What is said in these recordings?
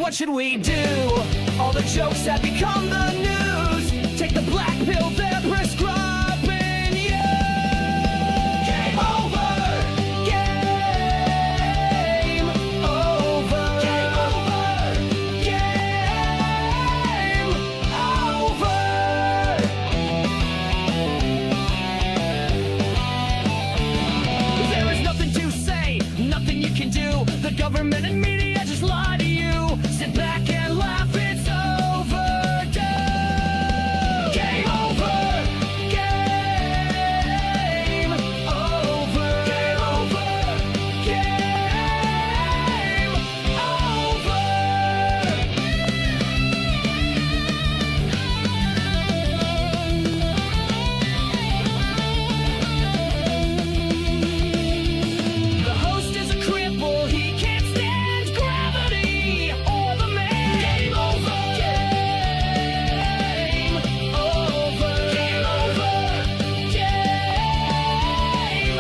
what should we do? All the jokes have become the news. Take the black pill they're prescribing you. Game over. Game over. Game over. Game over. There is nothing to say, nothing you can do. The government and media just lie to you. Sit back and laugh, it's overdue. Game over. Game over. Game over. Game over. The host is a cripple, he can't stand gravity or the man. Game over. Game over. Game over. Game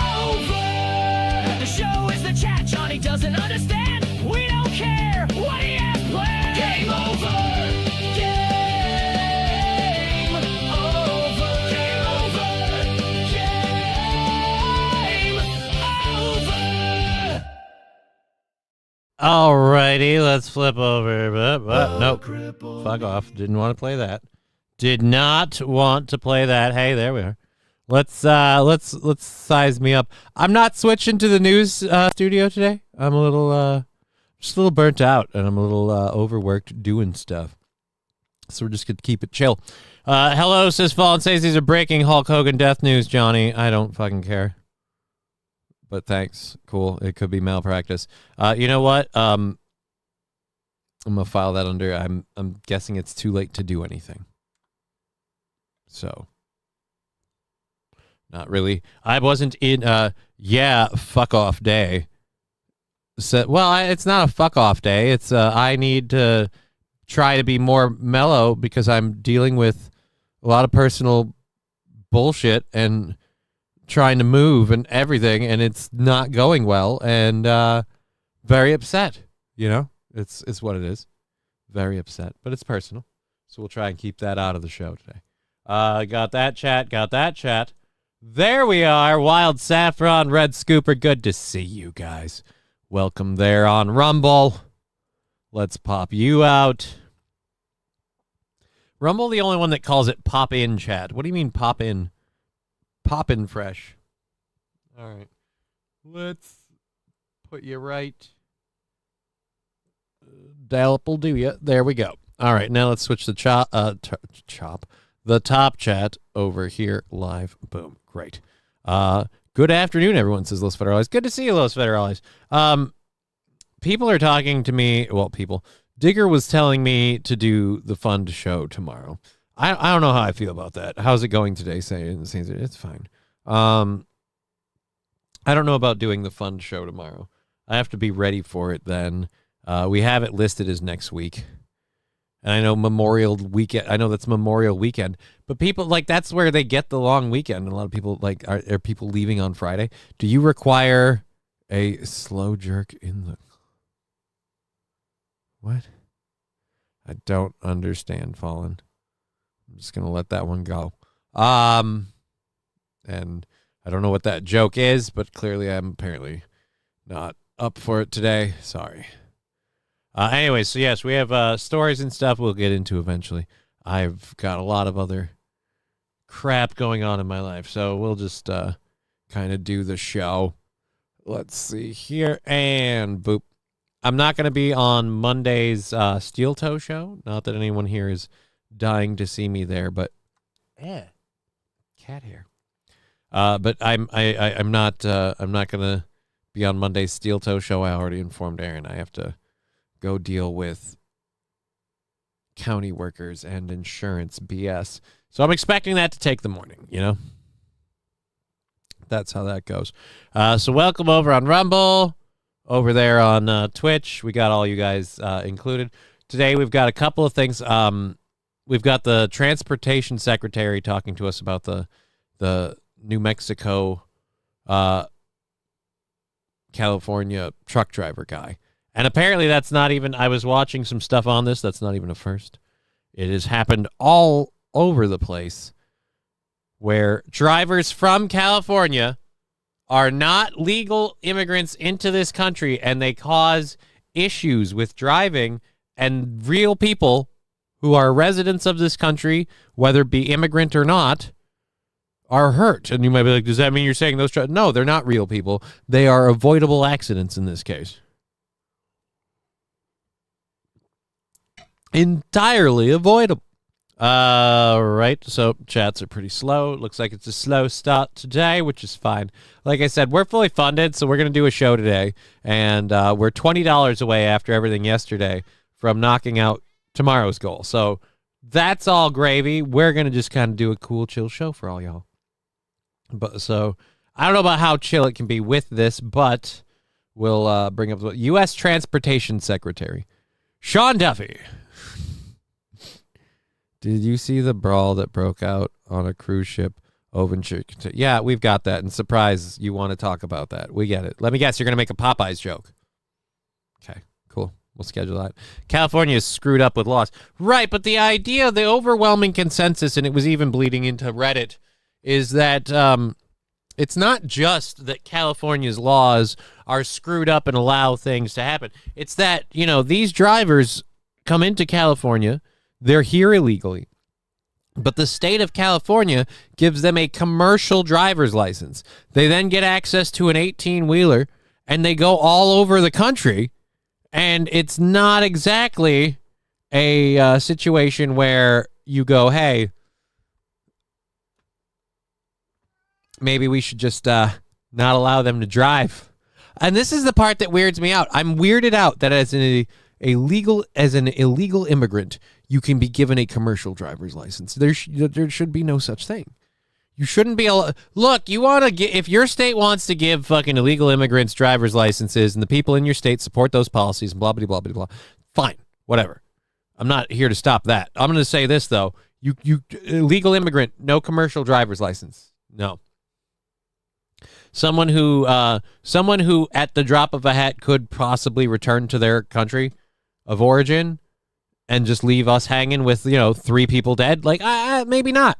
over. The show is the chat Johnny doesn't understand. We don't care what he has planned. Game over. Game over. Game over. Game over. Alrighty, let's flip over. Nope. Fuck off. Didn't want to play that. Did not want to play that. Hey, there we are. Let's size me up. I'm not switching to the news studio today. I'm a little just a little burnt out, and I'm a little overworked doing stuff. So we're just gonna keep it chill. Hello, says Fallen says these are breaking Hulk Hogan death news, Johnny. I don't fucking care. But thanks. Cool. It could be malpractice. You know what? I'm gonna file that under. I'm guessing it's too late to do anything. So, not really. I wasn't in. Fuck off day. So, well, it's not a fuck off day. It's I need to try to be more mellow because I'm dealing with a lot of personal bullshit and trying to move and everything, and it's not going well, and very upset. You know, it's what it is. Very upset, but it's personal. So we'll try and keep that out of the show today. Got that chat. There we are. Wild Saffron, Red Scooper. Good to see you guys. Welcome there on Rumble. Let's pop you out. Rumble, the only one that calls it pop in chat. What do you mean pop in? Pop in fresh. All right. Let's put you right. Dalp will do you. There we go. All right. Now let's switch the the top chat over here live. Boom. Great. Good afternoon, everyone, says Los Federales. Good to see you, Los Federales. People are talking to me. Well, Digger was telling me to do the fun show tomorrow. I don't know how I feel about that. How's it going today? It's fine. I don't know about doing the fun show tomorrow. I have to be ready for it then. We have it listed as next week. And I know Memorial Weekend. I know that's Memorial Weekend. But people, that's where they get the long weekend. A lot of people, are people leaving on Friday? Do you require a slow jerk in the... What? I don't understand, Fallen. I'm just going to let that one go. And I don't know what that joke is, but clearly I'm apparently not up for it today. Sorry. Anyway, so yes, we have stories and stuff we'll get into eventually. I've got a lot of other crap going on in my life, so we'll just kind of do the show. Let's see here, and boop. I'm not going to be on Monday's Steel Toe show. Not that anyone here is dying to see me there, but cat hair. But I'm not gonna be on Monday's Steel Toe show. I already informed Aaron. I have to go deal with county workers and insurance BS. So I'm expecting that to take the morning. You know, that's how that goes. So welcome over on Rumble, over there on Twitch. We got all you guys included today. We've got a couple of things. We've got the transportation secretary talking to us about the New Mexico, California truck driver guy. And apparently that's not even, I was watching some stuff on this, that's not even a first. It has happened all over the place where drivers from California are not legal immigrants into this country, and they cause issues with driving, and real people who are residents of this country, whether it be immigrant or not, are hurt. And you might be like, does that mean you're saying those no, they're not real people. They are avoidable accidents in this case. Entirely avoidable. Right. So chats are pretty slow. Looks like it's a slow start today, which is fine. Like I said, we're fully funded, so we're going to do a show today. And we're $20 away after everything yesterday from knocking out tomorrow's goal. So that's all gravy. We're going to just kind of do a cool, chill show for all y'all. But so I don't know about how chill it can be with this, but we'll bring up the U.S. Transportation Secretary Sean Duffy. Did you see the brawl that broke out on a cruise ship over in Chicago? Yeah, we've got that. And surprise, you want to talk about that. We get it. Let me guess, you're going to make a Popeyes joke. Okay, cool. We'll schedule that. California is screwed up with laws. Right, but the idea, the overwhelming consensus, and it was even bleeding into Reddit, is that it's not just that California's laws are screwed up and allow things to happen. It's that, you know, these drivers come into California. They're here illegally, but the state of California gives them a commercial driver's license. They then get access to an 18-wheeler, and they go all over the country, and it's not exactly a situation where you go, hey, maybe we should just not allow them to drive. And this is the part that weirds me out. I'm weirded out that as an illegal immigrant, you can be given a commercial driver's license. There should be no such thing. You shouldn't be able. Look, you want to get, if your state wants to give fucking illegal immigrants driver's licenses, and the people in your state support those policies, and blah blah blah blah blah. Fine, whatever. I'm not here to stop that. I'm going to say this though: you illegal immigrant, no commercial driver's license. No. Someone who at the drop of a hat could possibly return to their country of origin and just leave us hanging with, 3 people dead. Like, maybe not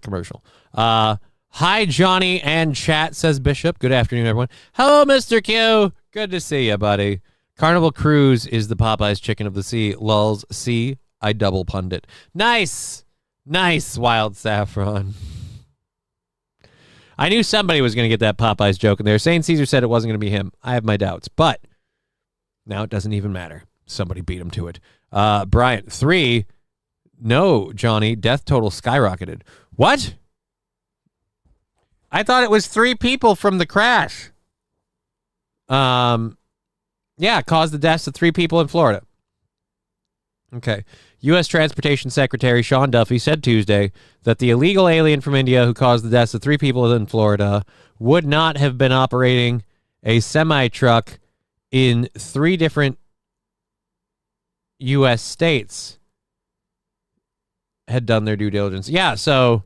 commercial. Hi, Johnny and chat, says Bishop. Good afternoon, everyone. Hello, Mr. Q. Good to see you, buddy. Carnival Cruise is the Popeyes chicken of the sea. Lulz, see, I double pundit. Nice, Wild Saffron. I knew somebody was going to get that Popeyes joke in there. St. Caesar said it wasn't going to be him. I have my doubts, but now it doesn't even matter. Somebody beat him to it. Bryant, 3. No, Johnny, death total skyrocketed. What? I thought it was 3 people from the crash. Yeah, caused the deaths of 3 people in Florida. Okay. U.S. Transportation Secretary Sean Duffy said Tuesday that the illegal alien from India who caused the deaths of 3 people in Florida would not have been operating a semi-truck in 3 different U.S. states had done their due diligence. Yeah, so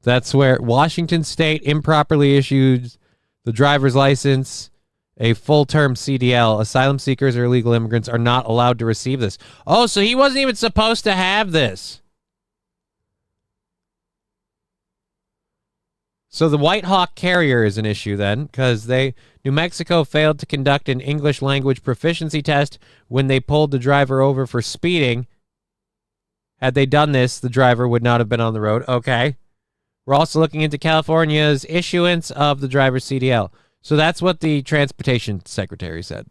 that's where Washington State improperly issued the driver's license, a full-term CDL. Asylum seekers or illegal immigrants are not allowed to receive this. Oh, so he wasn't even supposed to have this. So the White Hawk carrier is an issue then, because New Mexico failed to conduct an English language proficiency test when they pulled the driver over for speeding. Had they done this, the driver would not have been on the road. Okay. We're also looking into California's issuance of the driver's CDL. So that's what the transportation secretary said.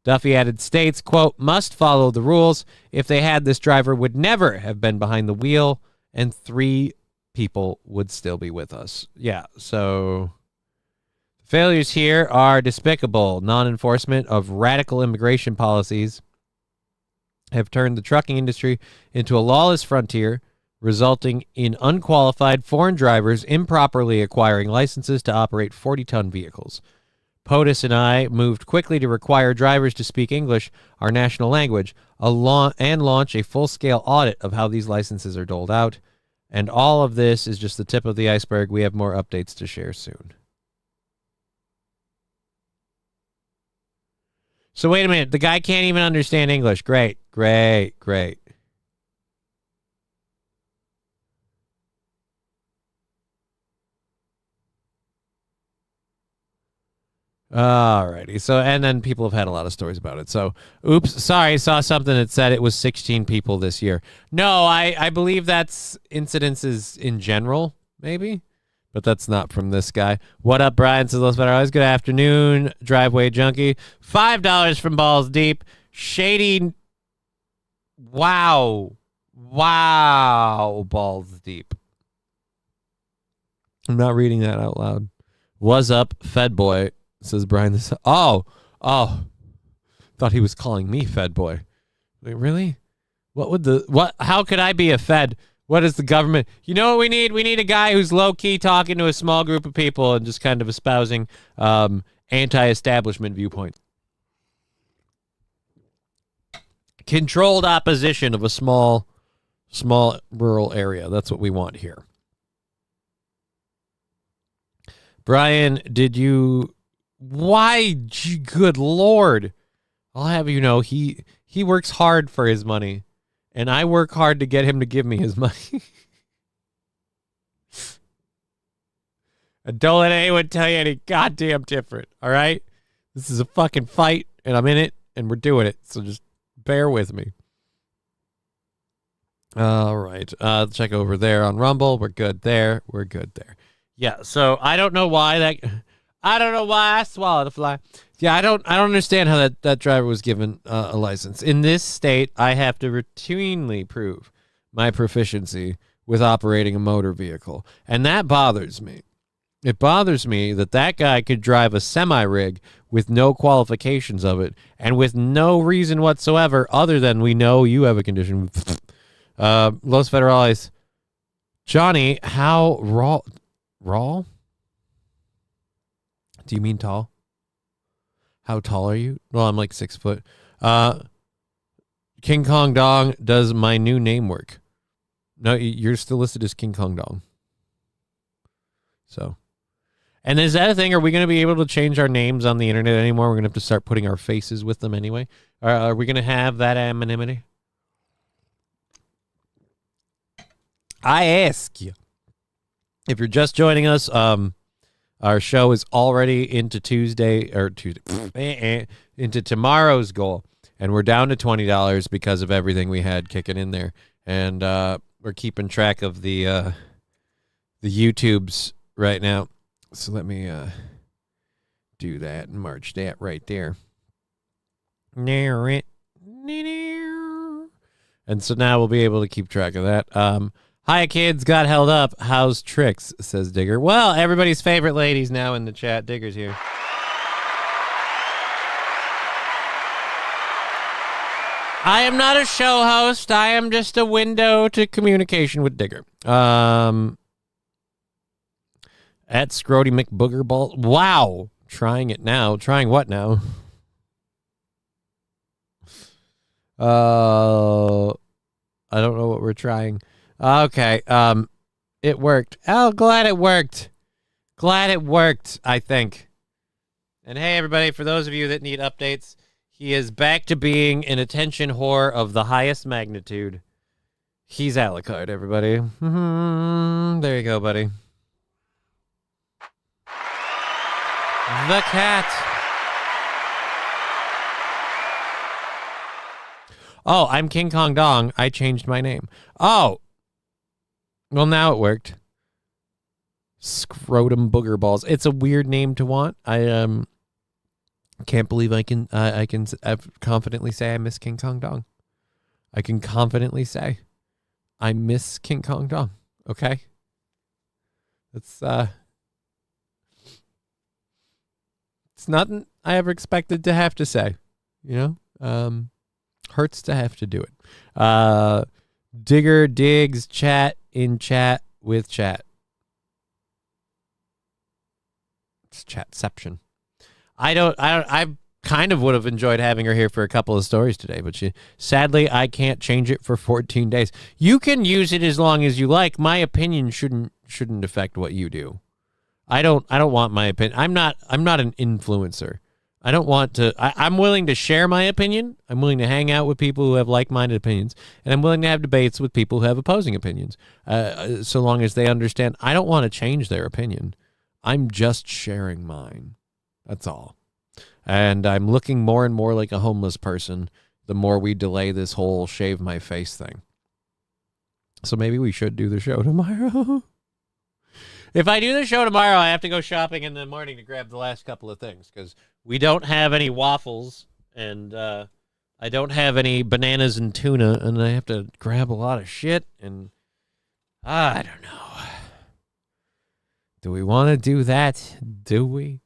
Duffy added states, quote, must follow the rules. If they had, this driver would never have been behind the wheel, and 3 people would still be with us. Yeah, so failures here are despicable. Non-enforcement of radical immigration policies have turned the trucking industry into a lawless frontier, resulting in unqualified foreign drivers improperly acquiring licenses to operate 40-ton vehicles. POTUS and I moved quickly to require drivers to speak English, our national language, and launch a full-scale audit of how these licenses are doled out. And all of this is just the tip of the iceberg. We have more updates to share soon. So wait a minute. The guy can't even understand English. Great. Alrighty. So, and then people have had a lot of stories about it. So, oops. Sorry. Saw something that said it was 16 people this year. No, I believe that's incidences in general, maybe. But that's not from this guy. What up, Brian? Says Los Federales. Good afternoon, Driveway Junkie. $5 from Balls Deep. Shady. Wow, Balls Deep. I'm not reading that out loud. Was up, Fed Boy? Says Brian. This. Oh. Thought he was calling me Fed Boy. Like, really? How could I be a Fed? What is the government? You know what we need? We need a guy who's low-key talking to a small group of people and just kind of espousing anti-establishment viewpoint. Controlled opposition of a small rural area. That's what we want here. Brian, why? Good Lord. I'll have you know, he works hard for his money. And I work hard to get him to give me his money. And don't let anyone tell you any goddamn different, all right? This is a fucking fight, and I'm in it, and we're doing it. So just bear with me. All right. Check over there on Rumble. We're good there. Yeah, so I don't know why I swallowed a fly. Yeah, I don't understand how that driver was given a license. In this state, I have to routinely prove my proficiency with operating a motor vehicle. And that bothers me. It bothers me that guy could drive a semi-rig with no qualifications of it and with no reason whatsoever other than we know you have a condition. Los Federales. Johnny, how raw? Do you mean tall? How tall are you? Well, I'm like 6 foot. King Kong Dong, does my new name work? No, you're still listed as King Kong Dong. So, and is that a thing? Are we going to be able to change our names on the internet anymore? We're going to have to start putting our faces with them anyway. Are we going to have that anonymity? I ask you. If you're just joining us, our show is already into into tomorrow's goal, and we're down to $20 because of everything we had kicking in there, and we're keeping track of the YouTubes right now. So let me do that and march that right there. And so now we'll be able to keep track of that. Hi, kids. Got held up. How's Tricks, says Digger. Well, everybody's favorite lady's now in the chat. Digger's here. I am not a show host. I am just a window to communication with Digger. At Scrody McBoogerball. Wow. Trying it now. Trying what now? I don't know what we're trying. Okay. It worked. Oh, glad it worked. I think. And hey, everybody, for those of you that need updates, he is back to being an attention whore of the highest magnitude. He's Alucard, everybody. There you go, buddy. The cat. Oh, I'm King Kong Dong. I changed my name. Oh. Well, now it worked. Scrotum booger balls. It's a weird name to want. I can't believe I can confidently say I miss King Kong Dong. I can confidently say I miss King Kong Dong. Okay? It's nothing I ever expected to have to say, you know? Hurts to have to do it. Digger digs chat in chat with chat. It's chatception. I kind of would have enjoyed having her here for a couple of stories today, but sadly I can't change it for 14 days. You can use it as long as you like. My opinion shouldn't affect what you do. I don't want my opinion. I'm not an influencer. I don't want to. I'm willing to share my opinion. I'm willing to hang out with people who have like-minded opinions, and I'm willing to have debates with people who have opposing opinions, so long as they understand. I don't want to change their opinion. I'm just sharing mine. That's all. And I'm looking more and more like a homeless person the more we delay this whole shave my face thing. So maybe we should do the show tomorrow. If I do the show tomorrow, I have to go shopping in the morning to grab the last couple of things because we don't have any waffles and I don't have any bananas and tuna, and I have to grab a lot of shit. And I don't know. Do we want to do that? Do we?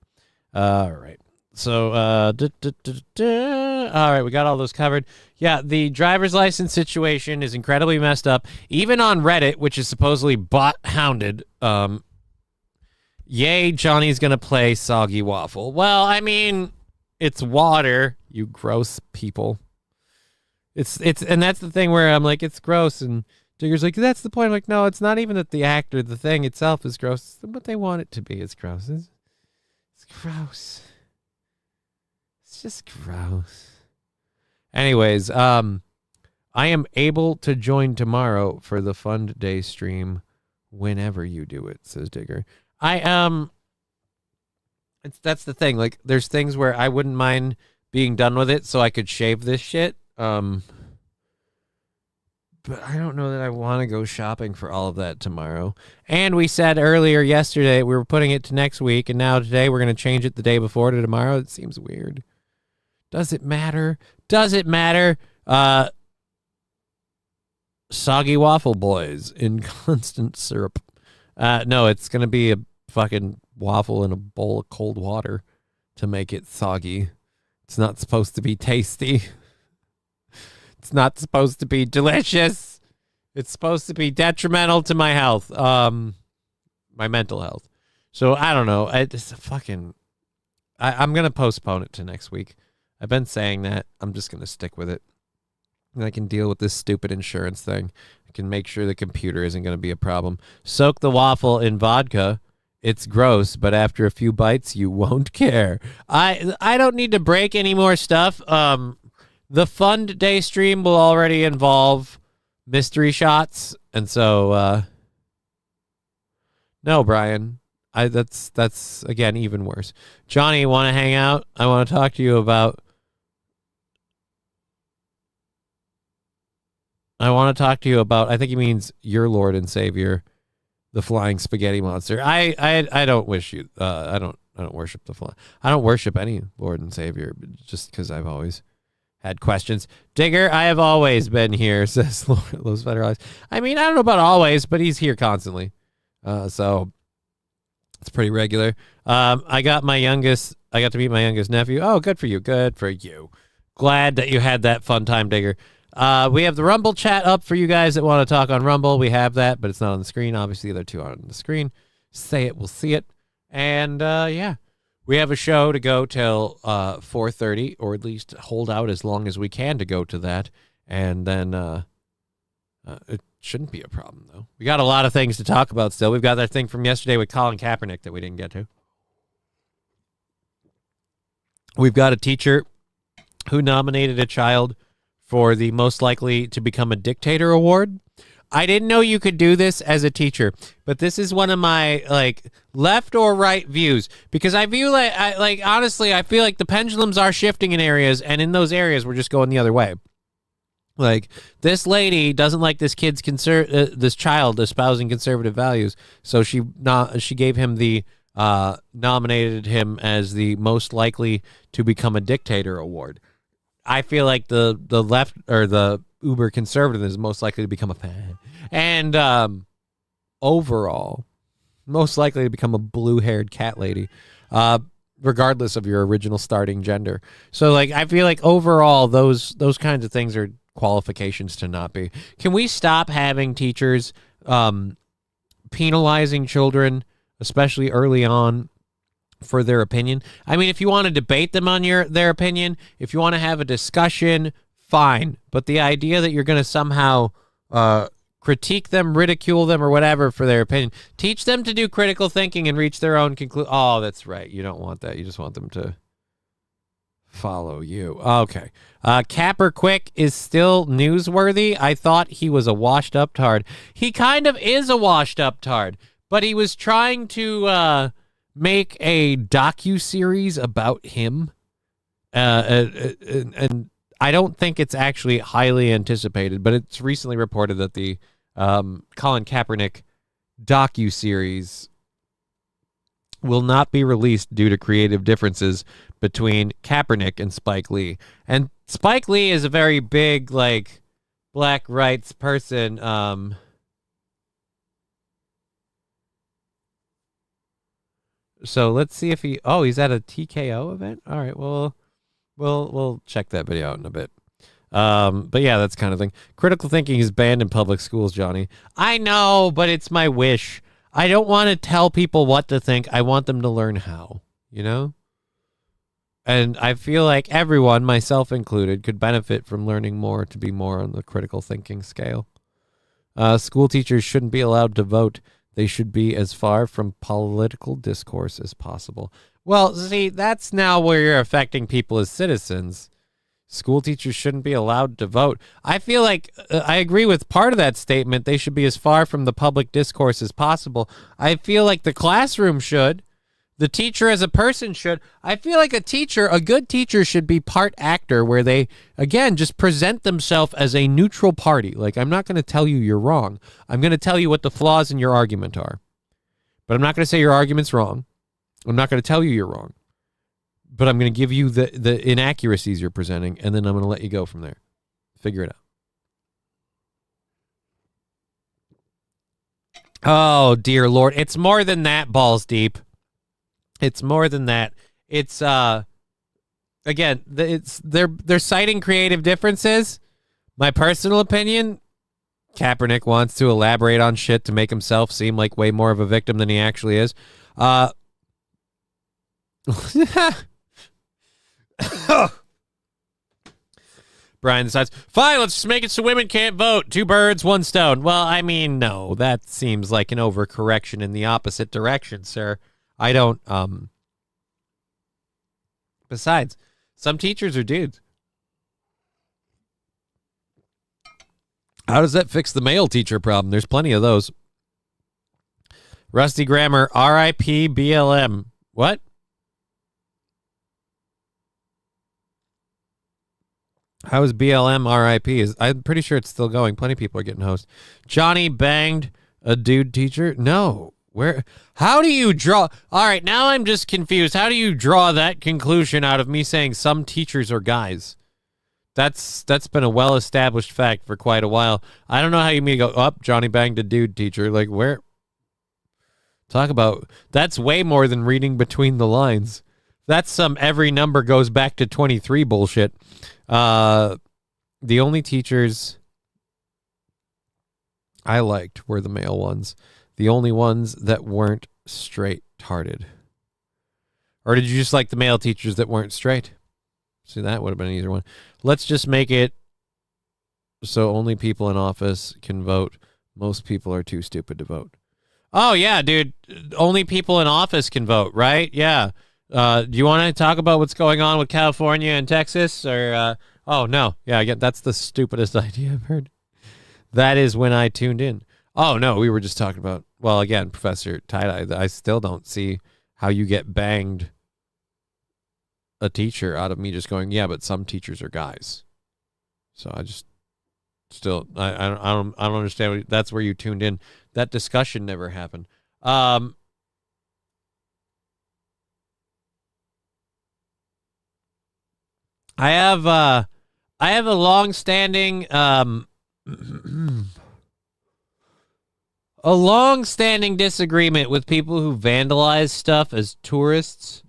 All right. So, all right, we got all those covered. Yeah, the driver's license situation is incredibly messed up. Even on Reddit, which is supposedly bot-hounded, yay, Johnny's going to play Soggy Waffle. Well, I mean, it's water, you gross people. And that's the thing where I'm like, it's gross, and Digger's like, that's the point. I'm like, no, it's not even that the act or the thing itself is gross. It's what they want it to be. It's gross. It's gross. It's just gross. Anyways, I am able to join tomorrow for the Fund Day stream whenever you do it, says Digger. That's the thing. Like, there's things where I wouldn't mind being done with it so I could shave this shit. But I don't know that I want to go shopping for all of that tomorrow. And we said earlier yesterday we were putting it to next week, and now today we're going to change it the day before to tomorrow. It seems weird. Does it matter? Does it matter? Soggy Waffle Boys in constant syrup. No, it's going to be a fucking waffle in a bowl of cold water to make it soggy. It's not supposed to be tasty. It's not supposed to be delicious. It's supposed to be detrimental to my health, my mental health. So I don't know. I'm going to postpone it to next week. I've been saying that. I'm just going to stick with it. And I can deal with this stupid insurance thing. I can make sure the computer isn't going to be a problem. Soak the waffle in vodka. It's gross, but after a few bites, you won't care. I don't need to break any more stuff. The Fund Day stream will already involve mystery shots, and so no, Brian. That's again even worse. Johnny, want to hang out? I want to talk to you about. I think he means your Lord and Savior, the flying spaghetti monster. I don't wish you. I don't worship the fly. I don't worship any Lord and Savior, just because I've always had questions. Digger, I have always been here, says Los Federales. I mean, I don't know about always, but he's here constantly. So it's pretty regular. I got to meet my youngest nephew. Oh, good for you. Good for you. Glad that you had that fun time, Digger. We have the Rumble chat up for you guys that want to talk on Rumble. We have that, but it's not on the screen. Obviously, the other two aren't on the screen. Say it, we'll see it. And yeah, we have a show to go till 4:30, or at least hold out as long as we can to go to that. And then it shouldn't be a problem, though. We got a lot of things to talk about still. We've got that thing from yesterday with Colin Kaepernick that we didn't get to. We've got a teacher who nominated a child for the most likely to become a dictator award. I didn't know you could do this as a teacher, but this is one of my left or right views, because I view honestly, I feel like the pendulums are shifting in areas, and in those areas we're just going the other way. Like, this lady doesn't like this this child espousing conservative values, so she gave him nominated him as the most likely to become a dictator award. I feel like the left, or the uber conservative, is most likely to become a fan, and overall, most likely to become a blue-haired cat lady, regardless of your original starting gender. So, I feel like overall, those kinds of things are qualifications to not be. Can we stop having teachers penalizing children, especially early on, for their opinion? I mean, if you want to debate them on their opinion, if you want to have a discussion, fine. But the idea that you're going to somehow critique them, ridicule them, or whatever for their opinion, teach them to do critical thinking and reach their own conclusion. Oh, that's right. You don't want that. You just want them to follow you. Okay. Capper Quick is still newsworthy. I thought he was a washed up tard. He kind of is a washed up tard, but he was trying to make a docu-series about him. And I don't think it's actually highly anticipated, but it's recently reported that the Colin Kaepernick docu-series will not be released due to creative differences between Kaepernick and Spike Lee. And Spike Lee is a very big, like, black rights person. So let's see if he's at a TKO event. All right, well, we'll check that video out in a bit. But yeah, that's kind of thing. Critical thinking is banned in public schools, Johnny. I know, but it's my wish. I don't want to tell people what to think. I want them to learn how, you know? And I feel like everyone, myself included, could benefit from learning more to be more on the critical thinking scale. School teachers shouldn't be allowed to vote. They should be as far from political discourse as possible. Well, see, that's now where you're affecting people as citizens. School teachers shouldn't be allowed to vote. I feel like I agree with part of that statement. They should be as far from the public discourse as possible. I feel like the classroom should. The teacher as a person should. I feel like a good teacher should be part actor where they, again, just present themselves as a neutral party. Like, I'm not going to tell you you're wrong. I'm going to tell you what the flaws in your argument are. But I'm not going to say your argument's wrong. I'm not going to tell you you're wrong. But I'm going to give you the inaccuracies you're presenting, and then I'm going to let you go from there. Figure it out. Oh, dear Lord. It's more than that, balls deep. It's more than that. It's, again, they're citing creative differences. My personal opinion, Kaepernick wants to elaborate on shit to make himself seem like way more of a victim than he actually is. Brian decides, fine, let's just make it so women can't vote. 2 birds, 1 stone. Well, I mean, no, that seems like an overcorrection in the opposite direction, sir. I don't, besides, some teachers are dudes. How does that fix the male teacher problem? There's plenty of those. Rusty Grammar, RIP BLM. What? How is BLM RIP? I'm pretty sure it's still going. Plenty of people are getting hosed. Johnny banged a dude teacher? No. Where? How do you draw? All right, now I'm just confused. How do you draw that conclusion out of me saying some teachers are guys? That's been a well-established fact for quite a while. I don't know how you mean to go, Johnny banged a dude teacher. Like, where? Talk about, that's way more than reading between the lines. That's some every number goes back to 23 bullshit. The only teachers I liked were the male ones. The only ones that weren't straight-tarded. Or did you just like the male teachers that weren't straight? See, that would have been an easier one. Let's just make it so only people in office can vote. Most people are too stupid to vote. Oh, yeah, dude. Only people in office can vote, right? Yeah. Do you want to talk about what's going on with California and Texas? Or, oh, no. Yeah, that's the stupidest idea I've heard. That is when I tuned in. Oh, no, we were just talking about, well, again, Professor Tie-Dye, I still don't see how you get banged a teacher out of me just going, yeah, but some teachers are guys. So I just still, I don't understand. That's where you tuned in. That discussion never happened. I have a long-standing a long-standing disagreement with people who vandalize stuff as tourists.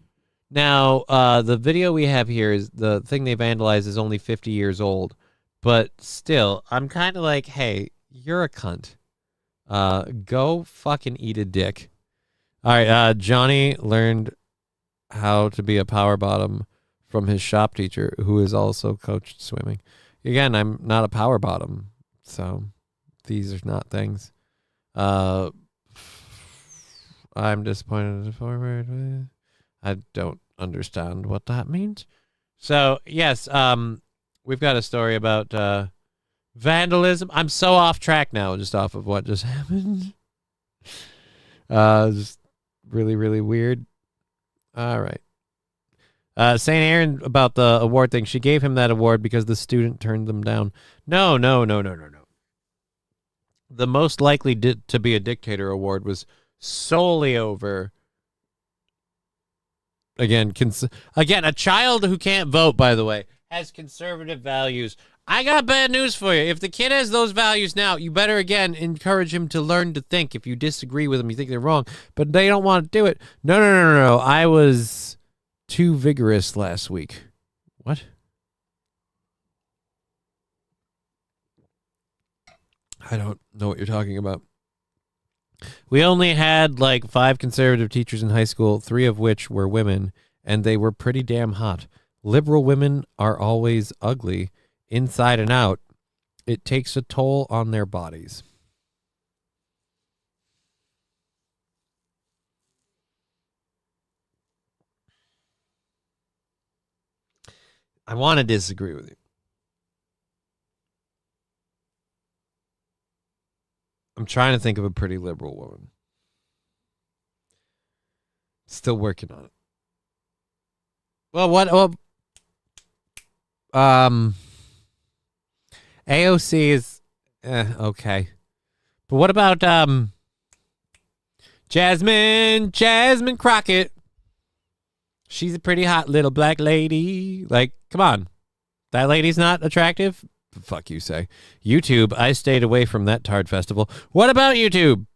Now, the video we have here is the thing they vandalize is only 50 years old, but still, I'm kind of like, hey, you're a cunt. Go fucking eat a dick. All right, Johnny learned how to be a power bottom from his shop teacher, who is also coached swimming. Again, I'm not a power bottom, so these are not things. I'm disappointed forward. I don't understand what that means. So yes, we've got a story about vandalism. I'm so off track now, just off of what just happened. Just really, really weird. All right. St. Aaron about the award thing. She gave him that award because the student turned them down. No. The most likely to be a dictator award was solely over. Again, a child who can't vote, by the way, has conservative values. I got bad news for you. If the kid has those values now, you better, again, encourage him to learn to think. If you disagree with them, you think they're wrong, but they don't want to do it. No. I was too vigorous last week. What? I don't know what you're talking about. We only had like 5 conservative teachers in high school, 3 of which were women, and they were pretty damn hot. Liberal women are always ugly, inside and out. It takes a toll on their bodies. I want to disagree with you. I'm trying to think of a pretty liberal woman. Still working on it. Well, AOC is okay. But what about Jasmine Crockett? She's a pretty hot little black lady. Like, come on. That lady's not attractive? Fuck you say. YouTube, I stayed away from that Tard Festival. What about YouTube?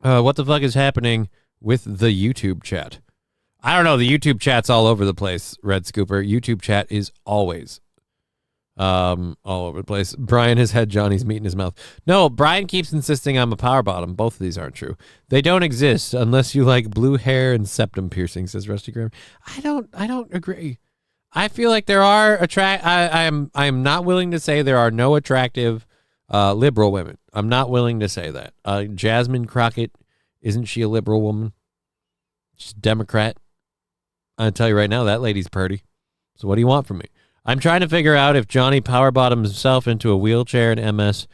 What the fuck is happening with the YouTube chat? I don't know. The YouTube chat's all over the place, Red Scooper. YouTube chat is always all over the place. Brian has had Johnny's meat in his mouth. No, Brian keeps insisting I'm a power bottom. Both of these aren't true. They don't exist unless you like blue hair and septum piercing, says Rusty Graham. I don't agree. I feel like there are I am not willing to say there are no attractive liberal women. I'm not willing to say that. Jasmine Crockett, isn't she a liberal woman? She's a Democrat. I'll tell you right now, that lady's pretty. So what do you want from me? I'm trying to figure out if Johnny power bottoms himself into a wheelchair in MS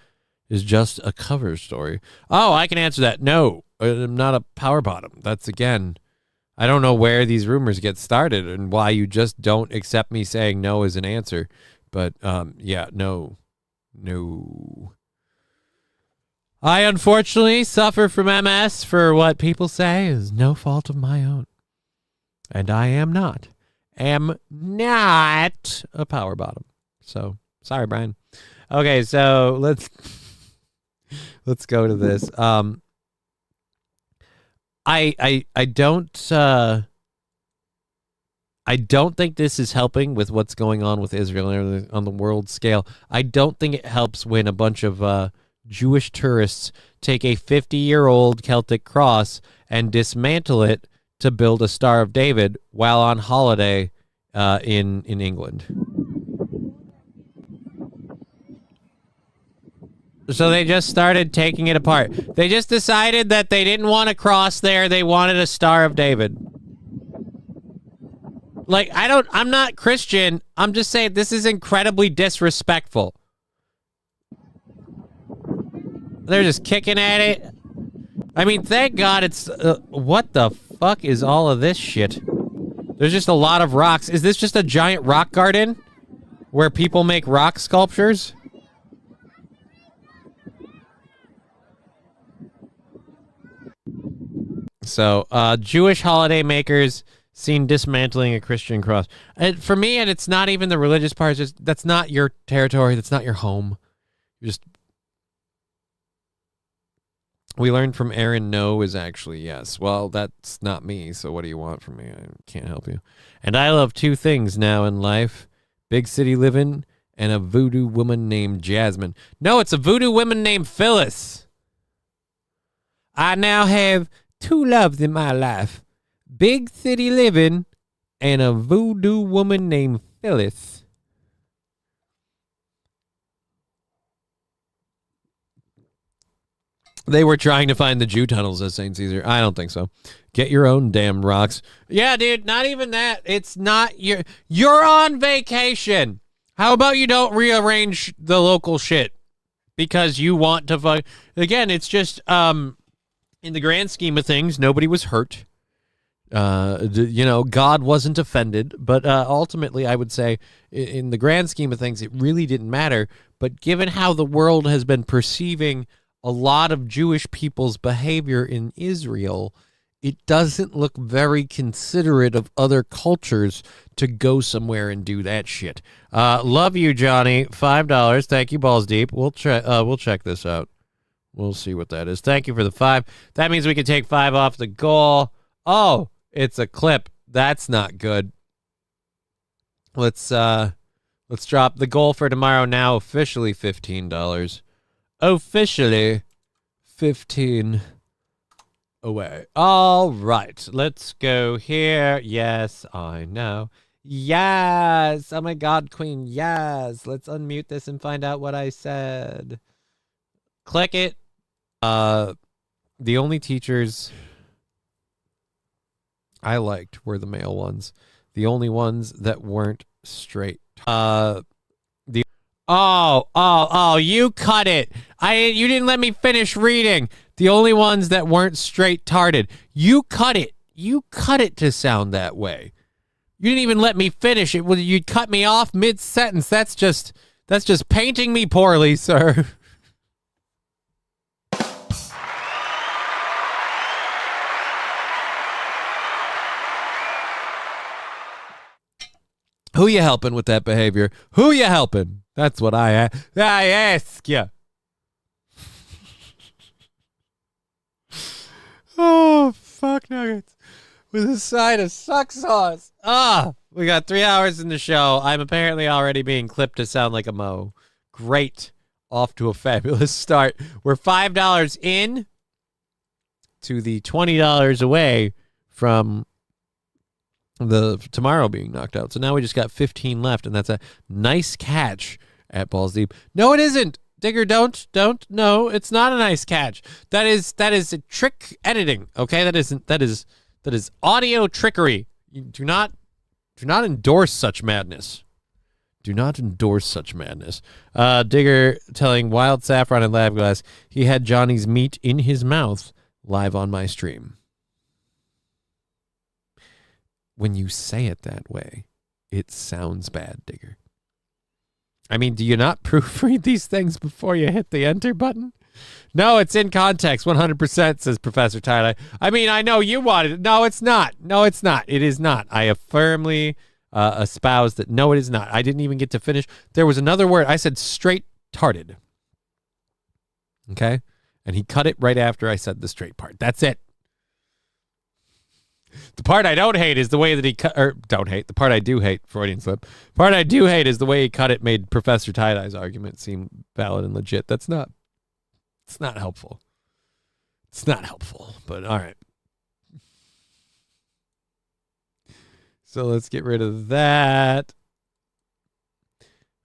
is just a cover story. Oh, I can answer that. No, I'm not a power bottom. That's, again, I don't know where these rumors get started and why you just don't accept me saying no as an answer. But, yeah, no. I unfortunately suffer from MS for what people say is no fault of my own. And I am not a power bottom. So, sorry, Brian. Okay, so let's go to this. I don't think this is helping with what's going on with Israel on the world scale. I don't think it helps when a bunch of Jewish tourists take a 50-year-old Celtic cross and dismantle it to build a Star of David while on holiday in England. So they just started taking it apart. They just decided that they didn't want a cross there. They wanted a Star of David. Like, I'm not Christian. I'm just saying this is incredibly disrespectful. They're just kicking at it. I mean, thank God it's... what the fuck is all of this shit? There's just a lot of rocks. Is this just a giant rock garden where people make rock sculptures? So, Jewish holiday makers seen dismantling a Christian cross. For me, and it's not even the religious part. It's just, that's not your territory. That's not your home. We learned from Aaron no is actually yes. Well, that's not me, so what do you want from me? I can't help you. And I love 2 things now in life. Big city living and a voodoo woman named Jasmine. No, it's a voodoo woman named Phyllis. I now have 2 loves in my life. Big city living and a voodoo woman named Phyllis. They were trying to find the Jew tunnels, as St. Caesar. I don't think so. Get your own damn rocks. Yeah, dude, not even that. It's not your... You're on vacation. How about you don't rearrange the local shit? Because you want to fuck... Again, it's just, in the grand scheme of things, nobody was hurt. God wasn't offended. But ultimately, I would say, in the grand scheme of things, it really didn't matter. But given how the world has been perceiving a lot of Jewish people's behavior in Israel, it doesn't look very considerate of other cultures to go somewhere and do that shit. Love you, Johnny. $5. Thank you, Balls Deep. We'll check this out. We'll see what that is. Thank you for the 5. That means we can take 5 off the goal. Oh, it's a clip. That's not good. Let's drop the goal for tomorrow now. Officially $15. Officially 15 away. All right, let's go here. Yes, I know. Yes. Oh my God, Queen. Yes. Let's unmute this and find out what I said. Click it. The only teachers I liked were the male ones. The only ones that weren't straight. Oh, you cut it. You didn't let me finish reading. The only ones that weren't straight-tarded. You cut it. You cut it to sound that way. You didn't even let me finish it. You cut me off mid-sentence. That's just painting me poorly, sir. Who you helping with that behavior? Who you helping? That's what I ask you. Oh, fuck nuggets. With a side of suck sauce. We got 3 hours in the show. I'm apparently already being clipped to sound like a mo. Great. Off to a fabulous start. We're $5 in to the $20 away from the tomorrow being knocked out. So now we just got 15 left, and that's a nice catch at Balls Deep. No, it isn't. Digger, don't. No, it's not a nice catch. That is a trick editing. Okay, that is audio trickery. You do not endorse such madness. Do not endorse such madness. Digger telling Wild Saffron and Labglass he had Johnny's meat in his mouth live on my stream. When you say it that way, it sounds bad, Digger. I mean, do you not proofread these things before you hit the enter button? No, it's in context, 100%, says Professor Tyler. I mean, I know you wanted it. No, it's not. No, it's not. It is not. I have firmly espoused that no, it is not. I didn't even get to finish. There was another word. I said straight-tarded. Okay? And he cut it right after I said the straight part. That's it. The part I don't hate is the way that he cut, or don't hate. The part I do hate, Freudian slip. The part I do hate is the way he cut it made Professor Tie-Dye's argument seem valid and legit. It's not helpful. It's not helpful, but all right. So let's get rid of that.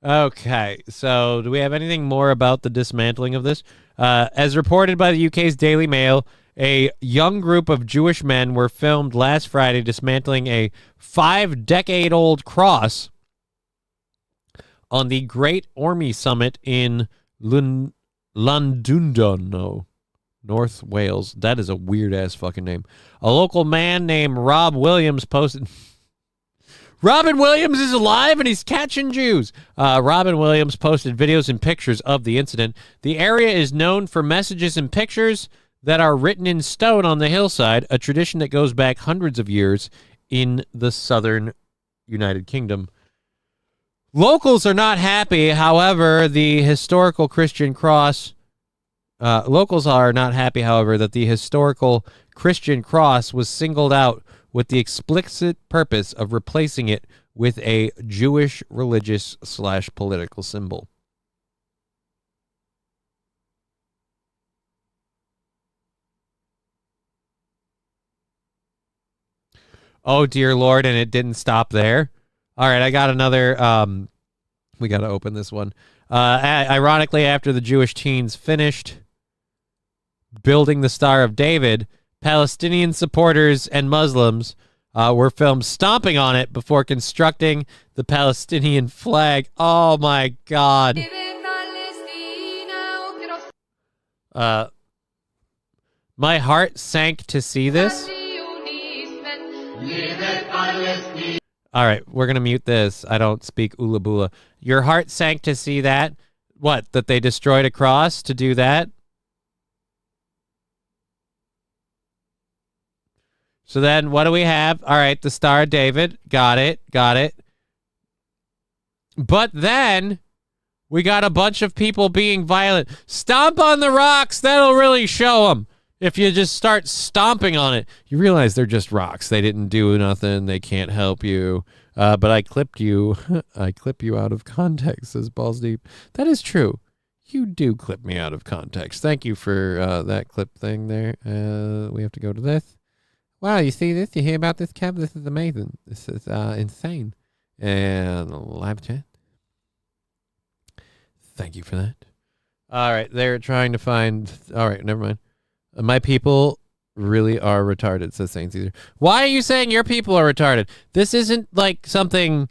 Okay, so do we have anything more about the dismantling of this? As reported by the UK's Daily Mail, a young group of Jewish men were filmed last Friday dismantling a 5-decade-old cross on the Great Orme Summit in Llandudno, North Wales. That is a weird-ass fucking name. A local man named Rob Williams posted... Robin Williams is alive and he's catching Jews. Robin Williams posted videos and pictures of the incident. The area is known for messages and pictures that are written in stone on the hillside, a tradition that goes back hundreds of years in the southern United Kingdom. Locals are not happy, however, the historical Christian cross... locals are not happy, however, that the historical Christian cross was singled out with the explicit purpose of replacing it with a Jewish religious/political symbol. Oh, dear Lord, and it didn't stop there. All right, I got another... we got to open this one. Ironically, after the Jewish teens finished building the Star of David, Palestinian supporters and Muslims were filmed stomping on it before constructing the Palestinian flag. Oh my God. My heart sank to see this. All right, we're going to mute this. I don't speak Ula Bula. Your heart sank to see that? What, that they destroyed a cross to do that? So then what do we have? All right, the Star of David. Got it. But then we got a bunch of people being violent. Stomp on the rocks. That'll really show them. If you just start stomping on it, you realize they're just rocks. They didn't do nothing. They can't help you. But I clipped you. I clip you out of context, says Balls Deep. That is true. You do clip me out of context. Thank you for that clip thing there. We have to go to this. Wow, you see this? You hear about this, Kev? This is amazing. This is insane. And live chat. Thank you for that. All right, they're trying to find... All right, never mind. My people really are retarded, says Saint Caesar. Why are you saying your people are retarded? This isn't like something...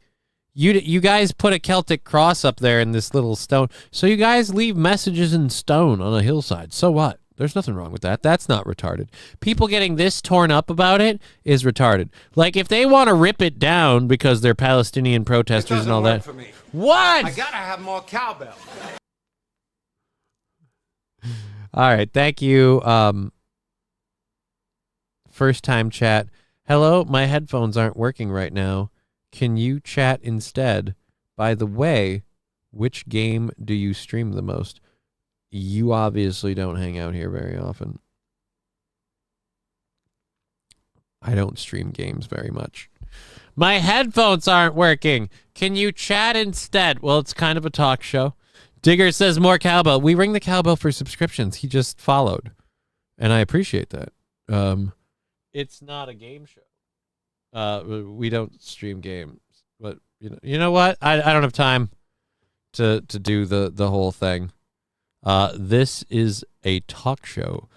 You guys put a Celtic cross up there in this little stone. So you guys leave messages in stone on a hillside. So what? There's nothing wrong with that. That's not retarded. People getting this torn up about it is retarded. Like, if they want to rip it down because they're Palestinian protesters and all that. For me. What? I gotta have more cowbell. All right, thank you. First time chat. Hello, my headphones aren't working right now. Can you chat instead? By the way, which game do you stream the most? You obviously don't hang out here very often. I don't stream games very much. My headphones aren't working. Can you chat instead? Well, it's kind of a talk show. Digger says more cowbell. We ring the cowbell for subscriptions. He just followed. And I appreciate that. It's not a game show. We don't stream games. But you know what? I don't have time to do the whole thing. This is a talk show, ?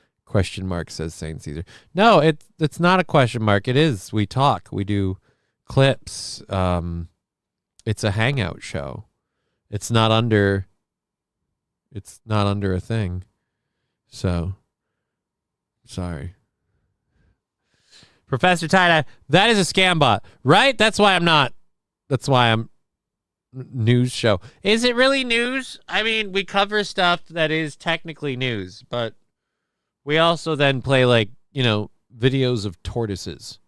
Says Saint Caesar. No, it's not a question mark. It is. We talk. We do clips. It's a hangout show. It's not under a thing. So, sorry. Professor Tie-Dye, that is a scam bot, right? That's why I'm news show. Is it really news? I mean, we cover stuff that is technically news, but we also then play videos of tortoises.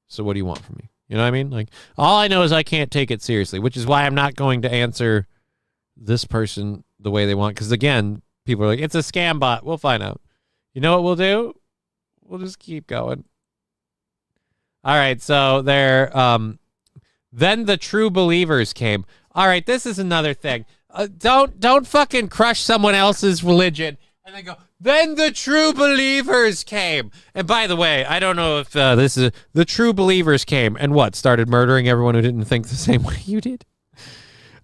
So what do you want from me? You know what I mean? Like, all I know is I can't take it seriously, which is why I'm not going to answer this person the way they want. Because again, people are like, it's a scam bot. We'll find out. You know what we'll do? We'll just keep going. All right. So there, then the true believers came. All right. This is another thing. Don't fucking crush someone else's religion and then go, then the true believers came. And by the way, I don't know if this is the true believers came and what, started murdering everyone who didn't think the same way you did.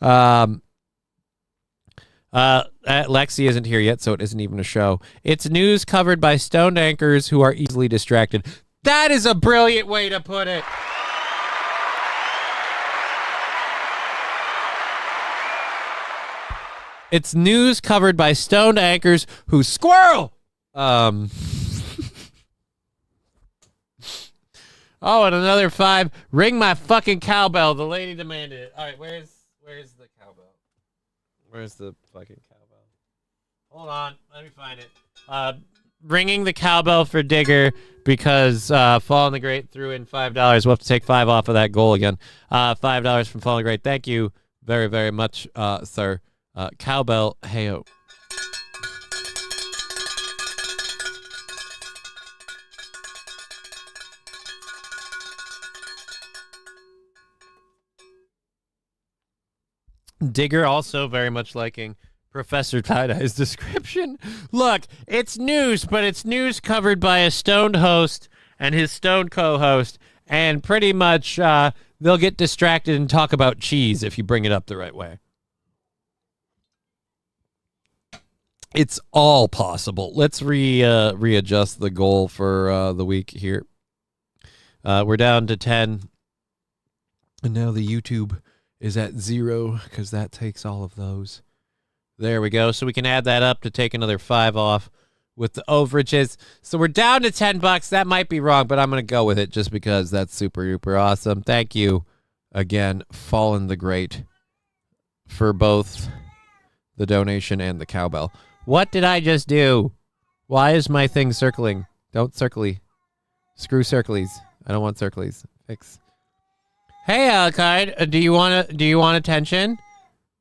Lexi isn't here yet, so it isn't even a show. It's news covered by stoned anchors who are easily distracted. That is a brilliant way to put it. It's news covered by stoned anchors who squirrel. Oh, and another 5. Ring my fucking cowbell. The lady demanded it. All right, where's the cowbell? Where's the fucking cowbell? Hold on, let me find it. Ringing the cowbell for Digger because Fallen the Great threw in $5. We'll have to take 5 off of that goal again. $5 from Fallen the Great. Thank you very, very much, sir. Cowbell, heyo. Digger also very much liking Professor Tie-Dye's description. Look, it's news, but it's news covered by a stoned host and his stoned co-host, and pretty much they'll get distracted and talk about cheese if you bring it up the right way. It's all possible. Let's readjust the goal for the week here. We're down to 10. And now the YouTube is at 0 because that takes all of those. There we go. So we can add that up to take another 5 off with the overages. So we're down to $10. That might be wrong, but I'm going to go with it just because that's super duper awesome. Thank you again, Fallen the Great, for both the donation and the cowbell. What did I just do? Why is my thing circling? Don't circly. Screw circlies. I don't want circlies. Fix. Hey, Alucard, do you want attention?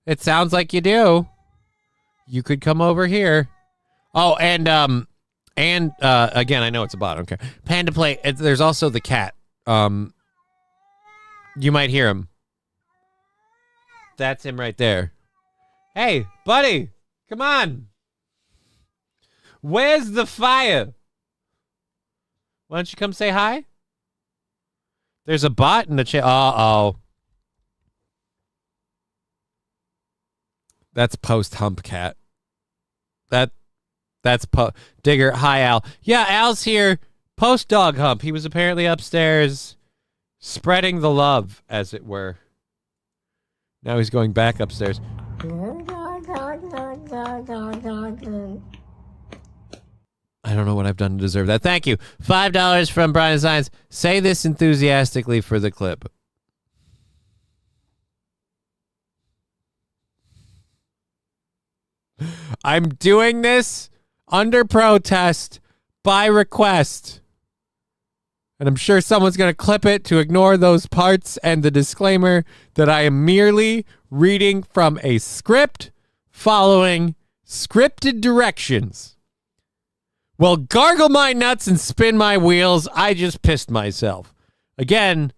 It sounds like you do. You could come over here. Oh, and again, I know it's a bot. Okay, Panda Play. There's also the cat. You might hear him. That's him right there. Hey, buddy, come on. Where's the fire? Why don't you come say hi? There's a bot in the chat. Uh-oh. That's post-hump cat. That's Digger. Hi, Al. Yeah, Al's here. Post-dog hump. He was apparently upstairs spreading the love, as it were. Now he's going back upstairs. I don't know what I've done to deserve that. Thank you. $5 from Brian Science. Say this enthusiastically for the clip. I'm doing this under protest by request. And I'm sure someone's going to clip it to ignore those parts and the disclaimer that I am merely reading from a script following scripted directions. Well, gargle my nuts and spin my wheels. I just pissed myself. Again,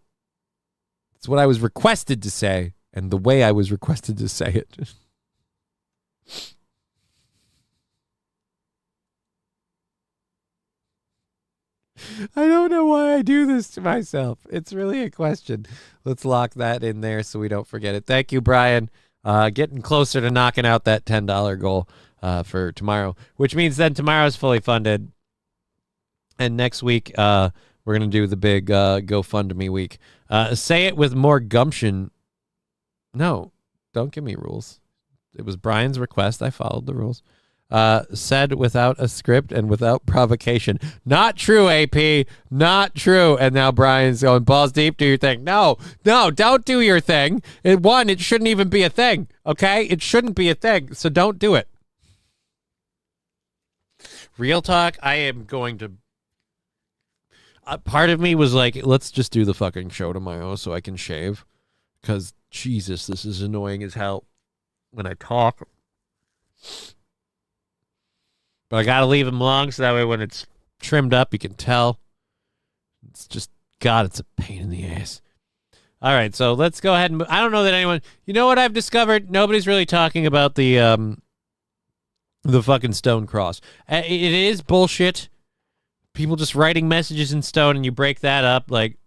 it's what I was requested to say and the way I was requested to say it. I don't know why I do this to myself. It's really a question. Let's lock that in there so we don't forget it. Thank you, Brian. Getting closer to knocking out that $10 goal for tomorrow, which means then tomorrow's fully funded. And next week, we're going to do the big GoFundMe week. Say it with more gumption. No, don't give me rules. It was Brian's request. I followed the rules. Said without a script and without provocation. Not true, AP. Not true. And now Brian's going balls deep. Do your thing. No, don't do your thing. It shouldn't even be a thing. Okay? It shouldn't be a thing. So don't do it. Real talk, I am going to... part of me was like, let's just do the fucking show tomorrow so I can shave. Because, Jesus, this is annoying as hell when I talk. But I got to leave them long so that way when it's trimmed up, you can tell. It's just, God, it's a pain in the ass. All right, so let's go ahead and... I don't know that anyone... You know what I've discovered? Nobody's really talking about the fucking stone cross. It is bullshit. People just writing messages in stone and you break that up, like...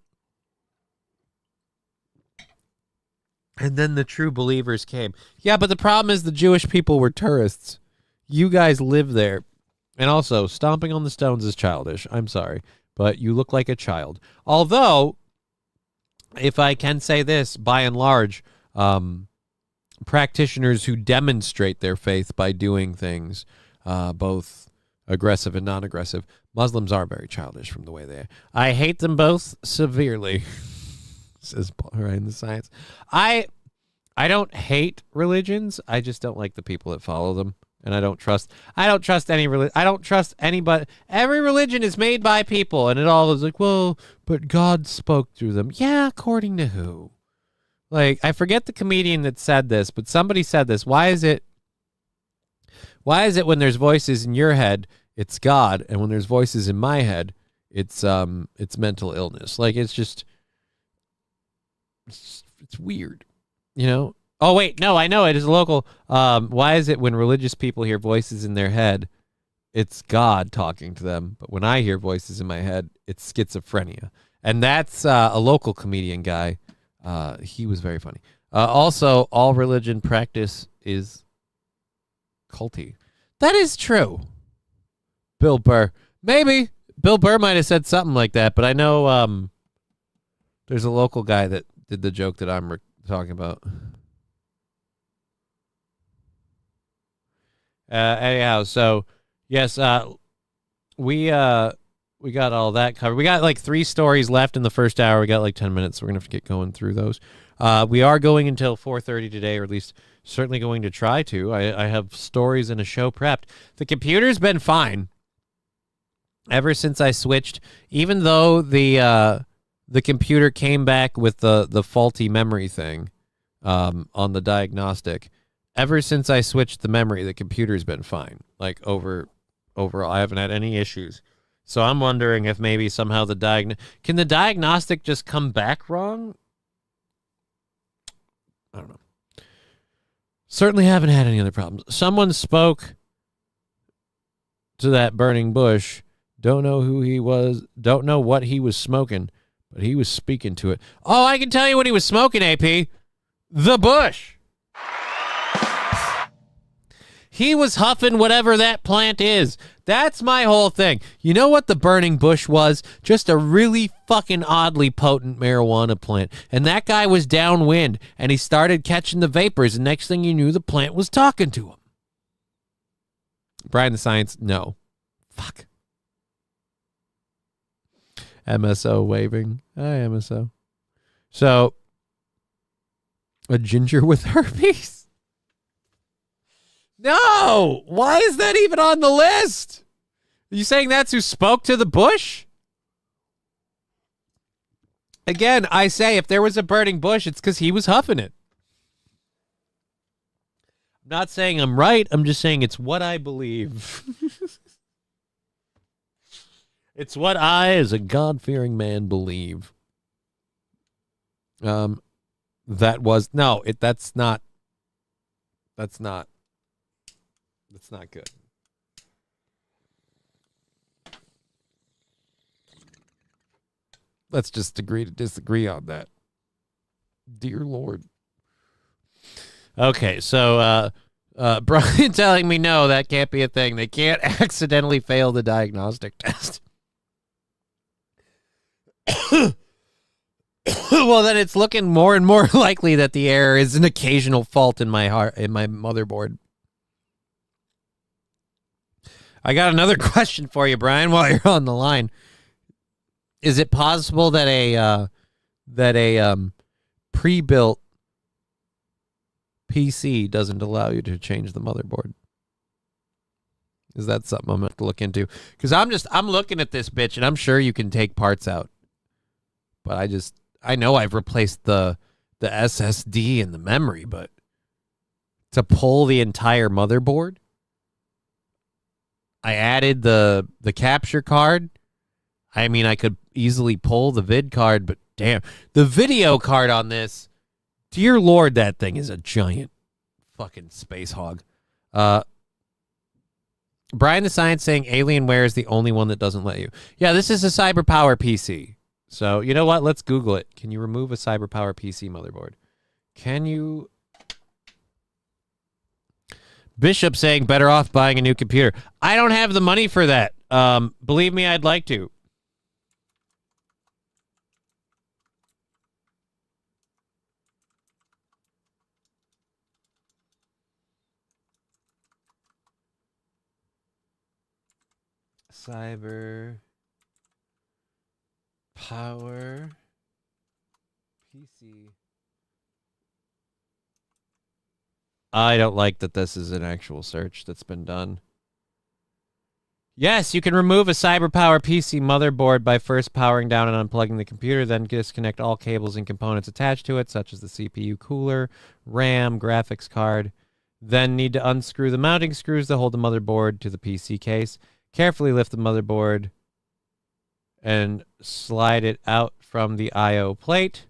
And then the true believers came. Yeah, but the problem is the Jewish people were tourists. You guys live there. And also, stomping on the stones is childish. I'm sorry. But you look like a child. Although, if I can say this, by and large, practitioners who demonstrate their faith by doing things, both aggressive and non-aggressive, Muslims are very childish from the way they are. I hate them both severely, says Brian the Science. I don't hate religions. I just don't like the people that follow them. And I don't trust any religion. I don't trust anybody. Every religion is made by people, and it all is like, well, but God spoke through them. Yeah, according to who? Like, I forget the comedian that said this, but somebody said this. Why is it when there's voices in your head, it's God, and when there's voices in my head, it's mental illness? Like, it's weird, you know? Oh, wait, no, I know it is local. Why is it when religious people hear voices in their head, it's God talking to them, but when I hear voices in my head, it's schizophrenia? And that's a local comedian guy. He was very funny. Also, all religion practice is culty. That is true. Bill Burr. Maybe. Bill Burr might have said something like that, but I know there's a local guy that did the joke that I'm talking about. Anyhow, so yes, we got all that covered. We got like 3 stories left in the first hour. We got like 10 minutes, so we're gonna have to get going through those. We are going until 4:30 today, or at least certainly going to try to. I have stories and a show prepped. The computer's been fine ever since I switched, even though the computer came back with the faulty memory thing on the diagnostic. Ever since I switched the memory, the computer's been fine. Like overall, I haven't had any issues. So I'm wondering if maybe somehow can the diagnostic just come back wrong? I don't know. Certainly haven't had any other problems. Someone spoke to that burning bush. Don't know who he was. Don't know what he was smoking, but he was speaking to it. Oh, I can tell you what he was smoking, AP. The bush. He was huffing whatever that plant is. That's my whole thing. You know what the burning bush was? Just a really fucking oddly potent marijuana plant. And that guy was downwind, and he started catching the vapors, and next thing you knew, the plant was talking to him. Brian the Science, no. Fuck. MSO waving. Hi, MSO. So, a ginger with herpes? No! Why is that even on the list? Are you saying that's who spoke to the bush? Again, I say if there was a burning bush, it's because he was huffing it. I'm not saying I'm right. I'm just saying it's what I believe. It's what I, as a God-fearing man, believe. That's not good. Let's just agree to disagree on that. Dear Lord. Okay, so Brian telling me no, that can't be a thing. They can't accidentally fail the diagnostic test. Well, then it's looking more and more likely that the error is an occasional fault in my motherboard. I got another question for you, Brian, while you're on the line. Is it possible that a pre-built PC doesn't allow you to change the motherboard? Is that something I'm going to have to look into? Because I'm looking at this bitch, and I'm sure you can take parts out. But I know I've replaced the SSD and the memory, but to pull the entire motherboard? I added the capture card. I mean, I could easily pull the vid card, but damn, the video card on this, dear Lord, that thing is a giant fucking space hog. Brian the Science saying Alienware is the only one that doesn't let you. Yeah, this is a CyberPower PC. So, you know what? Let's Google it. Can you remove a CyberPower PC motherboard? Can you... Bishop saying better off buying a new computer. I don't have the money for that. Believe me, I'd like to. Cyber Power PC. I don't like that this is an actual search that's been done. Yes, you can remove a CyberPower PC motherboard by first powering down and unplugging the computer, then disconnect all cables and components attached to it, such as the CPU cooler, RAM, graphics card. Then need to unscrew the mounting screws that hold the motherboard to the PC case. Carefully lift the motherboard and slide it out from the I/O plate.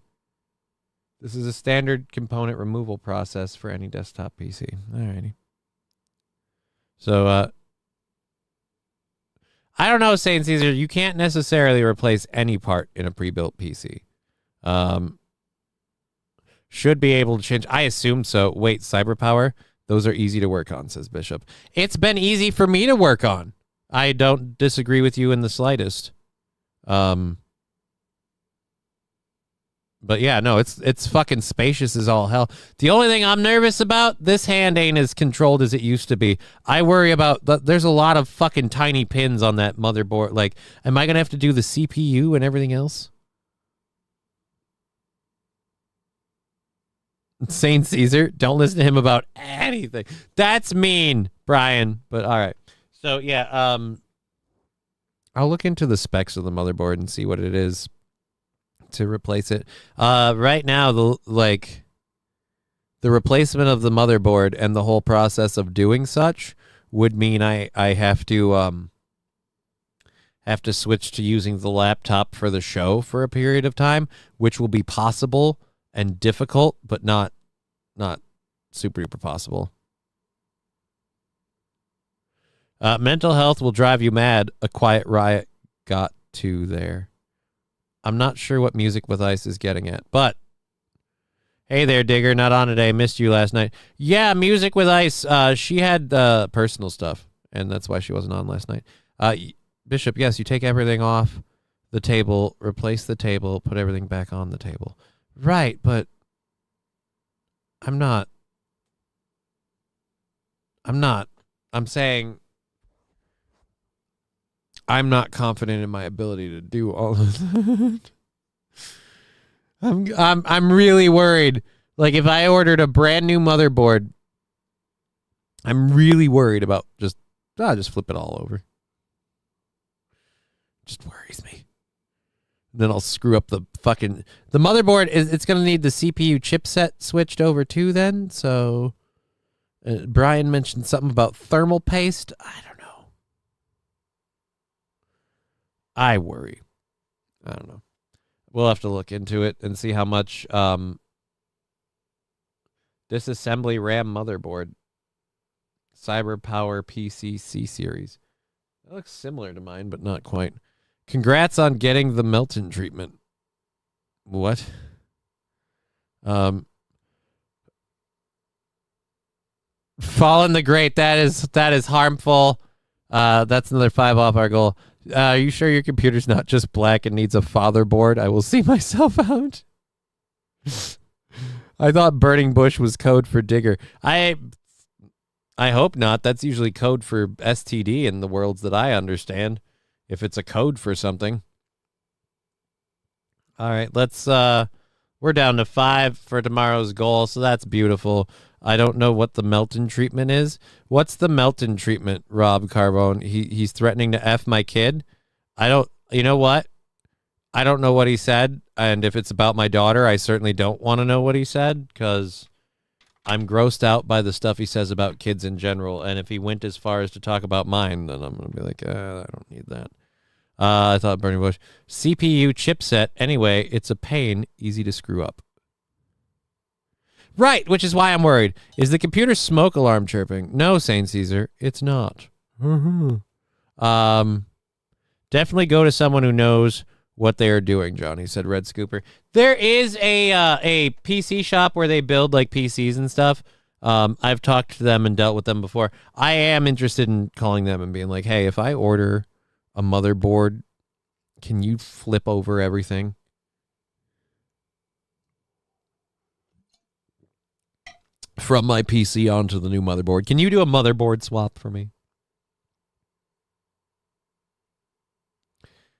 This is a standard component removal process for any desktop PC. Alrighty. So, I don't know, Saint Caesar. You can't necessarily replace any part in a pre-built PC. Should be able to change. I assume so. Wait, CyberPower? Those are easy to work on, says Bishop. It's been easy for me to work on. I don't disagree with you in the slightest. But yeah, no, it's fucking spacious as all hell. The only thing I'm nervous about, this hand ain't as controlled as it used to be. I worry about, there's a lot of fucking tiny pins on that motherboard. Like, am I going to have to do the CPU and everything else? Saint Caesar, don't listen to him about anything. That's mean, Brian. But all right. So yeah, I'll look into the specs of the motherboard and see what it is to replace it. Right now, the replacement of the motherboard and the whole process of doing such would mean I have to switch to using the laptop for the show for a period of time, which will be possible and difficult, but not super duper possible. Mental health will drive you mad. A quiet riot got to there. I'm not sure what Music with Ice is getting at, but hey there, Digger. Not on today. Missed you last night. Yeah, Music with Ice. She had personal stuff, and that's why she wasn't on last night. Bishop, yes, you take everything off the table, replace the table, put everything back on the table. Right, but I'm not. I'm saying I'm not confident in my ability to do all of that. I'm really worried. Like, if I ordered a brand new motherboard, I'm really worried about just flip it all over. Just worries me. Then I'll screw up the motherboard. It's going to need the CPU chipset switched over too then. So Brian mentioned something about thermal paste. I don't know. I worry. I don't know. We'll have to look into it and see how much disassembly RAM motherboard. CyberPower PC C series. That looks similar to mine, but not quite. Congrats on getting the Melton treatment. What? Fallen the Great. That is harmful. That's another 5 off our goal. Are you sure your computer's not just black and needs a fatherboard? I will see myself out. I thought burning bush was code for digger. I hope not. That's usually code for STD in the worlds that I understand. If it's a code for something. All right, we're down to 5 for tomorrow's goal, so that's beautiful. I don't know what the Melton treatment is. What's the Melton treatment, Rob Carbone? He's threatening to F my kid. You know what? I don't know what he said, and if it's about my daughter, I certainly don't want to know what he said, because I'm grossed out by the stuff he says about kids in general, and if he went as far as to talk about mine, then I'm going to be like, I don't need that. I thought burning bush. CPU chipset. Anyway, it's a pain. Easy to screw up. Right, which is why I'm worried. Is the computer smoke alarm chirping? No, Saint Caesar, it's not. Definitely go to someone who knows what they are doing, Johnny, said Red Scooper. There is a PC shop where they build like PCs and stuff. I've talked to them and dealt with them before. I am interested in calling them and being like, hey, if I order a motherboard, can you flip over everything? From my PC onto the new motherboard. Can you do a motherboard swap for me?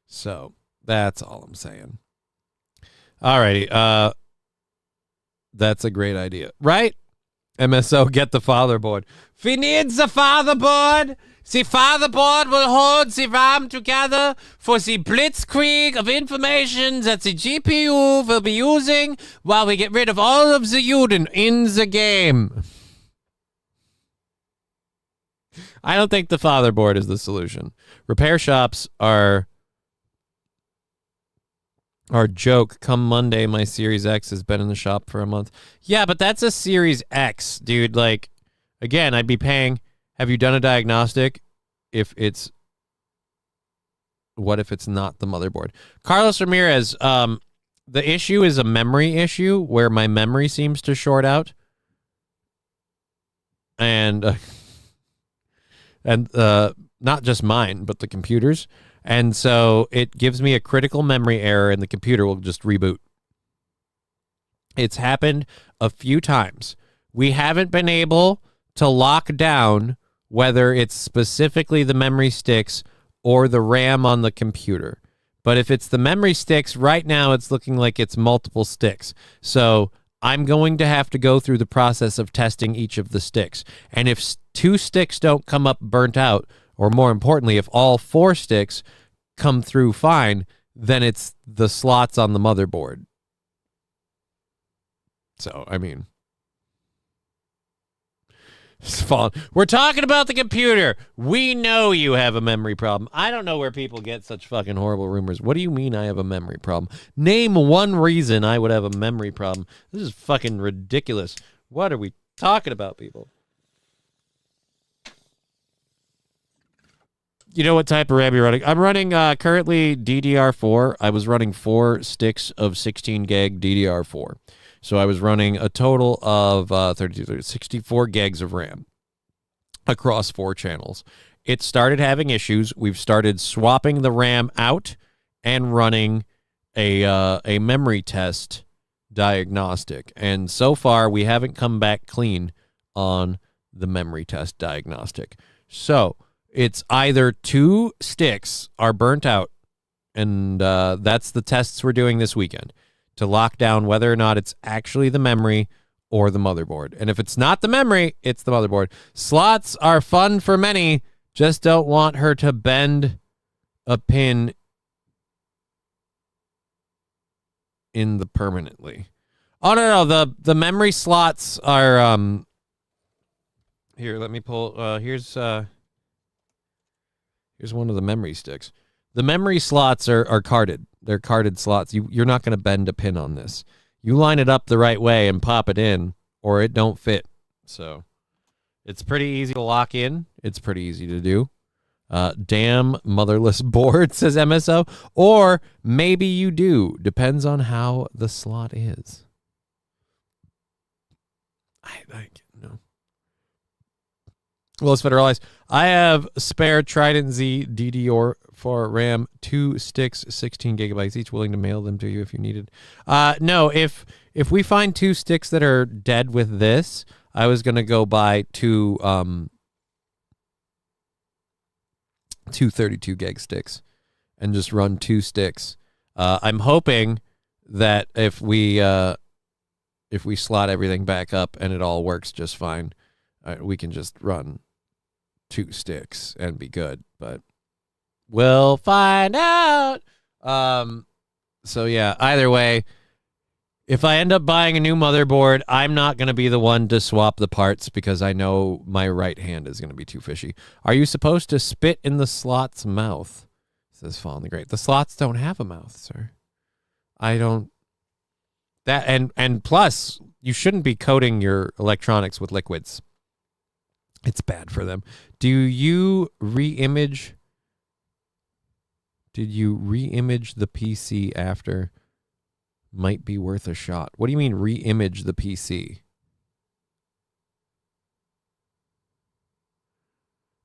So, that's all I'm saying. Alrighty. That's a great idea. Right? MSO, get the fatherboard. We need the fatherboard. The fatherboard will hold the RAM together for the blitzkrieg of information that the GPU will be using while we get rid of all of the Juden in the game. I don't think the fatherboard is the solution. Repair shops are joke. Come Monday, my Series X has been in the shop for a month. Yeah, but that's a Series X, dude. Like, again, I'd be paying... Have you done a diagnostic? What if it's not the motherboard? Carlos Ramirez, the issue is a memory issue where my memory seems to short out. and not just mine, but the computer's. And so it gives me a critical memory error, and the computer will just reboot. It's happened a few times. We haven't been able to lock down whether it's specifically the memory sticks or the RAM on the computer. But if it's the memory sticks, right now it's looking like it's multiple sticks. So I'm going to have to go through the process of testing each of the sticks. And if 2 sticks don't come up burnt out, or more importantly, if all 4 sticks come through fine, then it's the slots on the motherboard. So, I mean, we're talking about the computer. We know you have a memory problem. I don't know where people get such fucking horrible rumors. What do you mean I have a memory problem? Name one reason I would have a memory problem. This is fucking ridiculous. What are we talking about, people? You know what type of RAM you're running? I'm running currently DDR4. I was running 4 sticks of 16 gig DDR4. So I was running a total of 64 gigs of RAM across 4 channels. It started having issues. We've started swapping the RAM out and running a memory test diagnostic. And so far, we haven't come back clean on the memory test diagnostic. So it's either 2 sticks are burnt out, and that's the tests we're doing this weekend to lock down whether or not it's actually the memory or the motherboard. And if it's not the memory, it's the motherboard. Slots are fun for many, just don't want her to bend a pin in the permanently. Oh, no, the memory slots are, here, let me pull, here's one of the memory sticks. The memory slots are carded. They're carded slots. You're not going to bend a pin on this. You line it up the right way and pop it in, or it don't fit. So it's pretty easy to lock in. It's pretty easy to do. Damn motherless board, says MSO. Or maybe you do. Depends on how the slot is. I no. Well, it's federalized. I have spare Trident Z DDR4 RAM, 2 sticks, 16 gigabytes each. Willing to mail them to you if you needed. No, if we find 2 sticks that are dead with this, I was gonna go buy 2 32 gig sticks and just run 2 sticks. I'm hoping that if we slot everything back up and it all works just fine, we can just run 2 sticks and be good, but we'll find out. So yeah, either way, if I end up buying a new motherboard, I'm not going to be the one to swap the parts because I know my right hand is going to be too fishy. Are you supposed to spit in the slot's mouth? Says Fallen the Great. The slots don't have a mouth, sir. I don't. That and plus, you shouldn't be coating your electronics with liquids. It's bad for them. Do you re-image? Did you re-image the PC after? Might be worth a shot. What do you mean re-image the PC?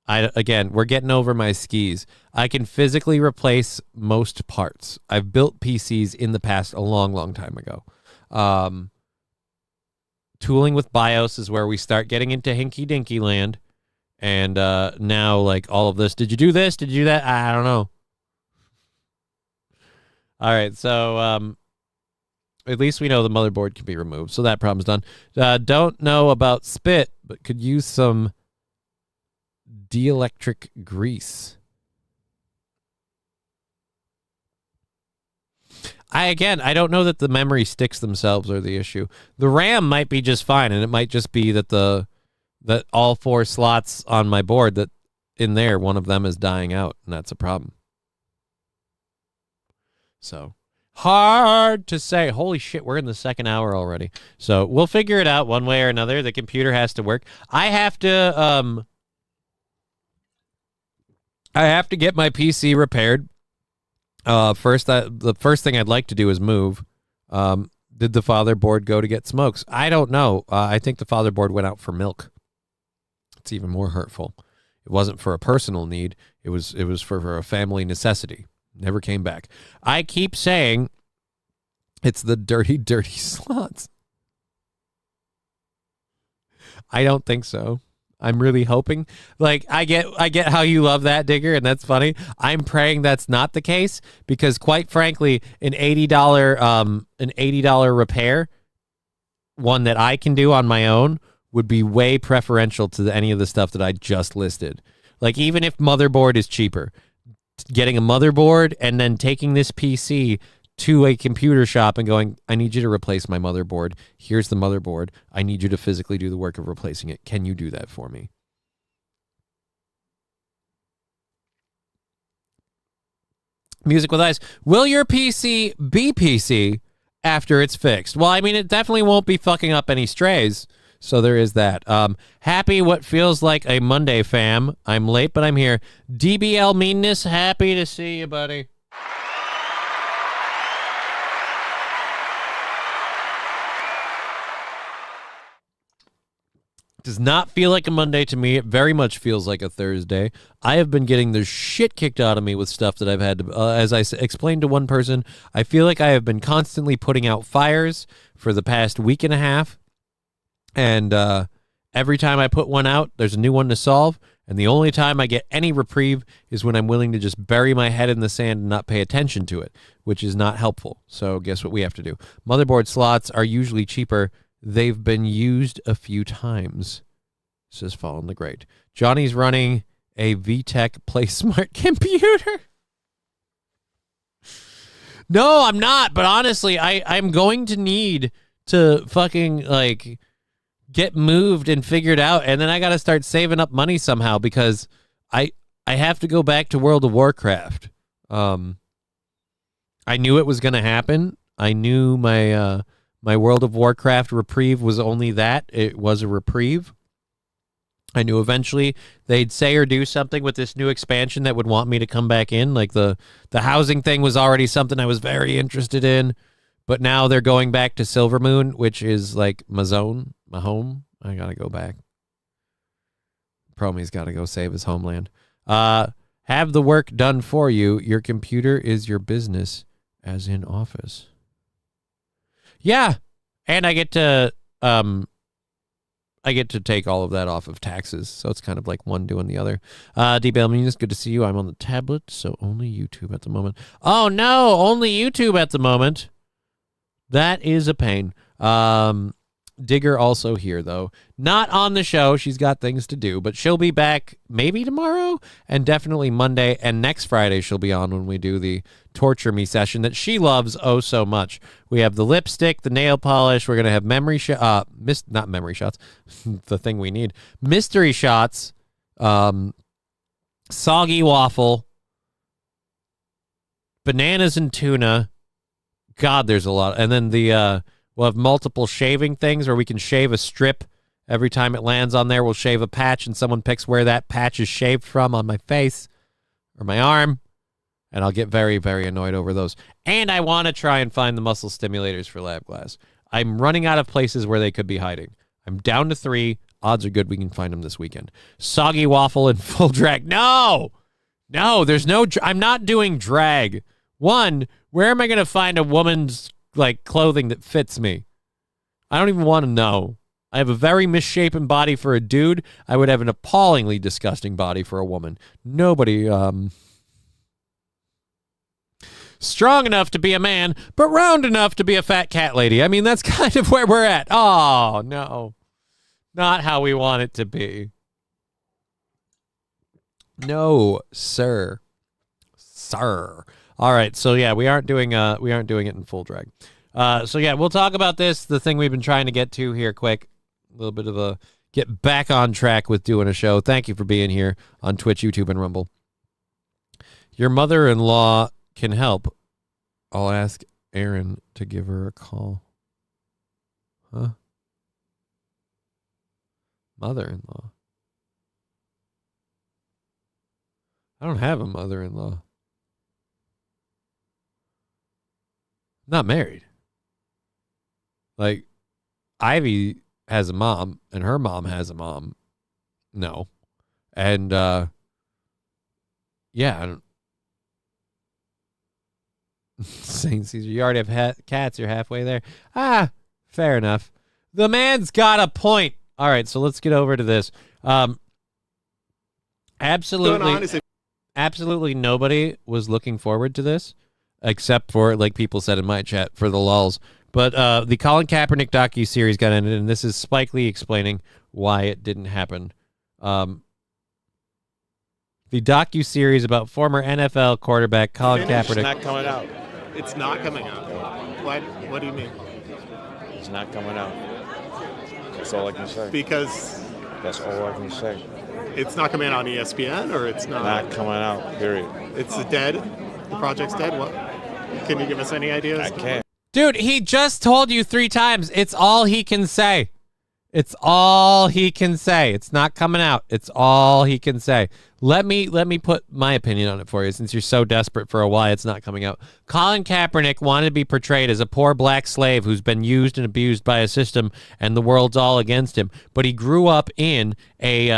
Again, we're getting over my skis. I can physically replace most parts. I've built PCs in the past a long, long time ago. Tooling with BIOS is where we start getting into hinky-dinky land. And now, like, all of this. Did you do this? Did you do that? I don't know. All right, so at least we know the motherboard can be removed, so that problem's done. Don't know about spit, but could use some dielectric grease. I don't know that the memory sticks themselves are the issue. The RAM might be just fine, and it might just be that that all 4 slots on my board, that in there, one of them is dying out, and that's a problem. So, hard to say. Holy shit, we're in the 2nd hour already. So, we'll figure it out one way or another. The computer has to work. I have to get my PC repaired. The first thing I'd like to do is move. Did the fatherboard go to get smokes? I don't know. I think the fatherboard went out for milk. That's even more hurtful. It wasn't for a personal need. It was for a family necessity. Never came back. I keep saying it's the dirty, dirty slots. I don't think so. I'm really hoping. Like, I get how you love that, Digger, and that's funny. I'm praying that's not the case because, quite frankly, an $80 repair, one that I can do on my own, would be way preferential to any of the stuff that I just listed. Like, even if motherboard is cheaper, getting a motherboard and then taking this PC to a computer shop and going, I need you to replace my motherboard. Here's the motherboard. I need you to physically do the work of replacing it. Can you do that for me? Music with Eyes. Will your PC be PC after it's fixed? Well, I mean, it definitely won't be fucking up any strays. So there is that. Happy what feels like a Monday, fam. I'm late, but I'm here. DBL Meanness, happy to see you, buddy. Does not feel like a Monday to me. It very much feels like a Thursday. I have been getting the shit kicked out of me with stuff that I've had to, as I explained to one person, I feel like I have been constantly putting out fires for the past week and a half. And every time I put one out, there's a new one to solve. And the only time I get any reprieve is when I'm willing to just bury my head in the sand and not pay attention to it, which is not helpful. So guess what we have to do? Motherboard slots are usually cheaper. They've been used a few times, says Fallen the Great. Johnny's running a VTech Play Smart computer. No, I'm not. But honestly, I'm going to need to fucking, like, get moved and figured out. And then I got to start saving up money somehow because I have to go back to World of Warcraft. I knew it was going to happen. I knew my World of Warcraft reprieve was only that. It was a reprieve. I knew eventually they'd say or do something with this new expansion that would want me to come back in. Like the housing thing was already something I was very interested in. But now they're going back to Silvermoon, which is like my zone, my home. I got to go back. Promy's got to go save his homeland. Have the work done for you. Your computer is your business, as in Office. Yeah, and I get to take all of that off of taxes, so it's kind of like one doing the other. DBL Means, good to see you. I'm on the tablet, so only YouTube at the moment. Oh no, only YouTube at the moment. That is a pain. Digger also here, though. Not on the show. She's got things to do, but she'll be back maybe tomorrow and definitely Monday. And next Friday she'll be on when we do the Torture Me session that she loves oh so much. We have the lipstick, the nail polish. We're going to have not memory shots, the thing we need. Mystery shots, soggy waffle, bananas and tuna. God, there's a lot. And then we'll have multiple shaving things where we can shave a strip every time it lands on there. We'll shave a patch and someone picks where that patch is shaved from on my face or my arm. And I'll get very, very annoyed over those. And I want to try and find the muscle stimulators for Lab Glass. I'm running out of places where they could be hiding. I'm down to 3. Odds are good we can find them this weekend. Soggy waffle and full drag. No, there's no, I'm not doing drag. One, where am I going to find a woman's like clothing that fits me? I don't even want to know. I have a very misshapen body for a dude. I would have an appallingly disgusting body for a woman. Nobody, strong enough to be a man, but round enough to be a fat cat lady. I mean, that's kind of where we're at. Oh, no. Not how we want it to be. No, sir. All right, so yeah, we aren't doing it in full drag. So yeah, we'll talk about this, the thing we've been trying to get to here quick. A little bit of a get back on track with doing a show. Thank you for being here on Twitch, YouTube, and Rumble. Your mother-in-law can help. I'll ask Aaron to give her a call. Huh? Mother-in-law. I don't have a mother-in-law. Not married. Like, Ivy has a mom, and her mom has a mom. No. And, yeah. I don't, St. Caesar, you already have cats. You're halfway there. Fair enough. The man's got a point. All right, so let's get over to this. Absolutely nobody was looking forward to this, except for, like people said in my chat, for the lulz. But the Colin Kaepernick docuseries got ended, and this is Spike Lee explaining why it didn't happen. The docuseries about former NFL quarterback Colin Kaepernick. It's not coming out. It's not coming out. What do you mean? It's not coming out. That's all I can say. Because That's all I can say. it's not coming out on ESPN, or it's not. Not coming out, period. It's dead. The project's dead. What? Can you give us any ideas? I can't. Dude, he just told you 3 times. It's all he can say. It's all he can say. It's not coming out. It's all he can say. Let me put my opinion on it for you, since you're so desperate for a why it's not coming out. Colin Kaepernick wanted to be portrayed as a poor black slave who's been used and abused by a system, and the world's all against him. But he grew up in a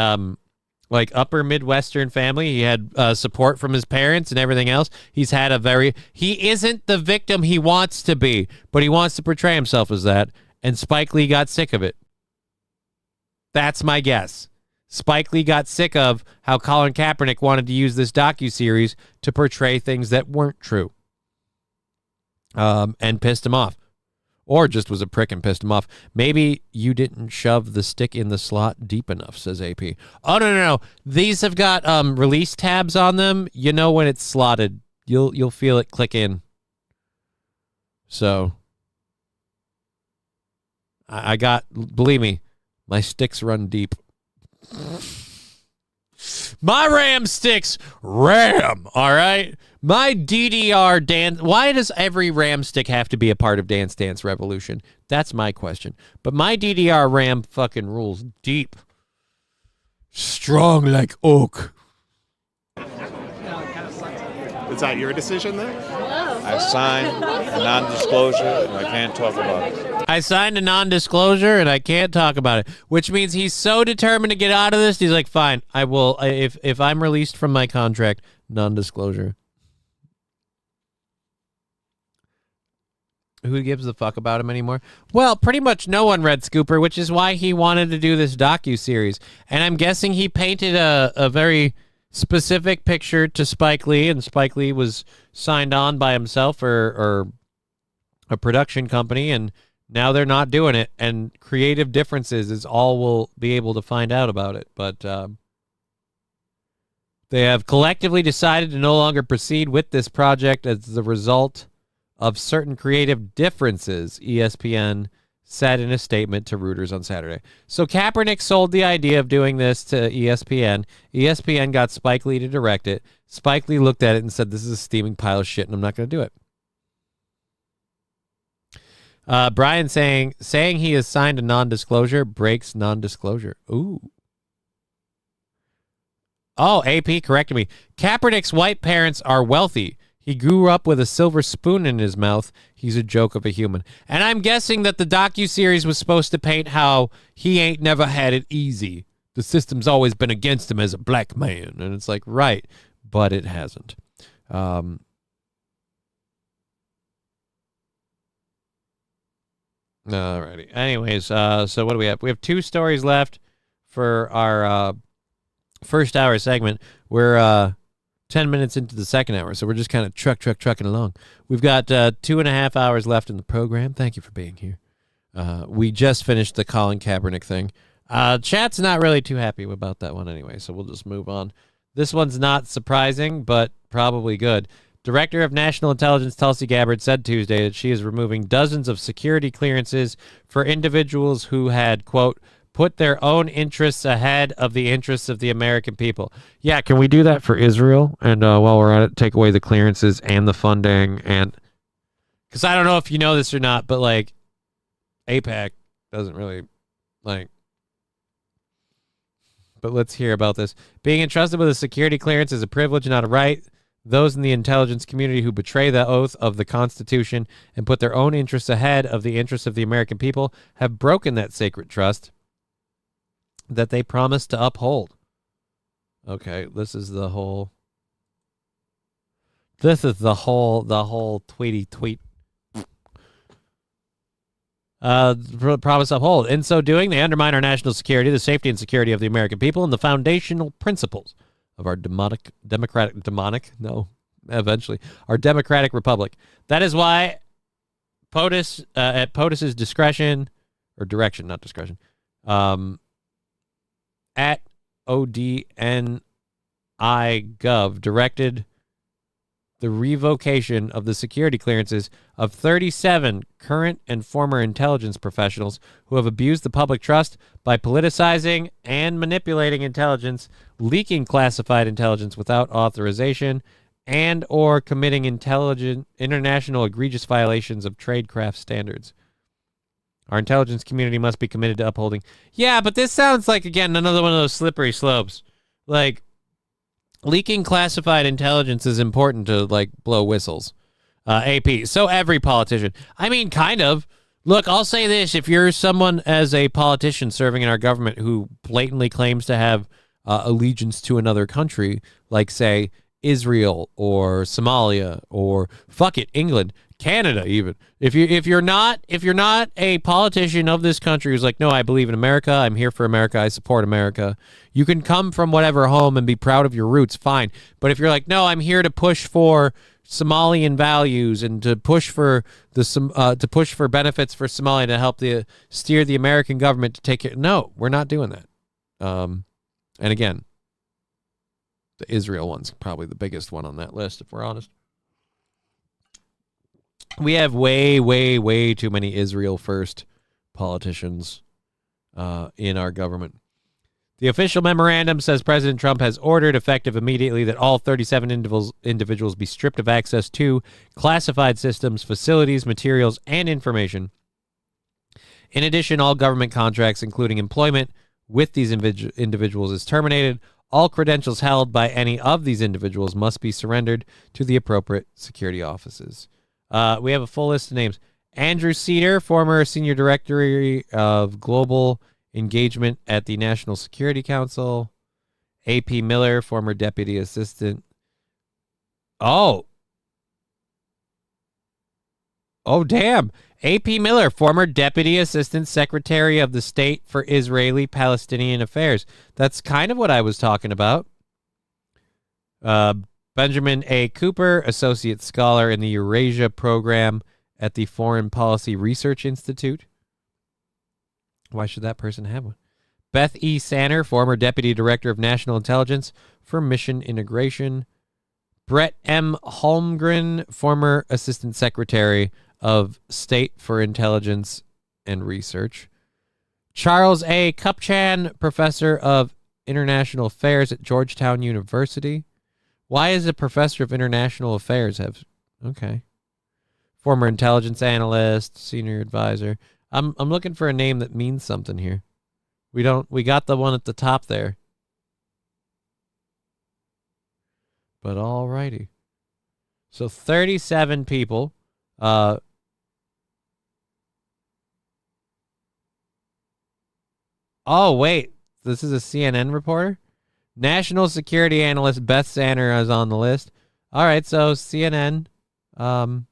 upper Midwestern family. He had support from his parents and everything else. He isn't the victim he wants to be, but he wants to portray himself as that. And Spike Lee got sick of it. That's my guess. Spike Lee got sick of how Colin Kaepernick wanted to use this docuseries to portray things that weren't true. And pissed him off. Or just was a prick and pissed him off. Maybe you didn't shove the stick in the slot deep enough, says AP. Oh, no. These have got release tabs on them. You know when it's slotted. You'll feel it click in. So, believe me, my sticks run deep. My RAM sticks ram, all right? My DDR dance. Why does every RAM stick have to be a part of Dance Dance Revolution? That's my question. But my DDR RAM fucking rules deep. Strong like oak. Is that your decision then? I signed a non-disclosure, and I can't talk about it. I signed a non-disclosure, and I can't talk about it, which means he's so determined to get out of this, he's like, fine, I will, if I'm released from my contract, non-disclosure. Who gives a fuck about him anymore? Well, pretty much no one, Red Scooper, which is why he wanted to do this docuseries. And I'm guessing he painted a very specific picture to Spike Lee, and Spike Lee was signed on by himself or a production company, and now they're not doing it, and creative differences is all we'll be able to find out about it. But they have collectively decided to no longer proceed with this project as the result of certain creative differences, ESPN said in a statement to Reuters on Saturday. So Kaepernick sold the idea of doing this to ESPN. ESPN got Spike Lee to direct it. Spike Lee looked at it and said, this is a steaming pile of shit, and I'm not going to do it. Brian saying he has signed a non-disclosure breaks non-disclosure. Ooh. Oh, AP corrected me. Kaepernick's white parents are wealthy. He grew up with a silver spoon in his mouth. He's a joke of a human. And I'm guessing that the docuseries was supposed to paint how he ain't never had it easy. The system's always been against him as a black man. And it's like, right, but it hasn't. Alrighty. Anyways, so what do we have? We have 2 stories left for our first hour segment. We're 10 minutes into the second hour, so we're just kind of trucking along. We've got 2.5 hours left in the program. Thank you for being here. We just finished the Colin Kaepernick thing. Chat's not really too happy about that one anyway, so we'll just move on. This one's not surprising, but probably good. Director of National Intelligence Tulsi Gabbard said Tuesday that she is removing dozens of security clearances for individuals who had, quote, put their own interests ahead of the interests of the American people. Yeah, can we do that for Israel? And while we're at it, take away the clearances and the funding. And because I don't know if you know this or not, but like AIPAC doesn't really like. But let's hear about this. Being entrusted with a security clearance is a privilege, not a right. Those in the intelligence community who betray the oath of the Constitution and put their own interests ahead of the interests of the American people have broken that sacred trust. that they promised to uphold. Okay, this is the whole tweety tweet. Promise uphold. In so doing, they undermine our national security, the safety and security of the American people, and the foundational principles of our democratic republic. That is why POTUS, at POTUS's discretion, or direction, not discretion, at ODNI.gov directed the revocation of the security clearances of 37 current and former intelligence professionals who have abused the public trust by politicizing and manipulating intelligence, leaking classified intelligence without authorization, and or committing international egregious violations of tradecraft standards. Our intelligence community must be committed to upholding. Yeah, but this sounds like, again, another one of those slippery slopes. Like, leaking classified intelligence is important to, like, blow whistles. AP. So every politician. I mean, kind of. Look, I'll say this. If you're someone as a politician serving in our government who blatantly claims to have allegiance to another country, like, say, Israel or Somalia or, fuck it, England, Canada even. If you're not a politician of this country who's like, no, I believe in America, I'm here for America, I support America, you can come from whatever home and be proud of your roots, fine. But if you're like, no, I'm here to push for Somalian values and to push for benefits for Somalia to help steer the American government to take it, no, we're not doing that. And again, the Israel one's probably the biggest one on that list, if we're honest. We have way, way, way too many Israel first politicians in our government. The official memorandum says President Trump has ordered, effective immediately, that all 37 individuals be stripped of access to classified systems, facilities, materials, and information. In addition, all government contracts, including employment with these individuals, is terminated. All credentials held by any of these individuals must be surrendered to the appropriate security offices. We have a full list of names. Andrew Cedar, former Senior Director of Global Engagement at the National Security Council. A.P. Miller, former Deputy Assistant. Oh, damn. A.P. Miller, former Deputy Assistant Secretary of the State for Israeli-Palestinian Affairs. That's kind of what I was talking about. Benjamin A. Cooper, Associate Scholar in the Eurasia Program at the Foreign Policy Research Institute. Why should that person have one? Beth E. Sanner, former Deputy Director of National Intelligence for Mission Integration. Brett M. Holmgren, former Assistant Secretary of State for Intelligence and Research. Charles A. Kupchan, Professor of International Affairs at Georgetown University. Why is a Professor of International Affairs have... Okay. Former Intelligence Analyst, Senior Advisor. I'm looking for a name that means something here. We got the one at the top there. But alrighty. So 37 people. Oh, wait. This is a CNN reporter? National Security Analyst Beth Sanner is on the list. All right, so CNN. All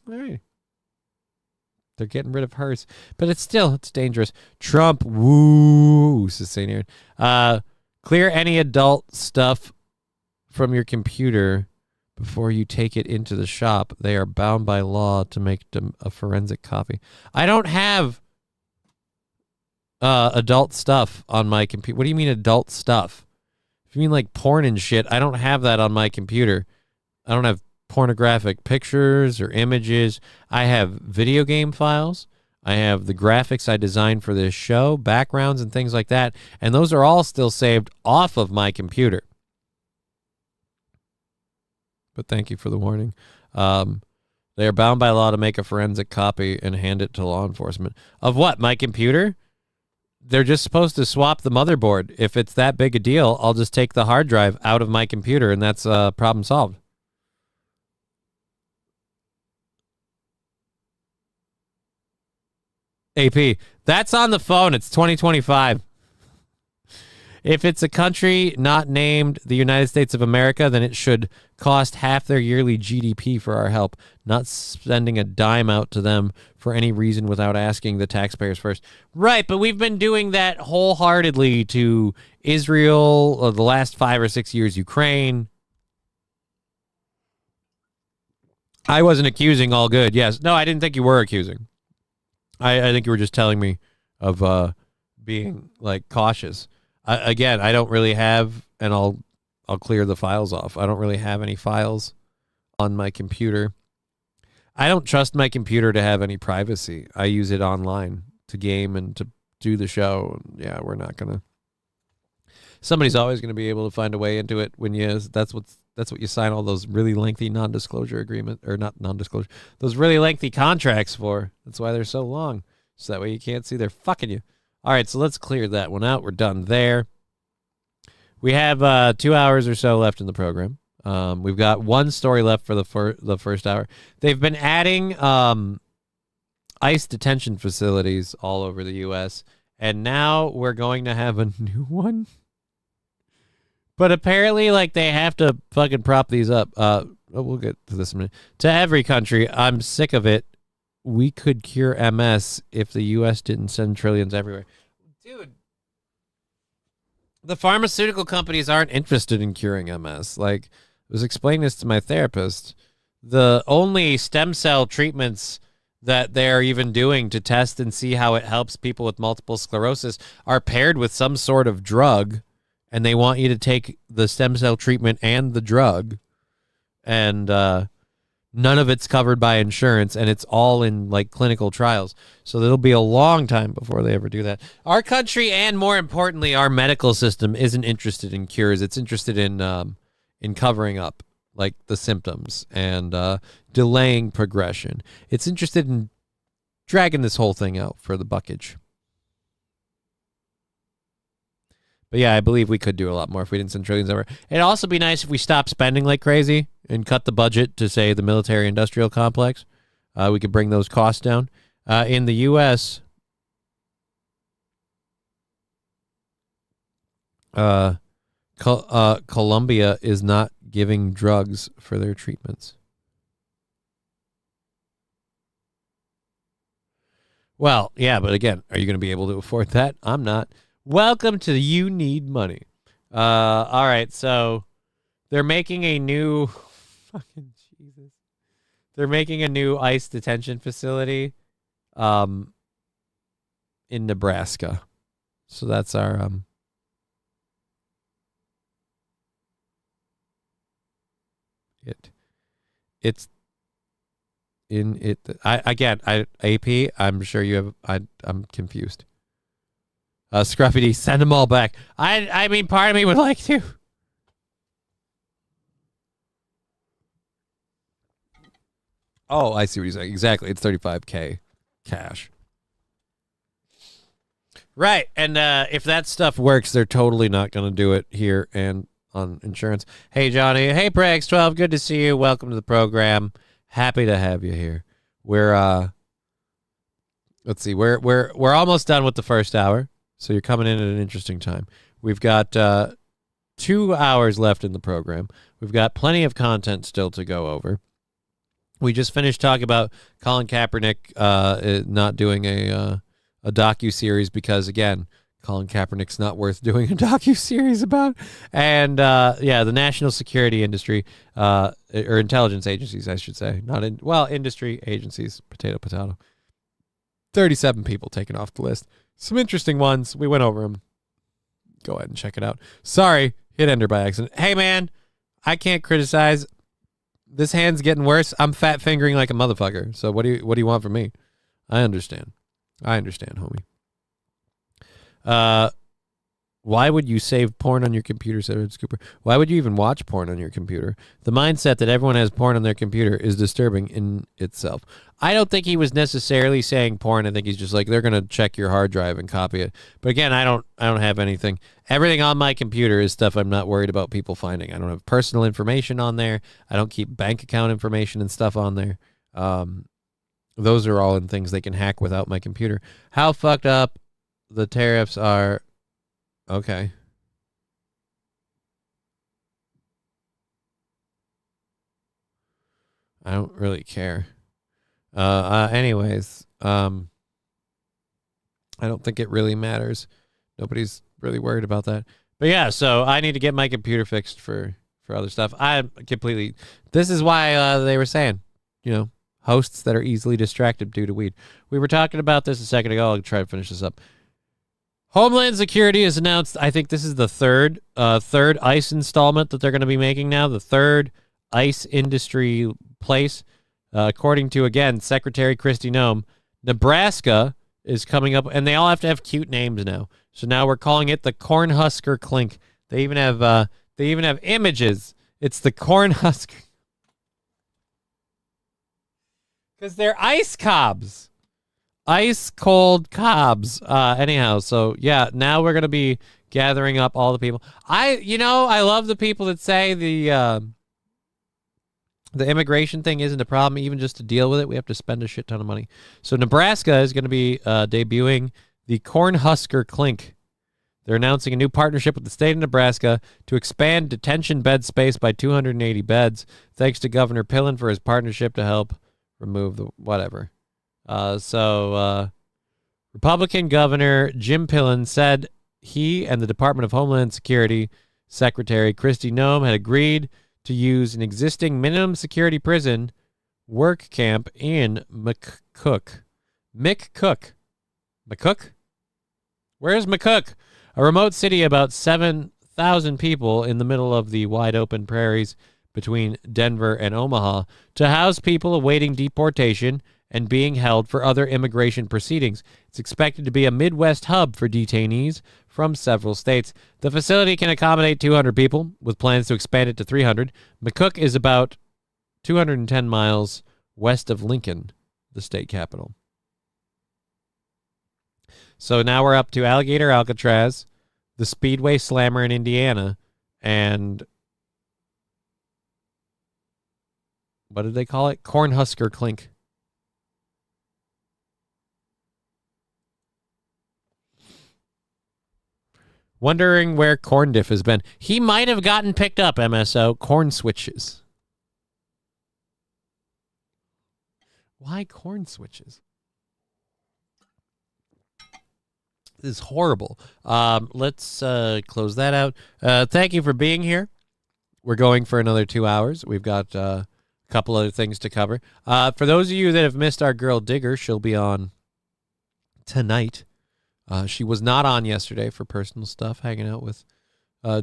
right. They're getting rid of hers. But it's dangerous. Trump, woo, says St. Aaron. Clear any adult stuff from your computer before you take it into the shop. They are bound by law to make a forensic copy. I don't have adult stuff on my computer. What do you mean adult stuff? If you mean like porn and shit, I don't have that on my computer. I don't have pornographic pictures or images. I have video game files. I have the graphics I designed for this show, backgrounds and things like that. And those are all still saved off of my computer. But thank you for the warning. They are bound by law to make a forensic copy and hand it to law enforcement. Of what? My computer? They're just supposed to swap the motherboard. If it's that big a deal, I'll just take the hard drive out of my computer and that's problem solved. AP, that's on the phone. It's 2025. If it's a country not named the United States of America, then it should cost half their yearly GDP for our help, not sending a dime out to them for any reason without asking the taxpayers first. Right, but we've been doing that wholeheartedly to Israel the last 5 or 6 years, Ukraine. I wasn't accusing all good. Yes. No, I didn't think you were accusing. I think you were just telling me of being like cautious. Again, I don't really have, and I'll clear the files off. I don't really have any files on my computer. I don't trust my computer to have any privacy. I use it online to game and to do the show. Yeah, we're not gonna. Somebody's always gonna be able to find a way into it when you. That's what you sign all those really lengthy non-disclosure agreement or not non-disclosure. Those really lengthy contracts for. That's why they're so long. So that way you can't see they're fucking you. All right, so let's clear that one out. We're done there. We have 2 hours or so left in the program. We've got one story left for the first hour. They've been adding ICE detention facilities all over the U.S., and now we're going to have a new one. But apparently, like, they have to fucking prop these up. We'll get to this in a minute. To every country, I'm sick of it. We could cure MS if the U.S. didn't send trillions everywhere. Dude, the pharmaceutical companies aren't interested in curing MS. Like, I was explaining this to my therapist. The only stem cell treatments that they're even doing to test and see how it helps people with multiple sclerosis are paired with some sort of drug, and they want you to take the stem cell treatment and the drug, and none of it's covered by insurance, and it's all in like clinical trials. So it'll be a long time before they ever do that. Our country, and more importantly, our medical system isn't interested in cures. It's interested in covering up like the symptoms and delaying progression. It's interested in dragging this whole thing out for the buckage. But yeah, I believe we could do a lot more if we didn't send trillions over. It'd also be nice if we stopped spending like crazy and cut the budget to, say, the military-industrial complex. We could bring those costs down. In the U.S., Colombia is not giving drugs for their treatments. Well, yeah, but again, are you going to be able to afford that? I'm not. Welcome to You Need Money. All right, so they're making a new fucking Jesus. They're making a new ICE detention facility in Nebraska. So that's our it's in it. AP, I'm sure you have. I'm confused. Scruffy D, send them all back. I mean, part of me would like to. Oh, I see what he's saying. Exactly. It's $35K cash. Right. And if that stuff works, they're totally not going to do it here and on insurance. Hey, Johnny. Hey, Prex12. Good to see you. Welcome to the program. Happy to have you here. We're let's see. We're almost done with the first hour. So you're coming in at an interesting time. We've got 2 hours left in the program. We've got plenty of content still to go over. We just finished talking about Colin Kaepernick not doing a docu-series because, again, Colin Kaepernick's not worth doing a docu-series about. And, yeah, the national security industry, or intelligence agencies, I should say. Industry agencies, potato. 37 people taken off the list. Some interesting ones. We went over them. Go ahead and check it out. Sorry, hit enter by accident. Hey, man, I can't criticize. This hand's getting worse. I'm fat fingering like a motherfucker. So what do you want from me? I understand, homie. Why would you save porn on your computer, said Scooper? Why would you even watch porn on your computer? The mindset that everyone has porn on their computer is disturbing in itself. I don't think he was necessarily saying porn. I think he's just like, they're going to check your hard drive and copy it. But again, I don't have anything. Everything on my computer is stuff I'm not worried about people finding. I don't have personal information on there. I don't keep bank account information and stuff on there. those are all in things they can hack without my computer. How fucked up the tariffs are. Okay. I don't really care. Anyways, I don't think it really matters. Nobody's really worried about that. But yeah, so I need to get my computer fixed for other stuff. This is why they were saying, hosts that are easily distracted due to weed. We were talking about this a second ago. I'll try to finish this up. Homeland Security has announced, I think this is the third ICE installment that they're going to be making now, the third ICE industry place. According to, again, Secretary Kristi Noem, Nebraska is coming up, and they all have to have cute names now. So now we're calling it the Cornhusker Clink. They even have images. It's the Cornhusker. Because they're ice cobs. Ice cold cobs. Anyhow, so yeah, now we're gonna be gathering up all the people. I love the people that say the immigration thing isn't a problem. Even just to deal with it, we have to spend a shit ton of money. So Nebraska is going to be debuting the Cornhusker Clink. They're announcing a new partnership with the state of Nebraska to expand detention bed space by 280 beds, thanks to Governor Pillen for his partnership to help remove the whatever. Republican Governor Jim Pillen said he and the Department of Homeland Security Secretary Kristi Noem had agreed to use an existing minimum security prison work camp in McCook? Where's McCook? A remote city about 7,000 people in the middle of the wide open prairies between Denver and Omaha to house people awaiting deportation and being held for other immigration proceedings. It's expected to be a Midwest hub for detainees from several states. The facility can accommodate 200 people, with plans to expand it to 300. McCook is about 210 miles west of Lincoln, the state capital. So now we're up to Alligator Alcatraz, the Speedway Slammer in Indiana, and what did they call it? Cornhusker Clink. Wondering where Corndiff has been. He might have gotten picked up, MSO. Corn switches. Why corn switches? This is horrible. Let's close that out. Thank you for being here. We're going for another 2 hours. We've got a couple other things to cover. For those of you that have missed our girl Digger, she'll be on tonight. She was not on yesterday for personal stuff, hanging out with,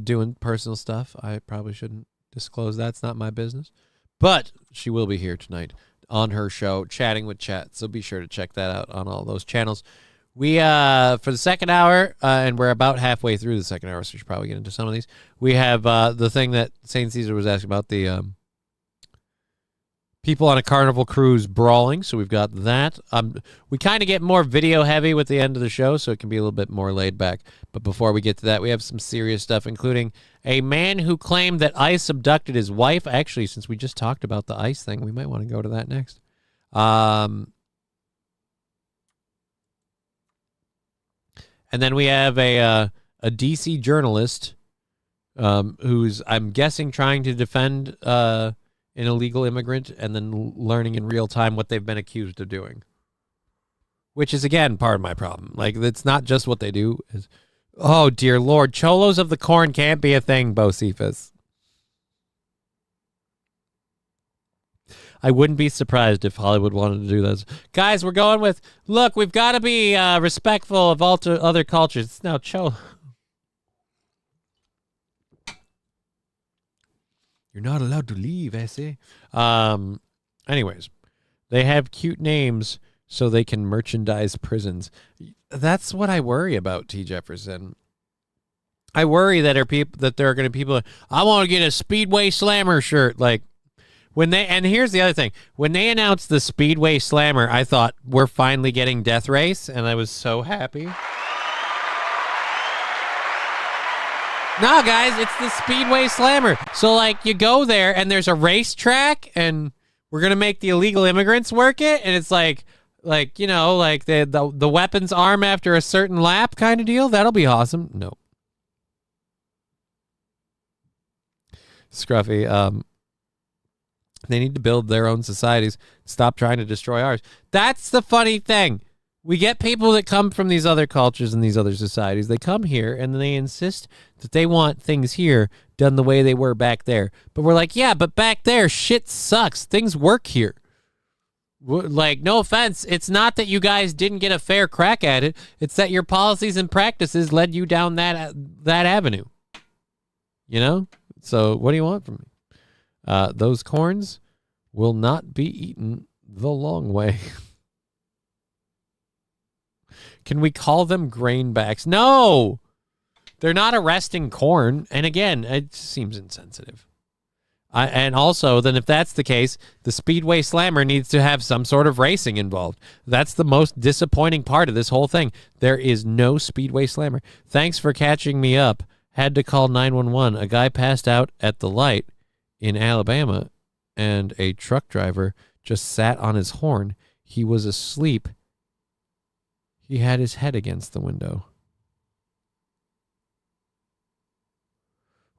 doing personal stuff. I probably shouldn't disclose that. It's not my business. But she will be here tonight on her show, chatting with chat. So be sure to check that out on all those channels. We, for the second hour, and we're about halfway through the second hour, so we should probably get into some of these. We have the thing that St. Caesar was asking about, the people on a Carnival cruise brawling. So we've got that. We kind of get more video heavy with the end of the show, so it can be a little bit more laid back. But before we get to that, we have some serious stuff, including a man who claimed that ICE abducted his wife. Actually, since we just talked about the ICE thing, we might want to go to that next. And then we have a DC journalist who's, I'm guessing, trying to defend an illegal immigrant and then learning in real time what they've been accused of doing. Which is, again, part of my problem. Like, it's not just what they do. Oh, dear Lord. Cholos of the corn can't be a thing, Bocephus. I wouldn't be surprised if Hollywood wanted to do this. Guys, we're going with, look, we've got to be respectful of all other cultures. It's now Cholo. You're not allowed to leave, I say. Anyways, they have cute names so they can merchandise prisons. That's what I worry about, T. Jefferson. I worry that there are going to be people, I want to get a Speedway Slammer shirt. Like, and here's the other thing. When they announced the Speedway Slammer, I thought, we're finally getting Death Race, and I was so happy. No, guys, it's the Speedway Slammer. So, like, you go there, and there's a racetrack, and We're going to make the illegal immigrants work it, and it's like you know, like the weapons arm after a certain lap kind of deal. That'll be awesome. No. Scruffy, they need to build their own societies. Stop trying to destroy ours. That's the funny thing. We get people that come from these other cultures and these other societies. They come here and they insist that they want things here done the way they were back there. But we're like, yeah, but back there, shit sucks. Things work here. Like, no offense. It's not that you guys didn't get a fair crack at it. It's that your policies and practices led you down that avenue. You know? So what do you want from me? Those corns will not be eaten the long way. Can we call them grainbacks? No! They're not arresting corn. And again, it seems insensitive. And also, then if that's the case, the Speedway Slammer needs to have some sort of racing involved. That's the most disappointing part of this whole thing. There is no Speedway Slammer. Thanks for catching me up. Had to call 911. A guy passed out at the light in Alabama, and a truck driver just sat on his horn. He was asleep. He had his head against the window.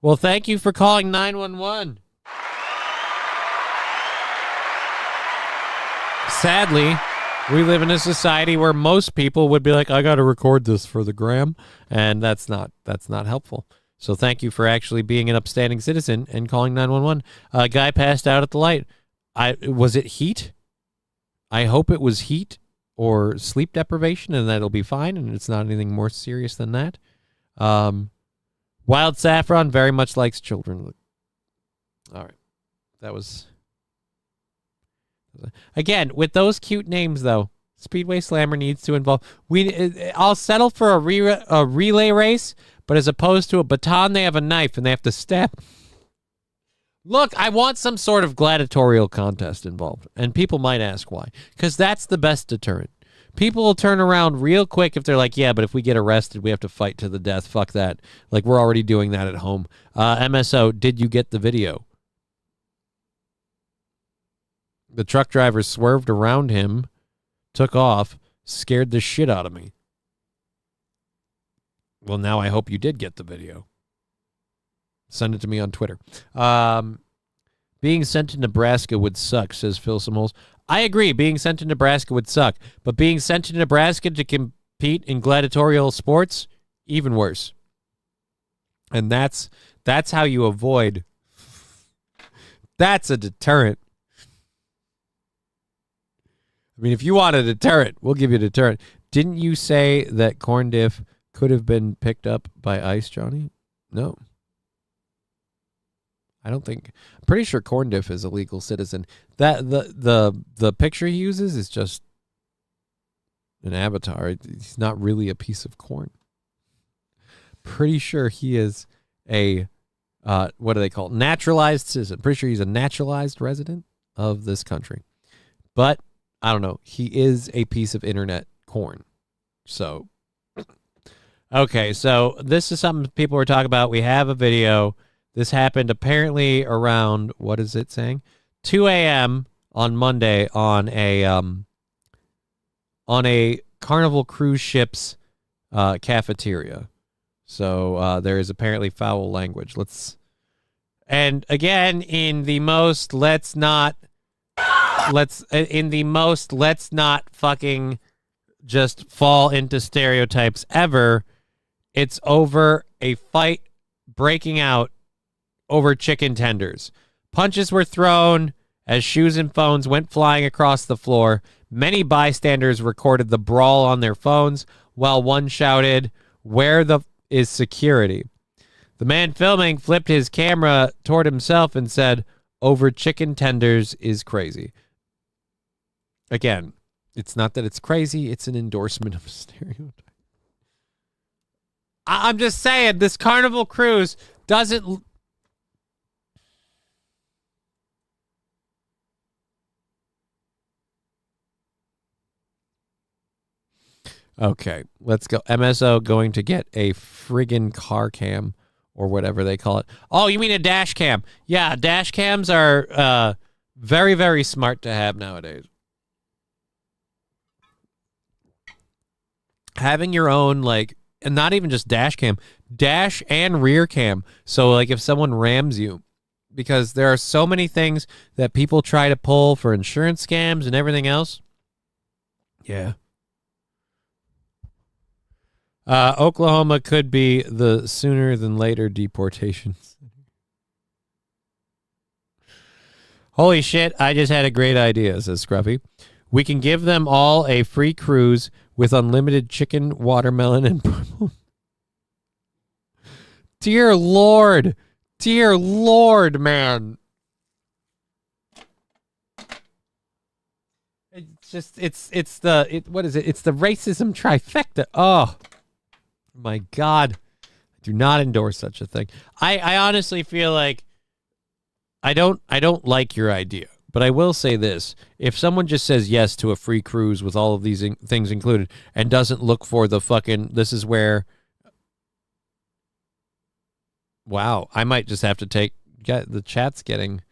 Well, thank you for calling 911. Sadly, we live in a society where most people would be like, I got to record this for the gram, and that's not helpful. So thank you for actually being an upstanding citizen and calling 911. A guy passed out at the light. Was it heat? I hope it was heat or sleep deprivation, and that'll be fine, and it's not anything more serious than that. Wild Saffron very much likes children. All right. That was... Again, with those cute names, though, Speedway Slammer needs to involve... I'll settle for a relay race, but as opposed to a baton, they have a knife, and they have to stab... Look, I want some sort of gladiatorial contest involved, and people might ask why, because that's the best deterrent. People will turn around real quick if they're like, yeah, but if we get arrested, we have to fight to the death. Fuck that. Like, we're already doing that at home. MSO, did you get the video? The truck driver swerved around him, took off, scared the shit out of me. Well, now I hope you did get the video. Send it to me on Twitter. Being sent to Nebraska would suck, says Phil Simoles. I agree. Being sent to Nebraska would suck. But being sent to Nebraska to compete in gladiatorial sports, even worse. And that's how you avoid. That's a deterrent. I mean, if you want a deterrent, we'll give you a deterrent. Didn't you say that corn diff could have been picked up by ICE, Johnny? No. I don't think. I'm pretty sure corn diff is a legal citizen. That the picture he uses is just an avatar. He's not really a piece of corn. Pretty sure he is a what do they call it? Naturalized citizen. Pretty sure he's a naturalized resident of this country. But I don't know. He is a piece of internet corn. So okay, so this is something people were talking about. We have a video. This happened apparently around, what is it saying? 2 a.m. on Monday on a Carnival cruise ship's cafeteria. So there is apparently foul language. And again, in the most let's not fucking just fall into stereotypes ever, it's over a fight breaking out over chicken tenders. Punches were thrown as shoes and phones went flying across the floor. Many bystanders recorded the brawl on their phones, while one shouted, "Where the is security?" The man filming flipped his camera toward himself and said, "Over chicken tenders is crazy." Again, it's not that it's crazy, it's an endorsement of a stereotype. I'm just saying, this Carnival cruise doesn't... Okay, let's go. MSO going to get a friggin' car cam or whatever they call it. Oh, you mean a dash cam? Yeah, dash cams are Very, very smart to have nowadays. Having your own, like, and not even just dash cam, dash and rear cam. So, like, if someone rams you, because there are so many things that people try to pull for insurance scams and everything else. Yeah. Oklahoma could be the sooner than later deportations. Holy shit, I just had a great idea, says Scruffy. We can give them all a free cruise with unlimited chicken, watermelon, and purple. Dear Lord. Dear Lord, man. It's just, what is it? It's the racism trifecta. Oh, my God. I do not endorse such a thing. I honestly feel like I don't like your idea. But I will say this. If someone just says yes to a free cruise with all of these things included and doesn't look for the fucking, this is where, wow, I might just have to get the chat's getting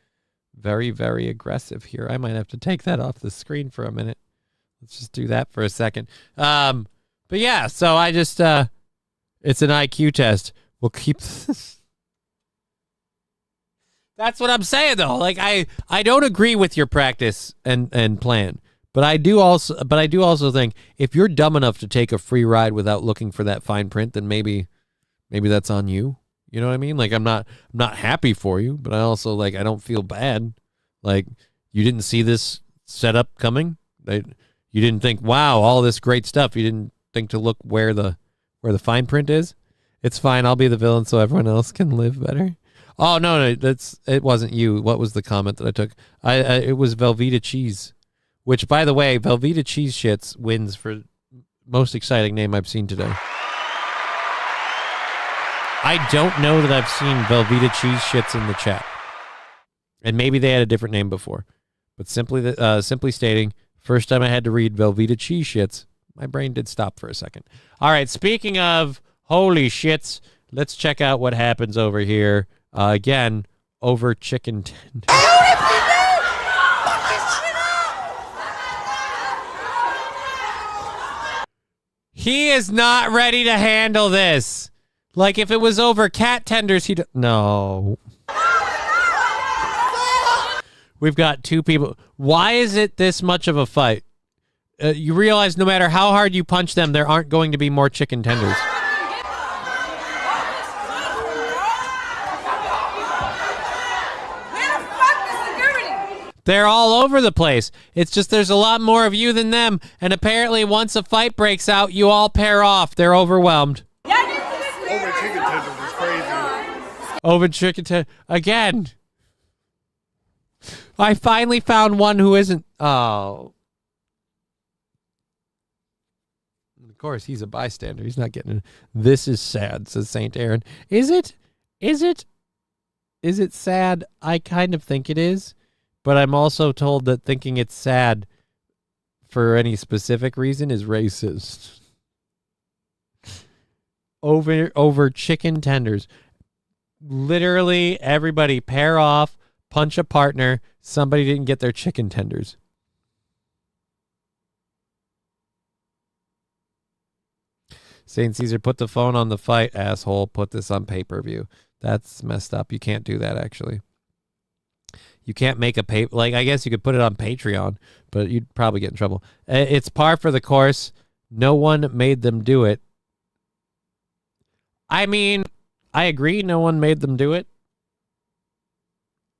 very, very aggressive here. I might have to take that off the screen for a minute. Let's just do that for a second. But yeah, so I just, it's an IQ test. We'll keep this. That's what I'm saying, though. Like, I don't agree with your practice and plan, but I do also think if you're dumb enough to take a free ride without looking for that fine print, then maybe that's on you. You know what I mean? Like, I'm not happy for you, but I also, like, I don't feel bad. Like, you didn't see this setup coming. You didn't think, wow, all this great stuff. You didn't think to look where the fine print is. It's fine. I'll be the villain so everyone else can live better. Oh, no, it wasn't you. What was the comment that I took? It was Velveeta Cheese, which, by the way, Velveeta Cheese Shits wins for most exciting name I've seen today. I don't know that I've seen Velveeta Cheese Shits in the chat. And maybe they had a different name before. But simply stating, first time I had to read Velveeta Cheese Shits, my brain did stop for a second. All right, speaking of holy shits, let's check out what happens over here. Again, over chicken tenders. He is not ready to handle this. Like, if it was over cat tenders, he'd... No. We've got two people. Why is it this much of a fight? You realize no matter how hard you punch them, there aren't going to be more chicken tenders. They're all over the place. It's just there's a lot more of you than them, and apparently once a fight breaks out, you all pair off. They're overwhelmed. Over chicken tenders is crazy. Over chicken tenders. Again. I finally found one who isn't. Oh. Of course, he's a bystander. He's not getting it. This is sad, says St. Aaron. Is it? Is it sad? I kind of think it is. But I'm also told that thinking it's sad for any specific reason is racist. Over chicken tenders. Literally everybody pair off, punch a partner. Somebody didn't get their chicken tenders. St. Caesar, put the phone on the fight, asshole. Put this on pay-per-view. That's messed up. You can't do that, actually. You can't make a like, I guess you could put it on Patreon, but you'd probably get in trouble. It's par for the course. No one made them do it. I mean, I agree. No one made them do it.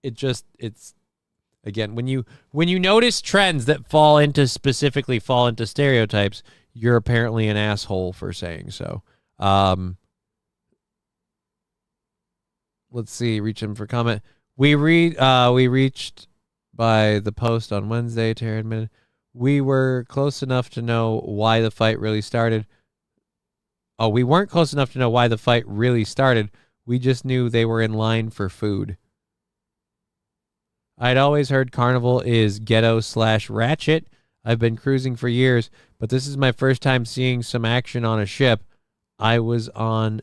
It's again, when you notice trends that specifically fall into stereotypes, you're apparently an asshole for saying so. Let's see. Reach him for comment. We reached by the post on Wednesday. Tara admitted we were close enough to know why the fight really started. Oh, we weren't close enough to know why the fight really started. We just knew they were in line for food. I'd always heard Carnival is ghetto/ratchet. I've been cruising for years, but this is my first time seeing some action on a ship. I was on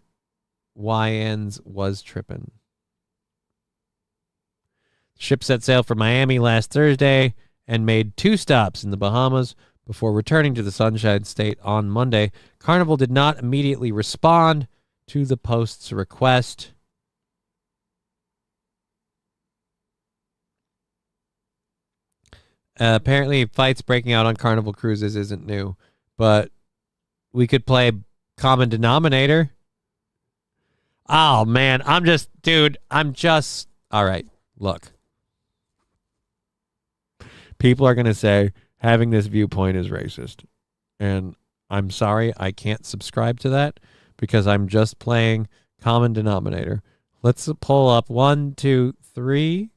YN's was tripping. Ship set sail for Miami last Thursday and made 2 stops in the Bahamas before returning to the Sunshine State on Monday. Carnival did not immediately respond to the Post's request. Apparently, fights breaking out on Carnival cruises isn't new, but we could play Common Denominator. Oh, man. All right, look. People are going to say having this viewpoint is racist. And I'm sorry, I can't subscribe to that because I'm just playing Common Denominator. Let's pull up 1, 2, 3,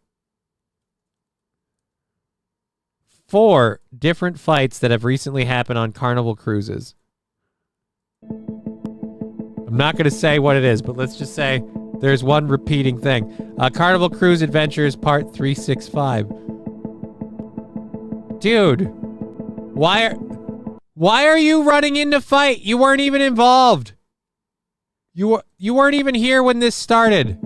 4 different fights that have recently happened on Carnival cruises. I'm not going to say what it is, but let's just say there's one repeating thing. Carnival Cruise Adventures Part 365. Dude, why are you running in to fight? You weren't even involved. You weren't even here when this started.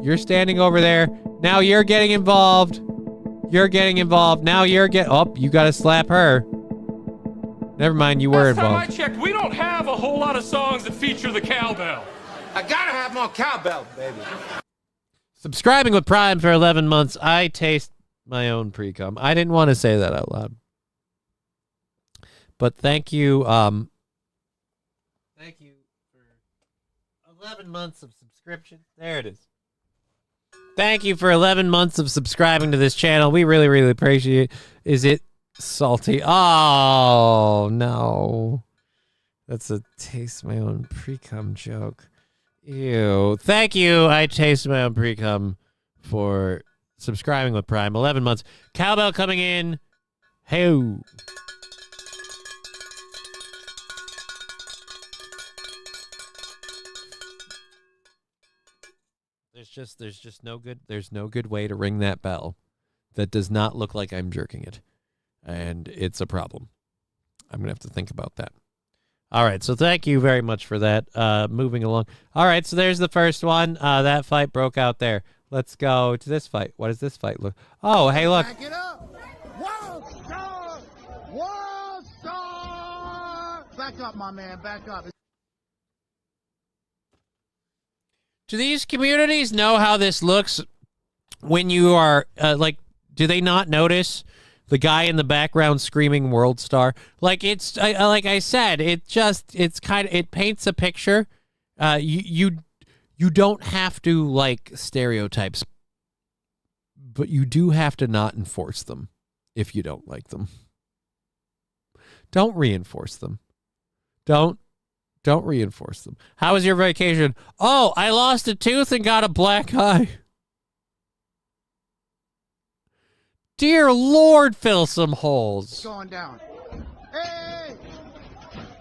You're standing over there. Now you're getting involved. You're getting involved. Now you're you got to slap her. Never mind, you were involved. Last time I checked, we don't have a whole lot of songs that feature the cowbell. I gotta have more cowbell, baby. Subscribing with Prime for 11 months. I taste my own pre-cum. I didn't want to say that out loud. But thank you. Thank you for 11 months of subscription. There it is. Thank you for 11 months of subscribing to this channel. We really, really appreciate it. Is it salty? Oh, no. That's a taste my own pre-cum joke. Ew. Thank you. I taste my own pre-cum for subscribing with Prime. 11 months. Cowbell coming in. Hey. There's no good way to ring that bell that does not look like I'm jerking it. And it's a problem. I'm going to have to think about that. All right, so thank you very much for that. Moving along. All right, so there's the first one. That fight broke out there. Let's go to this fight. What does this fight look? Oh, hey, look. Back it up. World star! World star! Back up, my man. Back up. Do these communities know how this looks when you are, do they not notice the guy in the background screaming world star? Like, like I said, it paints a picture. You don't have to like stereotypes, but you do have to not enforce them if you don't like them. Don't reinforce them. Don't reinforce them. How was your vacation? Oh, I lost a tooth and got a black eye. Dear Lord, fill some holes. It's going down. Hey!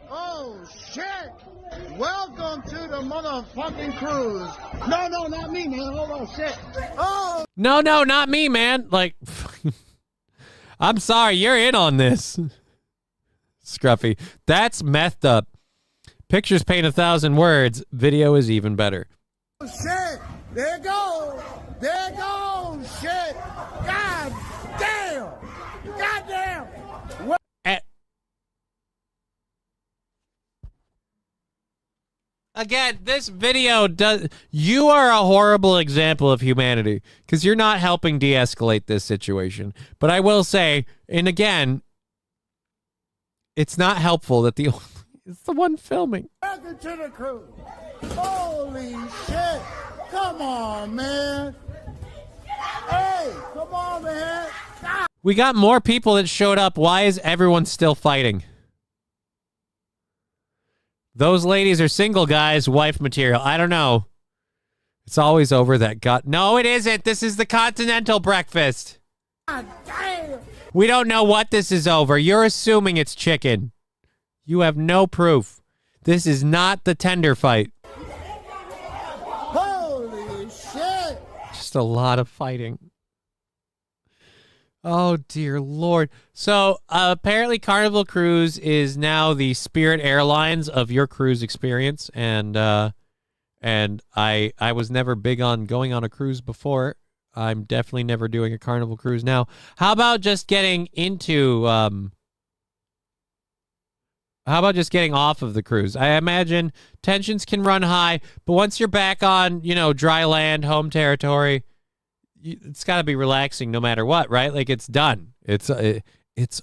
Oh, shit! Welcome to the motherfucking cruise. No, not me, man. Hold on, shit. Oh! No, not me, man. Like, I'm sorry, you're in on this. Scruffy. That's methed up. Pictures paint 1,000 words. Video is even better. Oh, shit! There it goes! There it goes! Shit! God damn! God damn! Again, this video does... You are a horrible example of humanity because you're not helping de-escalate this situation. But I will say, and again, it's not helpful that it's the one filming. Welcome to the cruise. Holy shit! Come on, man! Hey, come on, man! God. We got more people that showed up. Why is everyone still fighting? Those ladies are single guys, wife material. I don't know. It's always over that gut. No, it isn't. This is the continental breakfast. God damn! We don't know what this is over. You're assuming it's chicken. You have no proof. This is not the tender fight. Holy shit! Just a lot of fighting. Oh, dear Lord. So, apparently Carnival Cruise is now the Spirit Airlines of your cruise experience. And I was never big on going on a cruise before. I'm definitely never doing a Carnival cruise now. How about just getting into how about just getting off of the cruise? I imagine tensions can run high, but once you're back on, dry land, home territory, it's got to be relaxing no matter what, right? Like, it's done. It's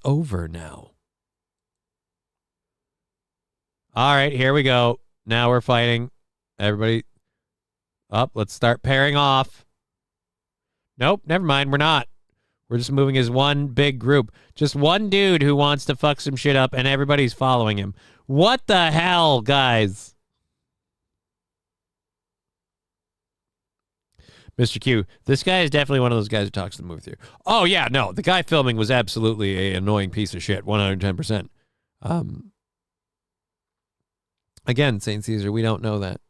over now. All right, here we go. Now we're fighting. Everybody up. Let's start pairing off. Nope, never mind. We're not. We're just moving as one big group. Just one dude who wants to fuck some shit up, and everybody's following him. What the hell, guys? Mr. Q, this guy is definitely one of those guys who talks to the movie theater. Oh, yeah, no. The guy filming was absolutely an annoying piece of shit, 110%. Again, St. Caesar, we don't know that.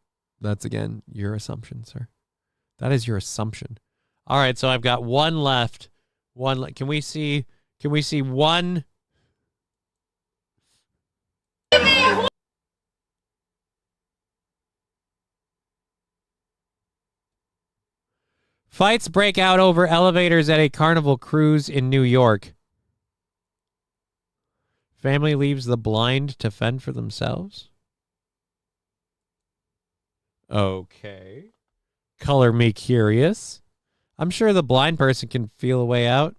That's, again, your assumption, sir. That is your assumption. All right, so I've got one left. Can we see one? Fights break out over elevators at a Carnival cruise in New York. Family leaves the blind to fend for themselves. Okay. Color me curious. I'm sure the blind person can feel a way out.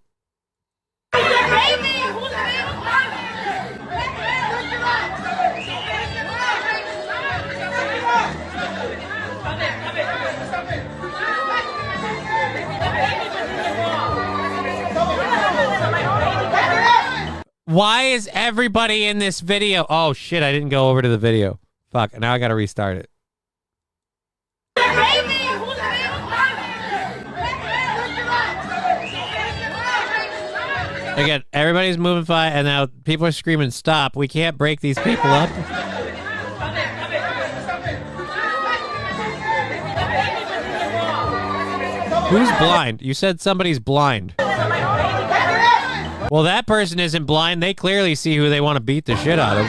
Why is everybody in this video? Oh, shit, I didn't go over to the video. Fuck, now I gotta restart it. Again, everybody's moving fine, and now people are screaming, stop. We can't break these people up. Who's blind? You said somebody's blind. Well, that person isn't blind. They clearly see who they want to beat the shit out of.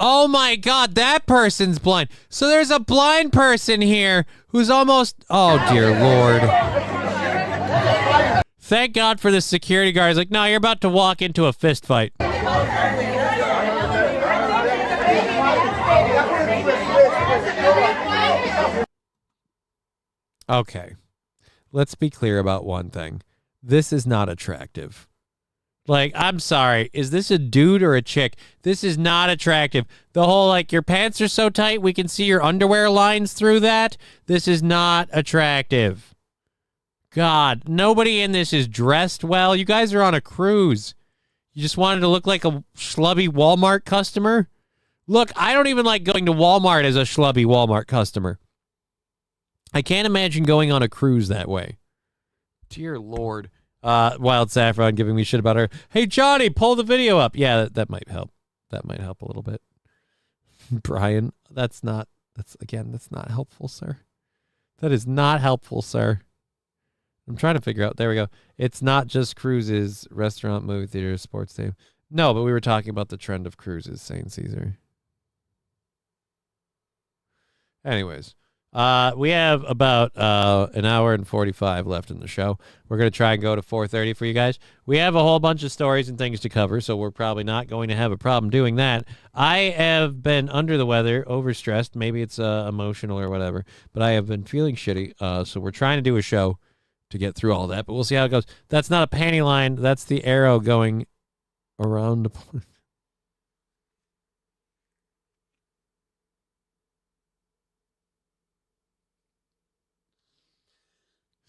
Oh my God, that person's blind. So there's a blind person here who's almost... Oh, dear Lord. Thank God for the security guard. He's like, no, you're about to walk into a fist fight. Okay. Let's be clear about one thing. This is not attractive. Like, I'm sorry. Is this a dude or a chick? This is not attractive. The whole, like, your pants are so tight we can see your underwear lines through that. This is not attractive. God, nobody in this is dressed well. You guys are on a cruise. You just wanted to look like a schlubby Walmart customer? Look, I don't even like going to Walmart as a schlubby Walmart customer. I can't imagine going on a cruise that way. Dear Lord. Wild Saffron giving me shit about her. Hey, Johnny, pull the video up. Yeah, that might help. That might help a little bit. Brian, that's not helpful, sir. That is not helpful, sir. I'm trying to figure out. There we go. It's not just cruises, restaurant, movie theater, sports team. No, but we were talking about the trend of cruises, St. Caesar. Anyways. We have about an hour and 45 left in the show. We're going to try and go to 4:30 for you guys. We have a whole bunch of stories and things to cover, so we're probably not going to have a problem doing that. I have been under the weather, overstressed. Maybe it's emotional or whatever, but I have been feeling shitty, so we're trying to do a show to get through all that, but we'll see how it goes. That's not a panty line. That's the arrow going around the point.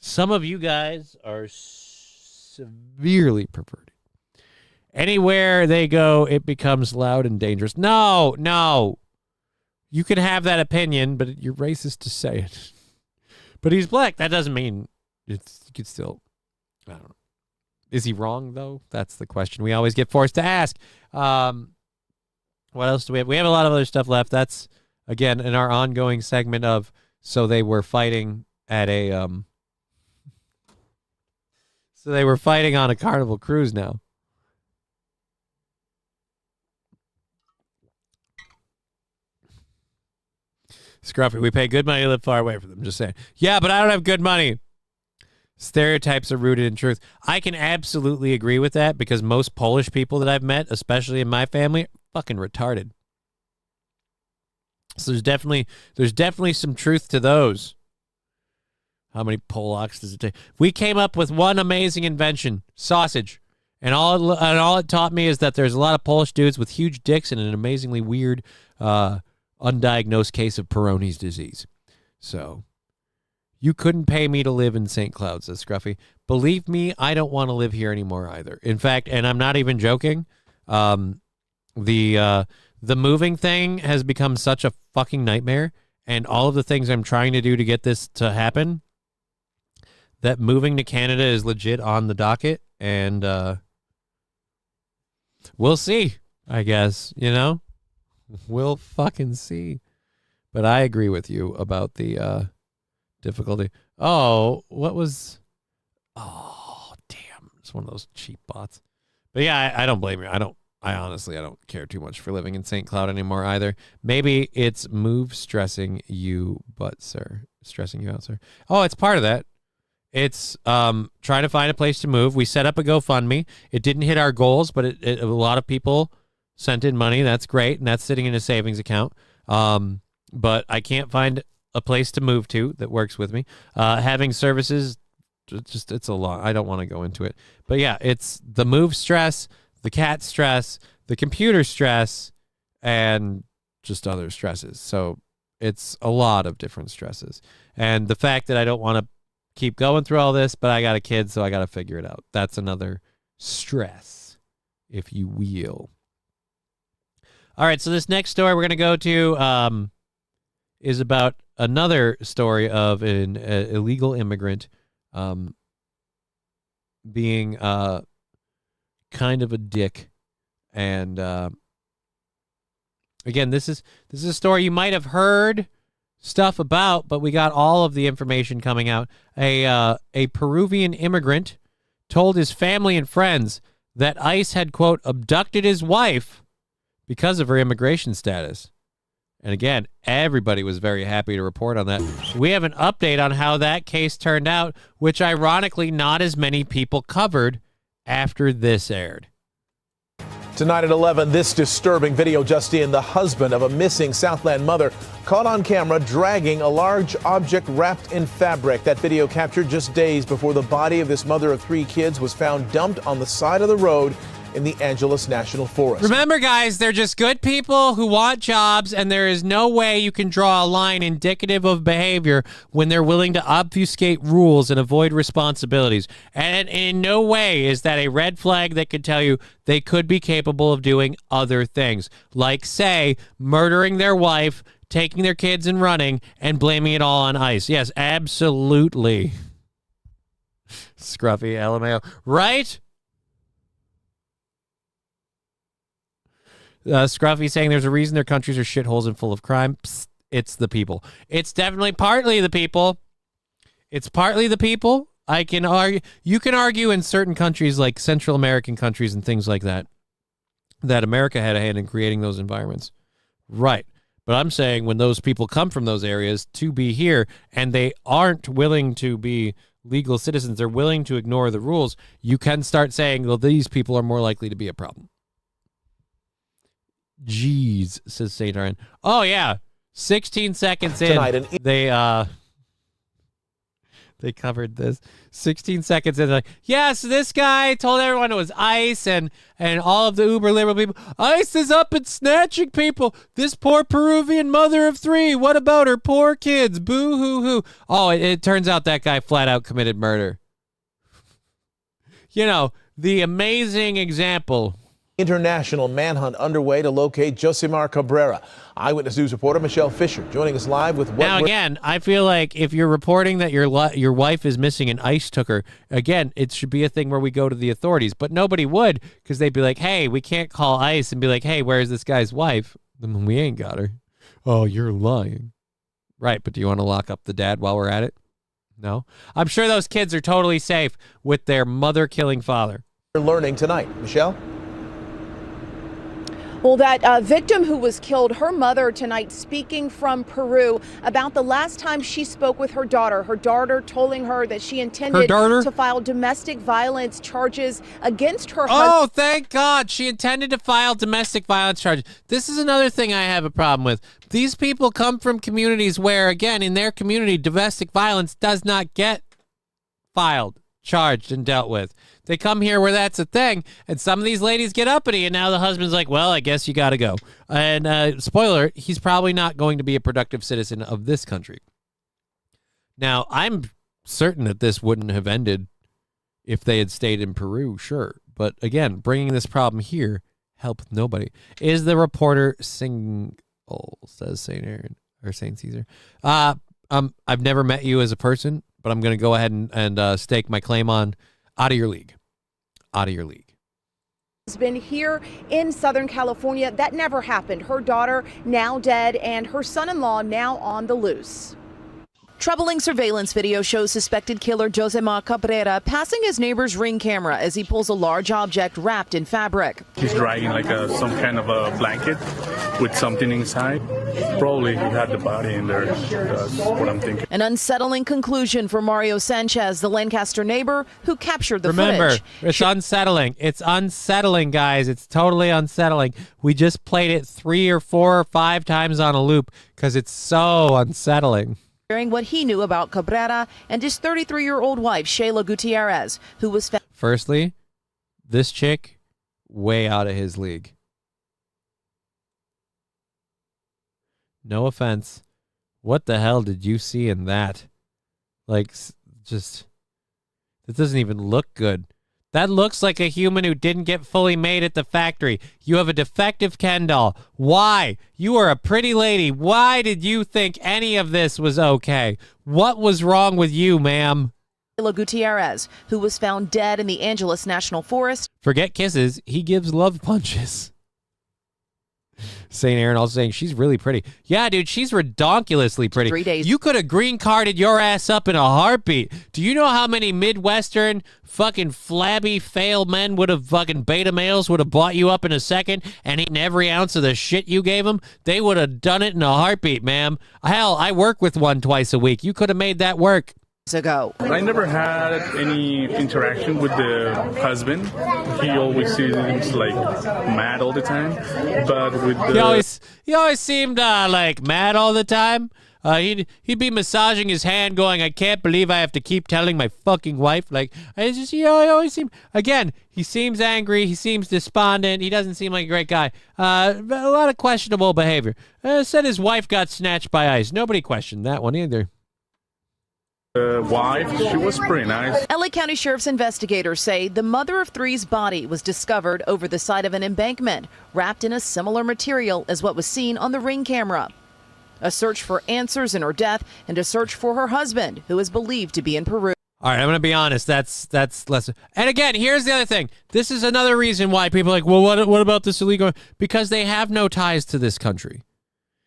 Some of you guys are severely perverted. Anywhere they go, it becomes loud and dangerous. No. You can have that opinion, but you're racist to say it. But he's black. That doesn't mean you could still... I don't know. Is he wrong, though? That's the question we always get forced to ask. What else do we have? We have a lot of other stuff left. That's, again, in our ongoing segment of... So they were fighting at a... So they were fighting on a Carnival cruise now. Scruffy, we pay good money to live far away from them. Just saying. Yeah, but I don't have good money. Stereotypes are rooted in truth. I can absolutely agree with that because most Polish people that I've met, especially in my family, are fucking retarded. So there's definitely some truth to those. How many Polacks does it take? We came up with one amazing invention, sausage. And all it taught me is that there's a lot of Polish dudes with huge dicks and an amazingly weird undiagnosed case of Peyronie's disease. So you couldn't pay me to live in St. Cloud, says Scruffy. Believe me, I don't want to live here anymore either. In fact, and I'm not even joking, the moving thing has become such a fucking nightmare, and all of the things I'm trying to do to get this to happen, that moving to Canada is legit on the docket, and we'll see, I guess, you know? We'll fucking see. But I agree with you about the difficulty. Oh, what was... Oh, damn. It's one of those cheap bots. But yeah, I don't blame you. I honestly don't care too much for living in St. Cloud anymore either. Maybe it's move stressing you, but sir. Stressing you out, sir. Oh, it's part of that. It's trying to find a place to move. We set up a GoFundMe. It didn't hit our goals, but a lot of people sent in money. That's great, and that's sitting in a savings account. But I can't find a place to move to that works with me. Having services, it's a lot. I don't want to go into it. But yeah, it's the move stress, the cat stress, the computer stress, and just other stresses. So it's a lot of different stresses. And the fact that I don't want to keep going through all this, but I got a kid, so I got to figure it out. That's another stress, if you will. All right, so this next story we're going to go to is about another story of an illegal immigrant being kind of a dick. And again, this is a story you might have heard stuff about, but we got all of the information coming out. A Peruvian immigrant told his family and friends that ICE had, quote, abducted his wife because of her immigration status. And again, everybody was very happy to report on that. We have an update on how that case turned out, which ironically not as many people covered after this aired. Tonight at 11, this disturbing video just in. The husband of a missing Southland mother caught on camera dragging a large object wrapped in fabric. That video captured just days before the body of this mother of 3 kids was found dumped on the side of the road in the Angeles National Forest. Remember, guys, they're just good people who want jobs, and there is no way you can draw a line indicative of behavior when they're willing to obfuscate rules and avoid responsibilities. And in no way is that a red flag that could tell you they could be capable of doing other things, like, say, murdering their wife, taking their kids and running, and blaming it all on ICE. Yes, absolutely. Scruffy LMAO. Right? Scruffy saying there's a reason their countries are shitholes and full of crime. Psst, it's the people. It's definitely partly the people. It's partly the people. I can argue. You can argue in certain countries like Central American countries and things like that, that America had a hand in creating those environments. Right. But I'm saying when those people come from those areas to be here and they aren't willing to be legal citizens, they're willing to ignore the rules, you can start saying, well, these people are more likely to be a problem. Jeez, says St. Ryan. Oh, yeah. 16 seconds in, they covered this. 16 seconds in, like, yes, this guy told everyone it was ICE and all of the uber liberal people. ICE is up and snatching people. This poor Peruvian mother of 3. What about her poor kids? Boo hoo hoo. Oh, it turns out that guy flat out committed murder. You know, the amazing example. International manhunt underway to locate Josimar Cabrera. Eyewitness News reporter Michelle Fisher joining us live with what. Now, again, I feel like if you're reporting that your wife is missing and ICE took her, again, it should be a thing where we go to the authorities. But nobody would, because they'd be like, hey, we can't call ICE and be like, hey, where's this guy's wife? Then we ain't got her. Oh, you're lying. Right, but do you want to lock up the dad while we're at it? No? I'm sure those kids are totally safe with their mother-killing father. Learning tonight. Michelle? Well, that victim who was killed, her mother tonight speaking from Peru about the last time she spoke with her daughter. Her daughter telling her that she intended to file domestic violence charges against her husband. Oh, thank God. She intended to file domestic violence charges. This is another thing I have a problem with. These people come from communities where, again, in their community, domestic violence does not get filed, charged, and dealt with. They come here where that's a thing, and some of these ladies get uppity, and now the husband's like, well, I guess you got to go. And spoiler, he's probably not going to be a productive citizen of this country. Now, I'm certain that this wouldn't have ended if they had stayed in Peru, sure. But again, bringing this problem here helped nobody. Is the reporter single, says St. Aaron, or St. Caesar. I've never met you as a person, but I'm going to go ahead and stake my claim on out of your league. Out of your league. Has been here in Southern California. That never happened. Her daughter now dead and her son-in-law now on the loose. Troubling surveillance video shows suspected killer Josemar Cabrera passing his neighbor's Ring camera as he pulls a large object wrapped in fabric. He's dragging like some kind of a blanket with something inside. Probably he had the body in there. That's what I'm thinking. An unsettling conclusion for Mario Sanchez, the Lancaster neighbor who captured the Remember, footage. it's unsettling. It's unsettling, guys. It's totally unsettling. We just played it 3 or 4 or 5 times on a loop because it's so unsettling. Sharing what he knew about Cabrera and his 33-year-old wife, Shayla Gutierrez, who was found. Firstly, this chick, way out of his league. No offense. What the hell did you see in that? Like, just, it doesn't even look good. That looks like a human who didn't get fully made at the factory. You have a defective Ken doll. Why? You are a pretty lady. Why did you think any of this was okay? What was wrong with you, ma'am? Gutierrez, who was found dead in the Angeles National Forest. Forget kisses. He gives love punches. St. Aaron also saying she's really pretty. Yeah, dude, she's redonkulously pretty. 3 days. You could have green carded your ass up in a heartbeat. Do you know how many Midwestern fucking flabby fail men would have fucking beta males would have bought you up in a second and eaten every ounce of the shit you gave them? They would have done it in a heartbeat, ma'am. Hell, I work with one twice a week. You could have made that work. Ago. I never had any interaction with the husband. He always seems like mad all the time. But with the he always seemed like mad all the time. He'd be massaging his hand, going, "I can't believe I have to keep telling my fucking wife." Like, I just, he always seemed. Again, he seems angry. He seems despondent. He doesn't seem like a great guy. A lot of questionable behavior. Said his wife got snatched by ICE. Nobody questioned that one either. Wife, she was pretty nice. LA County Sheriff's investigators say the mother of three's body was discovered over the side of an embankment, wrapped in a similar material as what was seen on the Ring camera. A search for answers in her death and a search for her husband, who is believed to be in Peru. All right, I'm going to be honest. That's less. And again, here's the other thing. This is another reason why people are like, well, what about this illegal? Because they have no ties to this country.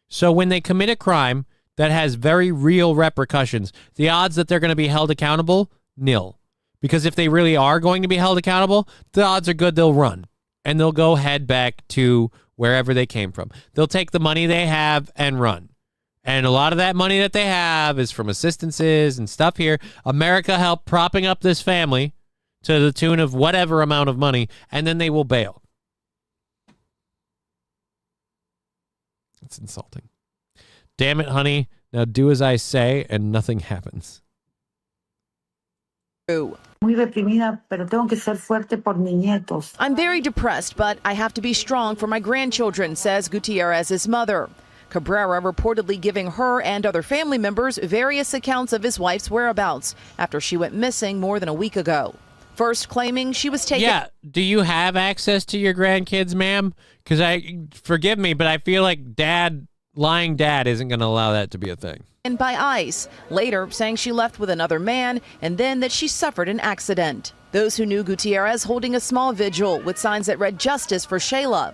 So when they commit a crime that has very real repercussions, the odds that they're going to be held accountable, nil. Because if they really are going to be held accountable, the odds are good they'll run. And they'll go head back to wherever they came from. They'll take the money they have and run. And a lot of that money that they have is from assistances and stuff here. America helped propping up this family to the tune of whatever amount of money, and then they will bail. It's insulting. Damn it, honey. Now do as I say, and nothing happens. I'm very depressed, but I have to be strong for my grandchildren, says Gutierrez's mother. Cabrera reportedly giving her and other family members various accounts of his wife's whereabouts after she went missing more than a week ago. First claiming she was taken. Yeah, do you have access to your grandkids, ma'am? Because forgive me, but I feel like lying dad isn't going to allow that to be a thing. And by ICE, later saying she left with another man and then that she suffered an accident. Those who knew Gutierrez holding a small vigil with signs that read "Justice for Shayla."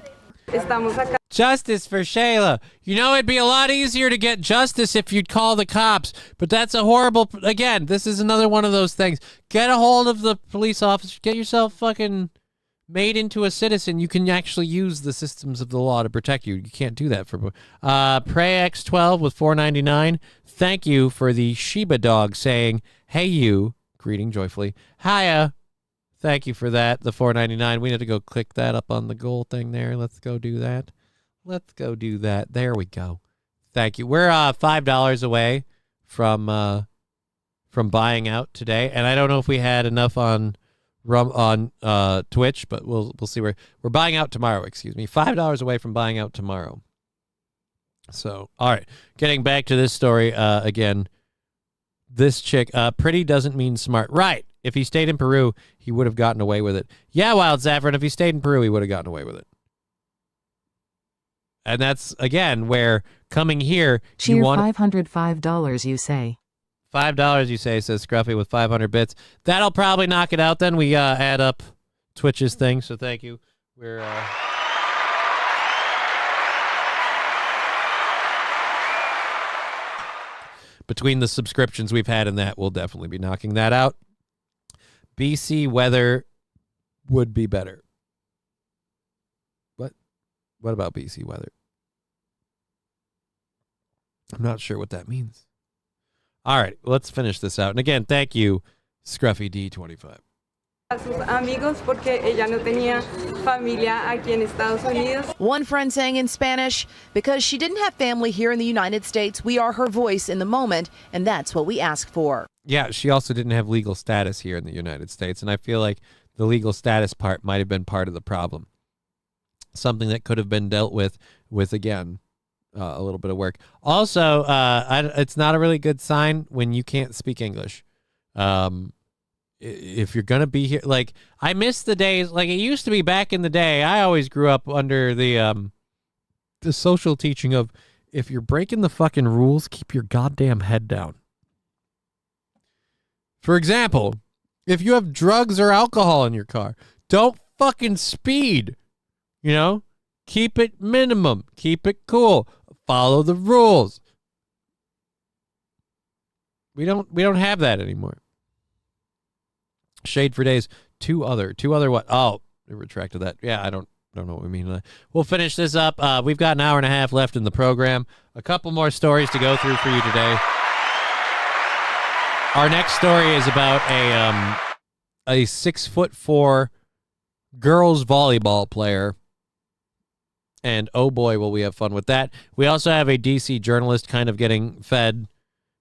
Justice for Shayla. You know, it'd be a lot easier to get justice if you'd call the cops, but that's a horrible... Again, this is another one of those things. Get a hold of the police officer. Get yourself fucking made into a citizen. You can actually use the systems of the law to protect you. You can't do that for... PreyX12 with $4.99. Thank you for the Shiba dog saying, hey you, greeting joyfully. Hiya. Thank you for that, the $4.99. We need to go click that up on the goal thing there. Let's go do that. Let's go do that. There we go. Thank you. We're $5 away from buying out today, and I don't know if we had enough on Twitch, but we'll see. We're buying out tomorrow. Excuse me, $5 away from buying out tomorrow. So, all right, getting back to this story again. This chick, pretty doesn't mean smart, right? If he stayed in Peru, he would have gotten away with it. Yeah, Wild Saffron, if he stayed in Peru, he would have gotten away with it. And that's, again, where coming here... Cheer $505, you say. $5, you say, says Scruffy with 500 bits. That'll probably knock it out then. We add up Twitch's thing, so thank you. We're... Between the subscriptions we've had and that, we'll definitely be knocking that out. BC weather would be better. What about BC weather? I'm not sure what that means. All right, let's finish this out. And again, thank you, Scruffy D25. One friend saying in Spanish, because she didn't have family here in the United States, we are her voice in the moment, and that's what we ask for. Yeah, she also didn't have legal status here in the United States, and I feel like the legal status part might have been part of the problem. Something that could have been dealt with again, a little bit of work. Also, it's not a really good sign when you can't speak English. If you're going to be here, like, I miss the days, like it used to be back in the day. I always grew up under the social teaching of, if you're breaking the fucking rules, keep your goddamn head down. For example, if you have drugs or alcohol in your car, don't fucking speed. You know, keep it minimum, keep it cool, follow the rules. We don't have that anymore. Shade for days. Two other what? Oh, I retracted that. Yeah, I don't know what we mean. We'll finish this up. We've got an hour and a half left in the program. A couple more stories to go through for you today. Our next story is about a 6'4" girls volleyball player. And oh boy, will we have fun with that. We also have a DC journalist kind of getting fed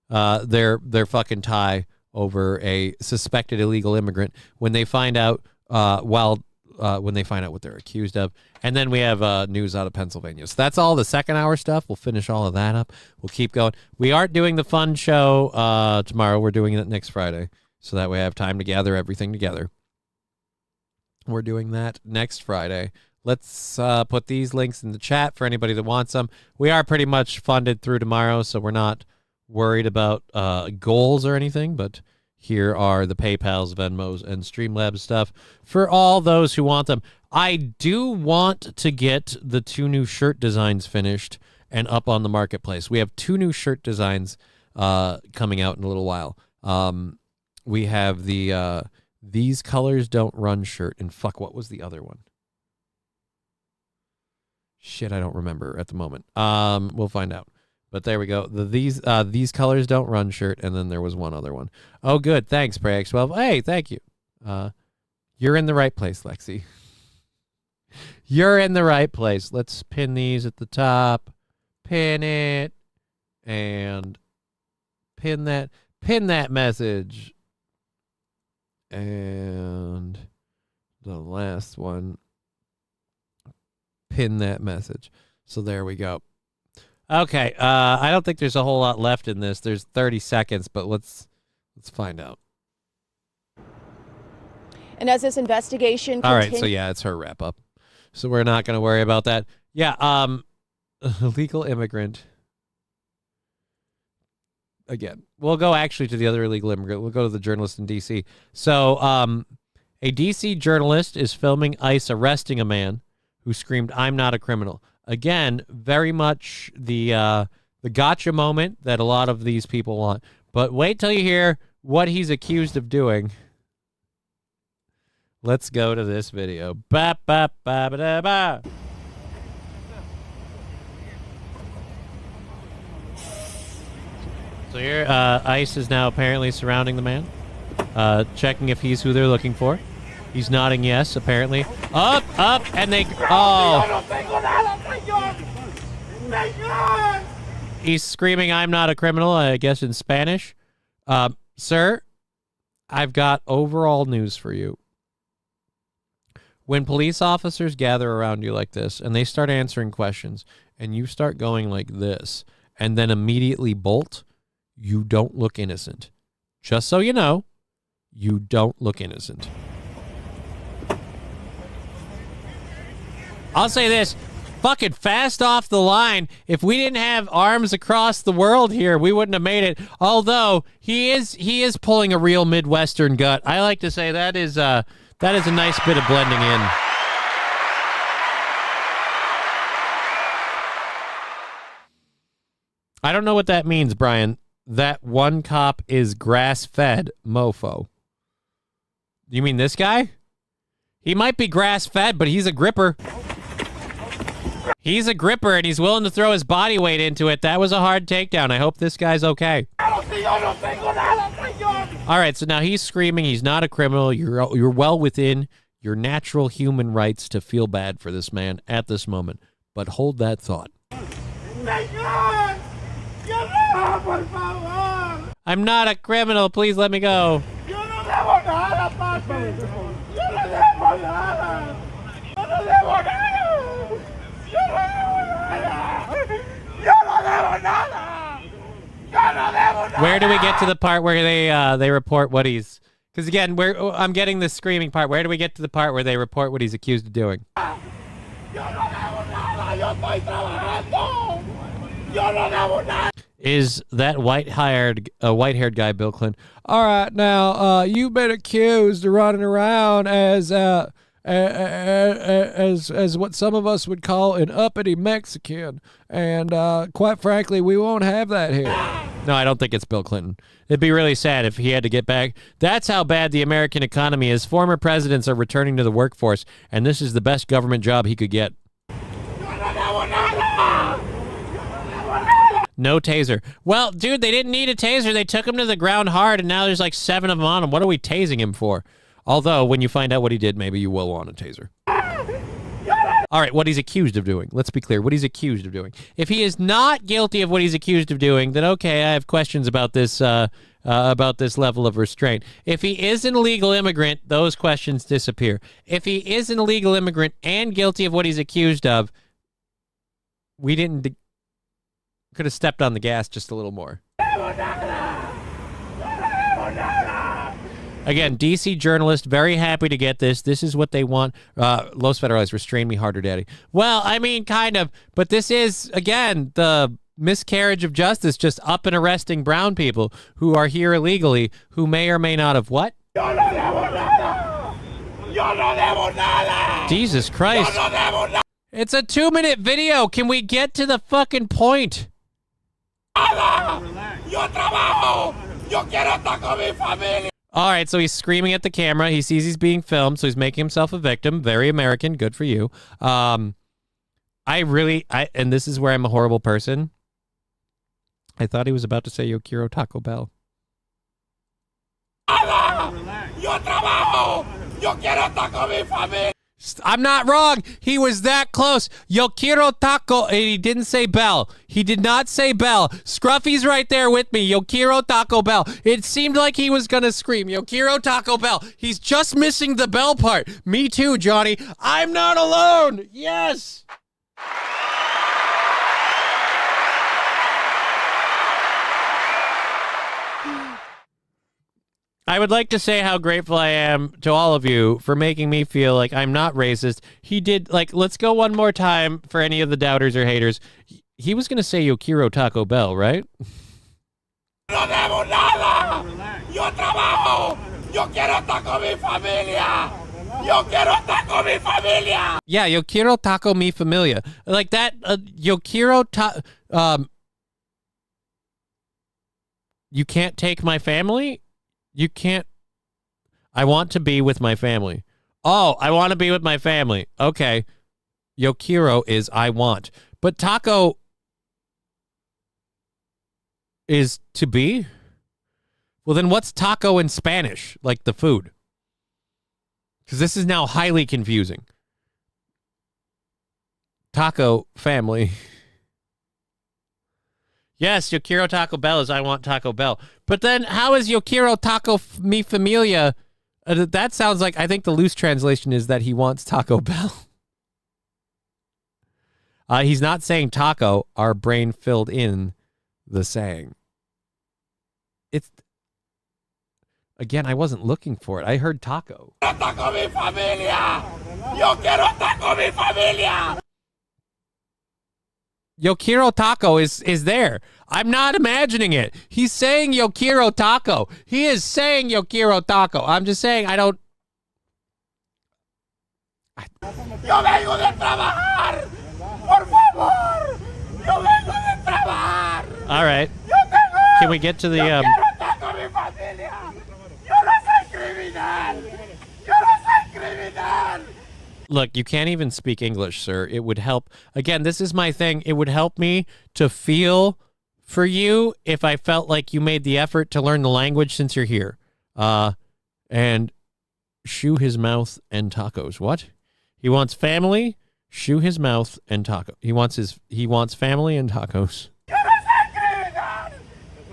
their fucking tie over a suspected illegal immigrant when they find out when they find out what they're accused of. And then we have news out of Pennsylvania. So that's all the second hour stuff. We'll finish all of that up. We'll keep going. We aren't doing the fun show tomorrow. We're doing it next Friday. So that way I have time to gather everything together. We're doing that next Friday. Let's put these links in the chat for anybody that wants them. We are pretty much funded through tomorrow, so we're not worried about goals or anything, but here are the PayPals, Venmos, and Streamlabs stuff for all those who want them. I do want to get the 2 new shirt designs finished and up on the marketplace. We have 2 new shirt designs coming out in a little while. We have the These Colors Don't Run shirt, and fuck, what was the other one? Shit, I don't remember at the moment. We'll find out. But there we go. These Colors Don't Run shirt, and then there was one other one. Oh, good. Thanks, PreyX12. Hey, thank you. You're in the right place, Lexi. You're in the right place. Let's pin these at the top. Pin it. And pin that message. And the last one. Pin that message. So there we go. Okay, I don't think there's a whole lot left in this. There's 30 seconds, but let's find out. And as this investigation All right, so yeah, it's her wrap up. So we're not going to worry about that. Yeah, illegal immigrant. Again, we'll go actually to the other illegal immigrant. We'll go to the journalist in D.C. So a D.C. journalist is filming ICE arresting a man who screamed, "I'm not a criminal." Again, very much the gotcha moment that a lot of these people want. But wait till you hear what he's accused of doing. Let's go to this video. Ba, ba, ba, ba, da, ba. So here, ICE is now apparently surrounding the man, checking if he's who they're looking for. He's nodding yes, apparently. Up, and they... Oh! He's screaming, "I'm not a criminal," I guess in Spanish. Sir, I've got overall news for you. When police officers gather around you like this, and they start answering questions, and you start going like this, and then immediately bolt, you don't look innocent. Just so you know, you don't look innocent. I'll say this, fucking fast off the line. If we didn't have arms across the world here, we wouldn't have made it. Although he is pulling a real Midwestern gut. I like to say that is a nice bit of blending in. I don't know what that means, Brian. That one cop is grass-fed mofo. You mean this guy? He might be grass-fed, but he's a gripper. He's a gripper, and he's willing to throw his body weight into it. That was a hard takedown. I hope this guy's okay. All right, so now he's screaming. He's not a criminal. You're well within your natural human rights to feel bad for this man at this moment. But hold that thought. I'm not a criminal. Please let me go. Where do we get to the part where they report what he's... Because again, I'm getting the screaming part. Where do we get to the part where they report what he's accused of doing? Is that white-haired guy Bill Clinton? All right, now you've been accused of running around as what some of us would call an uppity Mexican, and quite frankly, we won't have that here. No, I don't think it's Bill Clinton. It'd be really sad if he had to get back. That's how bad the American economy is. Former presidents are returning to the workforce, and this is the best government job he could get. No taser. Well, dude, they didn't need a taser. They took him to the ground hard, and now there's like 7 of them on him. What are we tasing him for? Although, when you find out what he did, maybe you will want a taser. All right, what he's accused of doing. Let's be clear. What he's accused of doing. If he is not guilty of what he's accused of doing, then okay, I have questions about this level of restraint. If he is an illegal immigrant, those questions disappear. If he is an illegal immigrant and guilty of what he's accused of, we could have stepped on the gas just a little more. Again, D.C. journalist, very happy to get this. This is what they want. Los Federales, restrain me harder, daddy. Well, I mean, kind of. But this is, again, the miscarriage of justice, just up and arresting brown people who are here illegally, who may or may not have what? Jesus Christ. It's a 2-minute video. Can we get to the fucking point? All right, so he's screaming at the camera. He sees he's being filmed, so he's making himself a victim. Very American. Good for you. And this is where I'm a horrible person. I thought he was about to say, "Yo quiero Taco Bell." I'm not wrong. He was that close. Yo quiero taco. And he didn't say Bell. He did not say Bell. Scruffy's right there with me. Yo quiero Taco Bell. It seemed like he was going to scream. Yo quiero Taco Bell. He's just missing the Bell part. Me too, Johnny. I'm not alone. Yes. I would like to say how grateful I am to all of you for making me feel like I'm not racist. He did, let's go one more time for any of the doubters or haters. He was going to say Yo quiero Taco Bell, right? No debo nada. Yo trabajo. Yo quiero estar con mi familia. Yeah, yo quiero taco mi familia. Like that, yo quiero you can't take my family? You can't. I want to be with my family. Oh, I want to be with my family. Okay. Yo quiero is I want. But taco is to be? Well, then what's taco in Spanish? Like the food. Because this is now highly confusing. Taco family. Yes, yo quiero Taco Bell is I want Taco Bell. But then how is yo quiero taco mi familia? That sounds like, I think the loose translation is that he wants Taco Bell. He's not saying taco. Our brain filled in the saying. It's, again, I wasn't looking for it. I heard taco. Taco mi familia. Yo quiero taco mi familia. Yo quiero taco is there. I'm not imagining it. He's saying yo quiero taco. He is saying yo quiero taco. I'm just saying I don't. Yo vengo de trabajar. Por favor. Yo vengo de trabajar. All right. Can we get to the Yo quiero taco mi familia. Yo no soy criminal. Yo no soy criminal. Look, you can't even speak English, sir. It would help. Again, this is my thing. It would help me to feel for you if I felt like you made the effort to learn the language since you're here. And shoe his mouth and tacos. What? He wants family, shoe his mouth and taco. He wants family and tacos. Yo no soy criminal.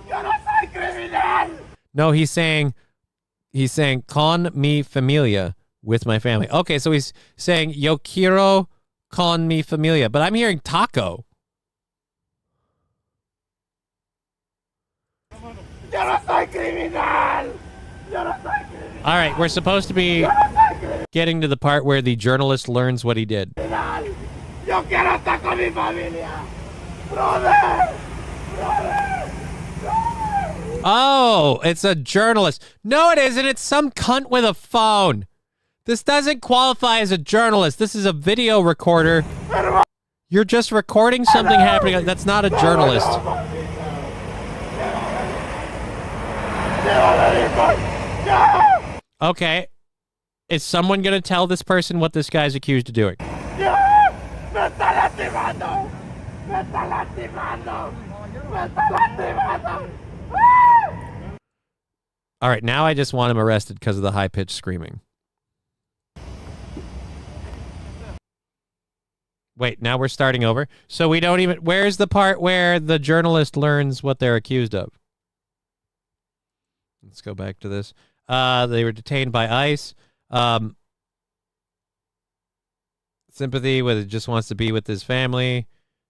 Yo no soy criminal. No, he's saying con mi familia. With my family. Okay, so he's saying, yo quiero con mi familia. But I'm hearing taco. Yo no soy criminal. Yo no soy criminal. All right, we're supposed to be getting to the part where the journalist learns what he did. Yo quiero taco mi familia. Brother. Oh, it's a journalist. No, it isn't. It's some cunt with a phone. This doesn't qualify as a journalist. This is a video recorder. You're just recording something happening. That's not a journalist. Okay. Is someone going to tell this person what this guy's accused of doing? All right, now I just want him arrested because of the high-pitched screaming. Wait, now we're starting over. So we don't even... Where's the part where the journalist learns what they're accused of? Let's go back to this. They were detained by ICE. Sympathy with just wants to be with his family.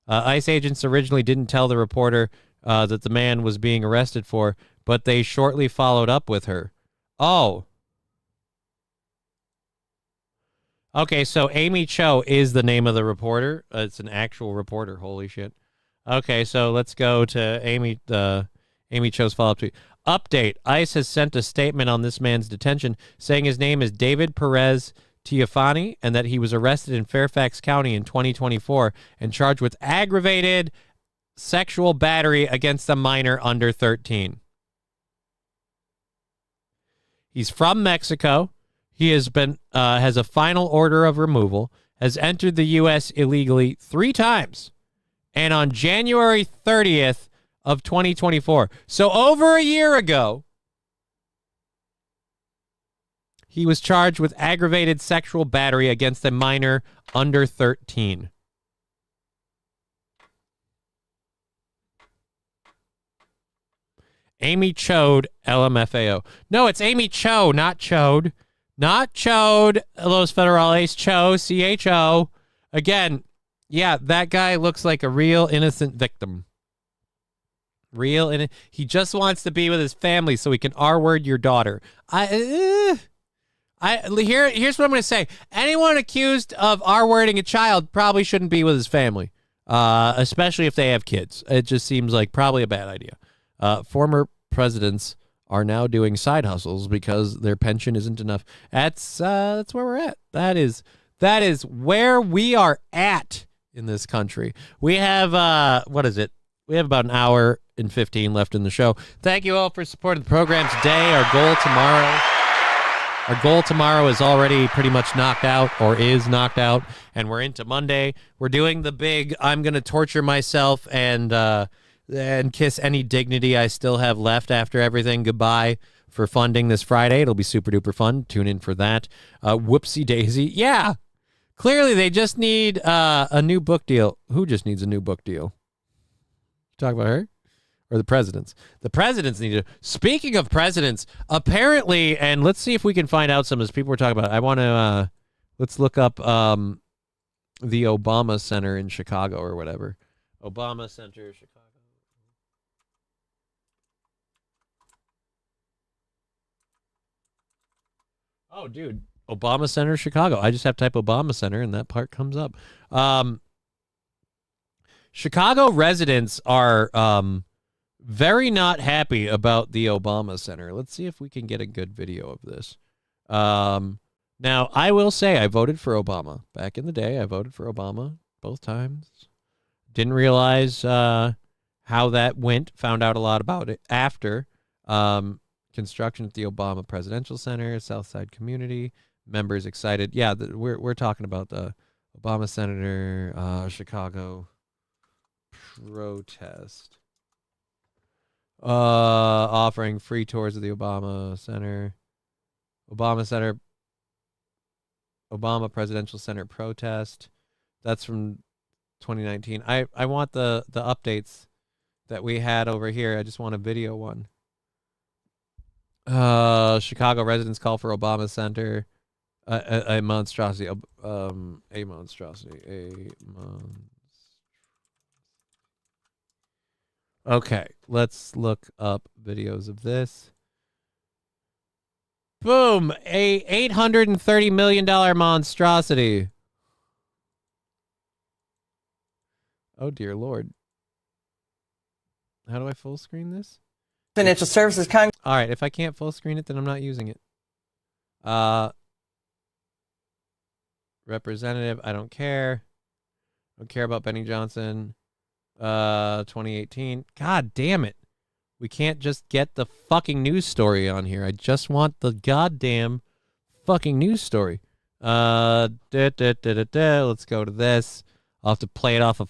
ICE agents originally didn't tell the reporter that the man was being arrested for, but they shortly followed up with her. Oh. Okay, so Amy Cho is the name of the reporter. It's an actual reporter. Holy shit. Okay, so let's go to Amy Cho's follow-up tweet. Update. ICE has sent a statement on this man's detention saying his name is David Perez Teofani and that he was arrested in Fairfax County in 2024 and charged with aggravated sexual battery against a minor under 13. He's from Mexico. He has a final order of removal, has entered the U.S. illegally 3 times, and on January 30th of 2024, so over a year ago, he was charged with aggravated sexual battery against a minor under 13. Amy Chode, LMFAO. No, it's Amy Cho, not Chode. Not Chode, Los Federales, Cho, C-H-O. Again, yeah, that guy looks like a real innocent victim. He just wants to be with his family so he can R-word your daughter. Here's what I'm going to say. Anyone accused of R-wording a child probably shouldn't be with his family, especially if they have kids. It just seems like probably a bad idea. Former presidents are now doing side hustles because their pension isn't enough. That's where we're at. That is where we are at in this country. We have what is it? We have about an hour and 15 left in the show. Thank you all for supporting the program today. Our goal tomorrow is already pretty much knocked out, or is knocked out, and we're into Monday. We're doing the big I'm going to torture myself and kiss any dignity I still have left after everything goodbye for funding this Friday. It'll be super duper fun. Tune in for that. Whoopsie daisy. Yeah. Clearly they just need a new book deal. Who just needs a new book deal? Talk about her or the presidents? The presidents need to. Speaking of presidents, apparently, and let's see if we can find out some of this. People were talking about. I want to let's look up the Obama Center in Chicago or whatever. Obama Center, Chicago. Oh, dude, Obama Center, Chicago. I just have to type Obama Center, and that part comes up. Chicago residents are very not happy about the Obama Center. Let's see if we can get a good video of this. Now, I will say I voted for Obama. Back in the day, I voted for Obama both times. Didn't realize how that went. Found out a lot about it after. Construction at the Obama Presidential Center, Southside Community. Members excited. Yeah, we're talking about the Obama Senator, Chicago protest. Offering free tours of the Obama Center. Obama Presidential Center protest. That's from 2019. I want the updates that we had over here. I just want a video one. Chicago residents call for Obama Center. A monstrosity. A monstrosity. Okay, let's look up videos of this. Boom! A $830 million monstrosity. Oh, dear Lord. How do I full screen this? Financial Services Congress. All right, if I can't full screen it, then I'm not using it. Representative, I don't care. Don't care about Benny Johnson. 2018. God damn it. We can't just get the fucking news story on here. I just want the goddamn fucking news story. Let's go to this. I'll have to play it off of...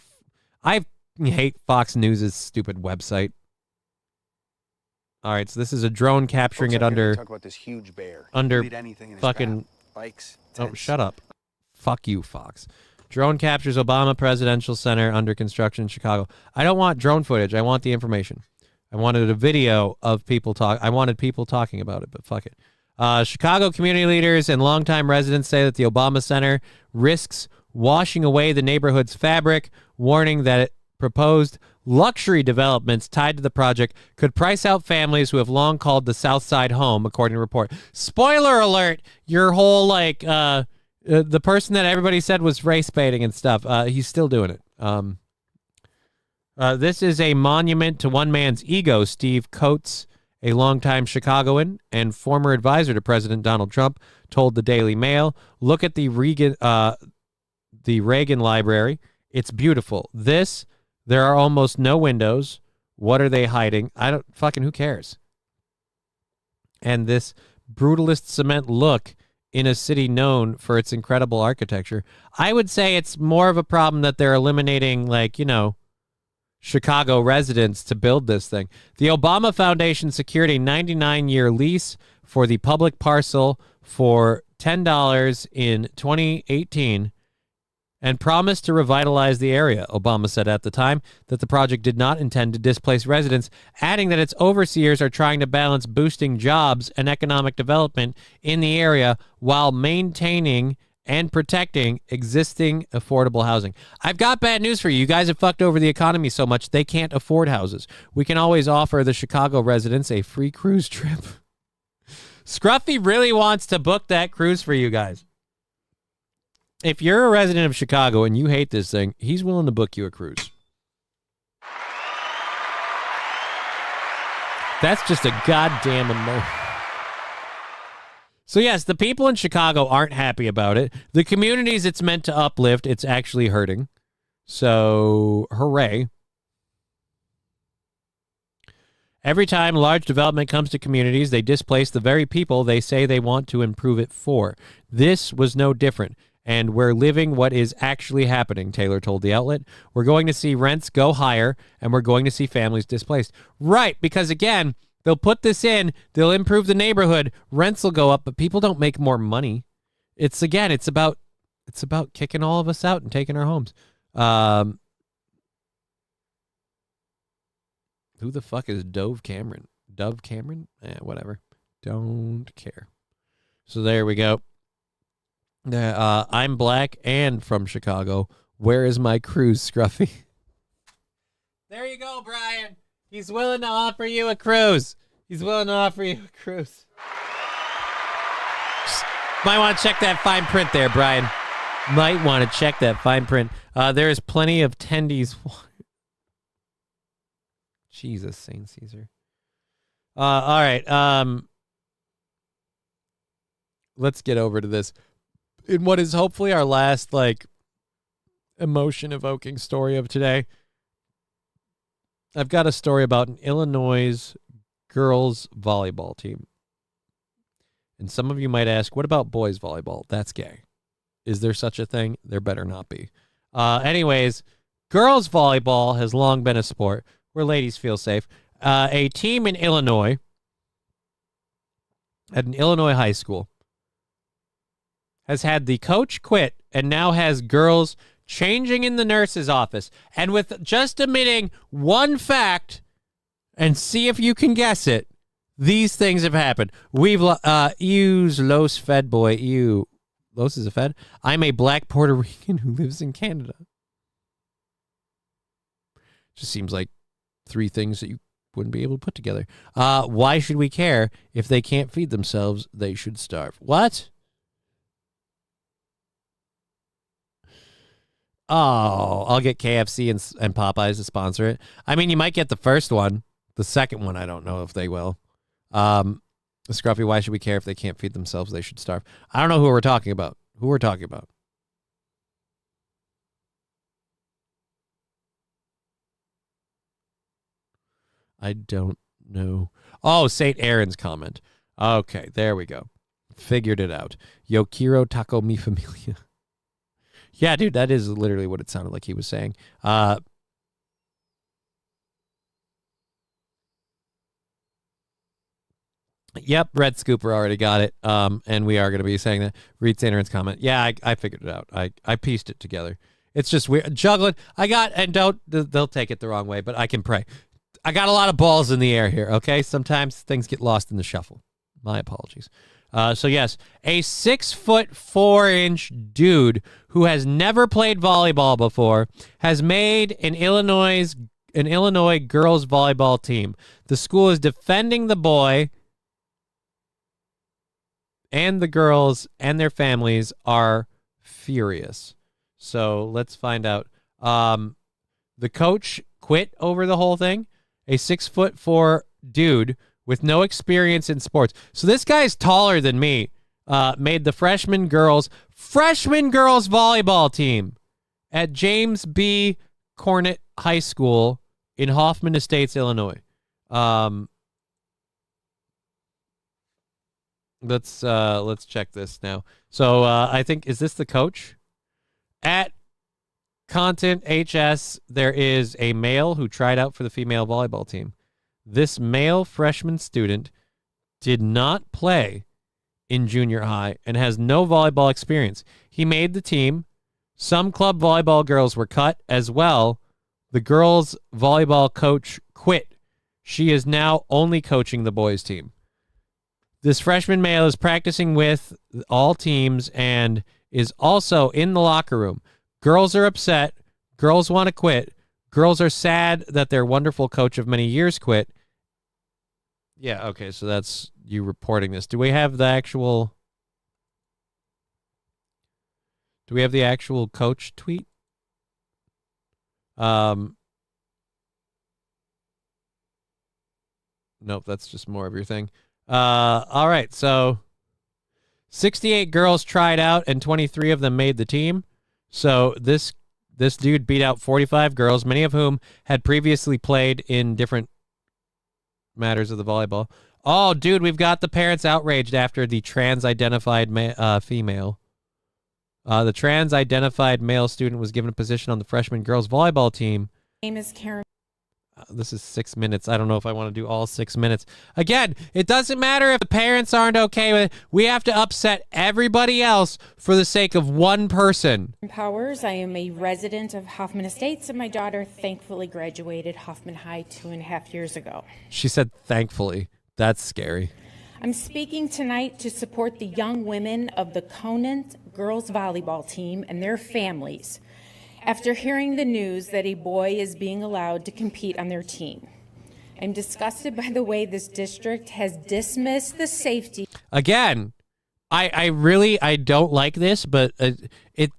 I hate Fox News' stupid website. All right, so this is a drone capturing it under... Talk about this huge bear. Under Anything in his fucking... path. Bikes, oh, tents. shut up. Fuck you, Fox. Drone captures Obama Presidential Center under construction in Chicago. I don't want drone footage. I want the information. I wanted a video of people talk. I wanted people talking about it, but fuck it. Chicago community leaders and longtime residents say that the Obama Center risks washing away the neighborhood's fabric, warning that it proposed luxury developments tied to the project could price out families who have long called the South Side home, according to report. Spoiler alert, your whole, the person that everybody said was race baiting and stuff, he's still doing it. This is a monument to one man's ego. Steve Coates, a longtime Chicagoan and former advisor to President Donald Trump, told the Daily Mail, look at the Reagan Library. It's beautiful. There are almost no windows. What are they hiding? Who cares? And this brutalist cement look in a city known for its incredible architecture. I would say it's more of a problem that they're eliminating, Chicago residents to build this thing. The Obama Foundation secured a 99-year lease for the public parcel for $10 in 2018 and promised to revitalize the area. Obama said at the time that the project did not intend to displace residents, adding that its overseers are trying to balance boosting jobs and economic development in the area while maintaining and protecting existing affordable housing. I've got bad news for you. You guys have fucked over the economy so much they can't afford houses. We can always offer the Chicago residents a free cruise trip. Scruffy really wants to book that cruise for you guys. If you're a resident of Chicago and you hate this thing, he's willing to book you a cruise. That's just a goddamn emotion. So, yes, the people in Chicago aren't happy about it. The communities it's meant to uplift, it's actually hurting. So, hooray. Every time large development comes to communities, they displace the very people they say they want to improve it for. This was no different, and we're living what is actually happening, Taylor told the outlet. We're going to see rents go higher, and we're going to see families displaced. Right, because again, they'll put this in, they'll improve the neighborhood, rents will go up, but people don't make more money. It's about kicking all of us out and taking our homes. Who the fuck is Dove Cameron? Whatever. Don't care. So there we go. I'm black and from Chicago. Where is my cruise, Scruffy? There you go, Brian. He's willing to offer you a cruise. Might want to check that fine print there, Brian. Might want to check that fine print. There is plenty of tendies. Jesus, Saint Caesar. All right. Let's get over to this. In what is hopefully our last, emotion-evoking story of today, I've got a story about an Illinois girls volleyball team. And some of you might ask, what about boys volleyball? That's gay. Is there such a thing? There better not be. Anyways, girls volleyball has long been a sport where ladies feel safe. A team in Illinois, at an Illinois high school, has had the coach quit and now has girls changing in the nurse's office. And with just omitting one fact, and see if you can guess it, these things have happened. We've used Los Fed boy. Ew. Los is a Fed. I'm a black Puerto Rican who lives in Canada. Just seems like 3 things that you wouldn't be able to put together. Why should we care? If they can't feed themselves, they should starve. What? Oh, I'll get KFC and Popeyes to sponsor it. I mean, you might get the first one. The second one, I don't know if they will. Scruffy, why should we care? If they can't feed themselves, they should starve. I don't know who we're talking about. I don't know. Oh, St. Aaron's comment. Okay, there we go. Figured it out. Yo quiero taco mi familia. Yeah, dude, that is literally what it sounded like he was saying. Yep, Red Scooper already got it. And we are going to be saying that. Read St. Aaron's comment. Yeah, I figured it out. I pieced it together. It's just weird. Juggling. They'll take it the wrong way, but I can pray. I got a lot of balls in the air here, okay? Sometimes things get lost in the shuffle. My apologies. So yes, a 6'4" dude who has never played volleyball before has made an Illinois girls volleyball team. The school is defending the boy, and the girls and their families are furious. So let's find out. The coach quit over the whole thing. A 6'4" dude with no experience in sports. So this guy's taller than me. Made the freshman girls volleyball team at James B. Cornett High School in Hoffman Estates, Illinois. Let's check this now. So I think, is this the coach? At Content HS, there is a male who tried out for the female volleyball team. This male freshman student did not play in junior high and has no volleyball experience. He made the team. Some club volleyball girls were cut as well. The girls' volleyball coach quit. She is now only coaching the boys' team. This freshman male is practicing with all teams and is also in the locker room. Girls are upset. Girls want to quit. Girls are sad that their wonderful coach of many years quit. Yeah, okay, so that's you reporting this. Do we have the actual coach tweet? Nope, that's just more of your thing. All right, so 68 girls tried out, and 23 of them made the team. So this dude beat out 45 girls, many of whom had previously played in different matters of the volleyball. Oh, dude, we've got the parents outraged after the trans-identified female. The trans-identified male student was given a position on the freshman girls volleyball team. Name is Karen. This is 6 minutes. I don't know if I want to do all 6 minutes. Again, it doesn't matter if the parents aren't okay with it. We have to upset everybody else for the sake of one person. Powers. I am a resident of Hoffman Estates, and my daughter thankfully graduated Hoffman High 2.5 years ago. She said, thankfully. That's scary. I'm speaking tonight to support the young women of the Conant girls volleyball team and their families after hearing the news that a boy is being allowed to compete on their team. I'm disgusted by the way this district has dismissed the safety. Again, I don't like this, but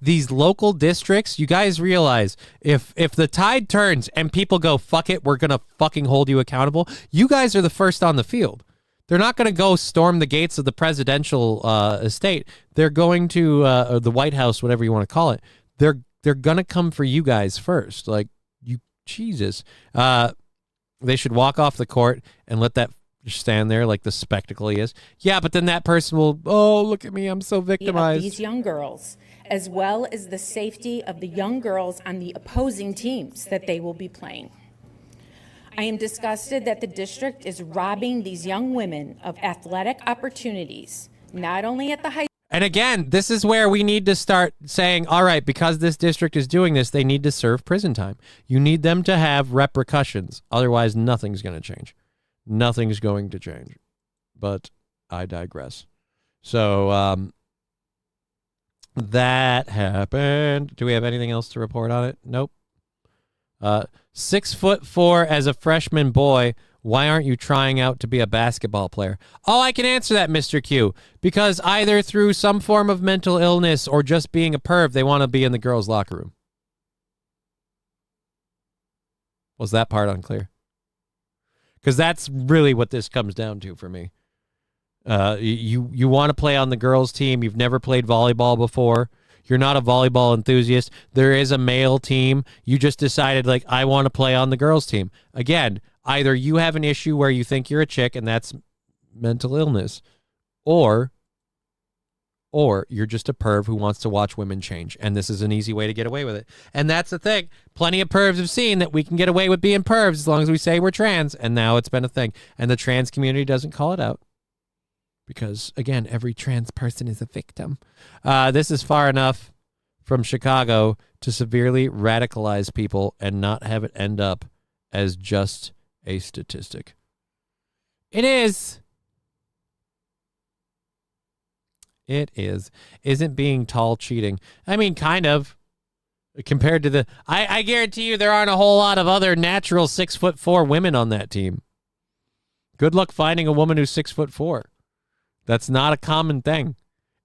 these local districts, you guys realize if the tide turns and people go, fuck it, we're going to fucking hold you accountable, you guys are the first on the field. They're not going to go storm the gates of the presidential estate. They're going to or the White House, whatever you want to call it. They're going to come for you guys first. Like, you, Jesus. They should walk off the court and let that stand there like the spectacle he is. Yeah, but then that person will, oh, look at me, I'm so victimized. These young girls, as well as the safety of the young girls on the opposing teams that they will be playing. I am disgusted that the district is robbing these young women of athletic opportunities, not only at the high. And again, this is where we need to start saying, all right, because this district is doing this, they need to serve prison time. You need them to have repercussions. Otherwise, nothing's going to change. Nothing's going to change. But I digress. So that happened. Do we have anything else to report on it? Nope. 6'4" as a freshman boy. Why aren't you trying out to be a basketball player? Oh, I can answer that, Mr. Q. Because either through some form of mental illness or just being a perv, they want to be in the girls' locker room. Was that part unclear? Because that's really what this comes down to for me. You want to play on the girls' team. You've never played volleyball before. You're not a volleyball enthusiast. There is a male team. You just decided, like, I want to play on the girls' team. Again, either you have an issue where you think you're a chick and that's mental illness, or you're just a perv who wants to watch women change, and this is an easy way to get away with it. And that's the thing. Plenty of pervs have seen that we can get away with being pervs as long as we say we're trans, and now it's been a thing. And the trans community doesn't call it out because, again, every trans person is a victim. This is far enough from Chicago to severely radicalize people and not have it end up as just a statistic. It is. It is. Isn't being tall cheating? I mean, kind of. Compared to the... I guarantee you there aren't a whole lot of other natural 6'4" women on that team. Good luck finding a woman who's 6'4". That's not a common thing.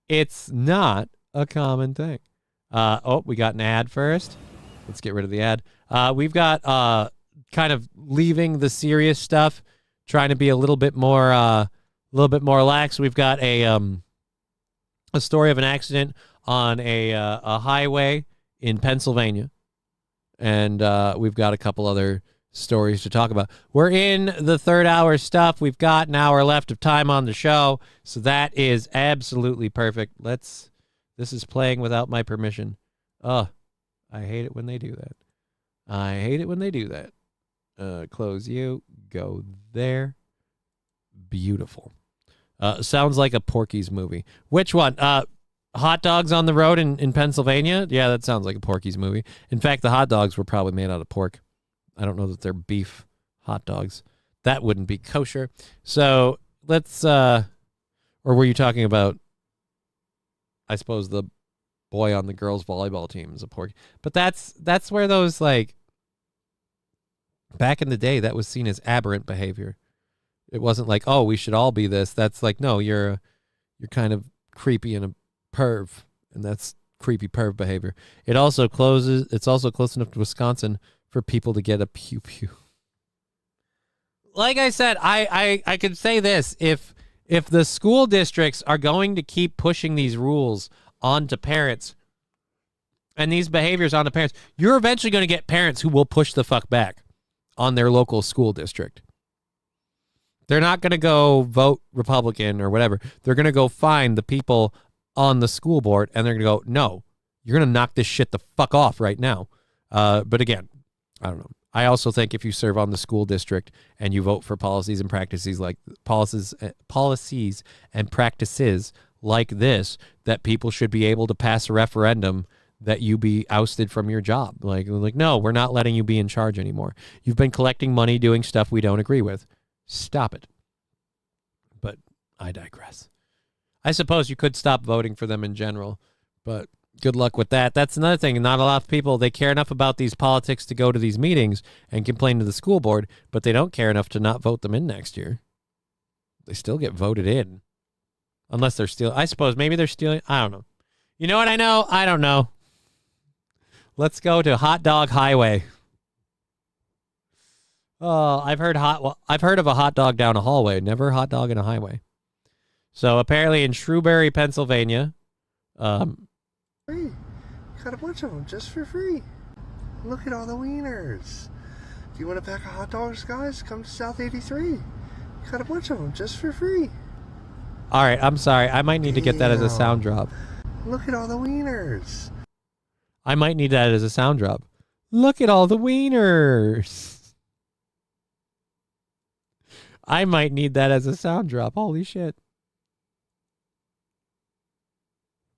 It's not a common thing. Oh, we got an ad first. Let's get rid of the ad. We've got kind of leaving the serious stuff, trying to be a little bit more lax. We've got a story of an accident on a highway in Pennsylvania, and we've got a couple other stories to talk about. We're in the third hour stuff. We've got an hour left of time on the show, so that is absolutely perfect. This is playing without my permission. I hate it when they do that. I hate it when they do that. Close you. Go there. Beautiful. Sounds like a Porky's movie. Which one? Hot dogs on the road in Pennsylvania? Yeah, that sounds like a Porky's movie. In fact, the hot dogs were probably made out of pork. I don't know that they're beef hot dogs. That wouldn't be kosher. So let's, or were you talking about, I suppose, the boy on the girls' volleyball team is a porky? But that's where those, like, back in the day, that was seen as aberrant behavior. It wasn't like, oh, we should all be this. That's like, no, you're kind of creepy and a perv, and that's creepy perv behavior. It's also close enough to Wisconsin for people to get a pew pew. like I said, I could say this. If the school districts are going to keep pushing these rules onto parents and these behaviors onto parents, you're eventually going to get parents who will push the fuck back on their local school district. They're not going to go vote Republican or whatever. They're going to go find the people on the school board, and they're going to go, no, you're going to knock this shit the fuck off right now. But again, I don't know. I also think if you serve on the school district and you vote for policies and practices like this, that people should be able to pass a referendum that you be ousted from your job. Like, no, we're not letting you be in charge anymore. You've been collecting money doing stuff we don't agree with. Stop it. But I digress. I suppose you could stop voting for them in general, but good luck with that. That's another thing. Not a lot of people, they care enough about these politics to go to these meetings and complain to the school board, but they don't care enough to not vote them in next year. They still get voted in. Unless they're stealing. I suppose maybe they're stealing. I don't know. You know what I know? I don't know. Let's go to Hot Dog Highway. Oh, I've heard of a hot dog down a hallway, never a hot dog in a highway. So apparently in Shrewsbury, Pennsylvania, free. Got a bunch of them just for free. Look at all the wieners. Do you want a pack of hot dogs, guys? Come to South 83. Got a bunch of them just for free. All right, I'm sorry. I might need to get that as a sound drop. Look at all the wieners. I might need that as a sound drop. Look at all the wieners. I might need that as a sound drop. Holy shit.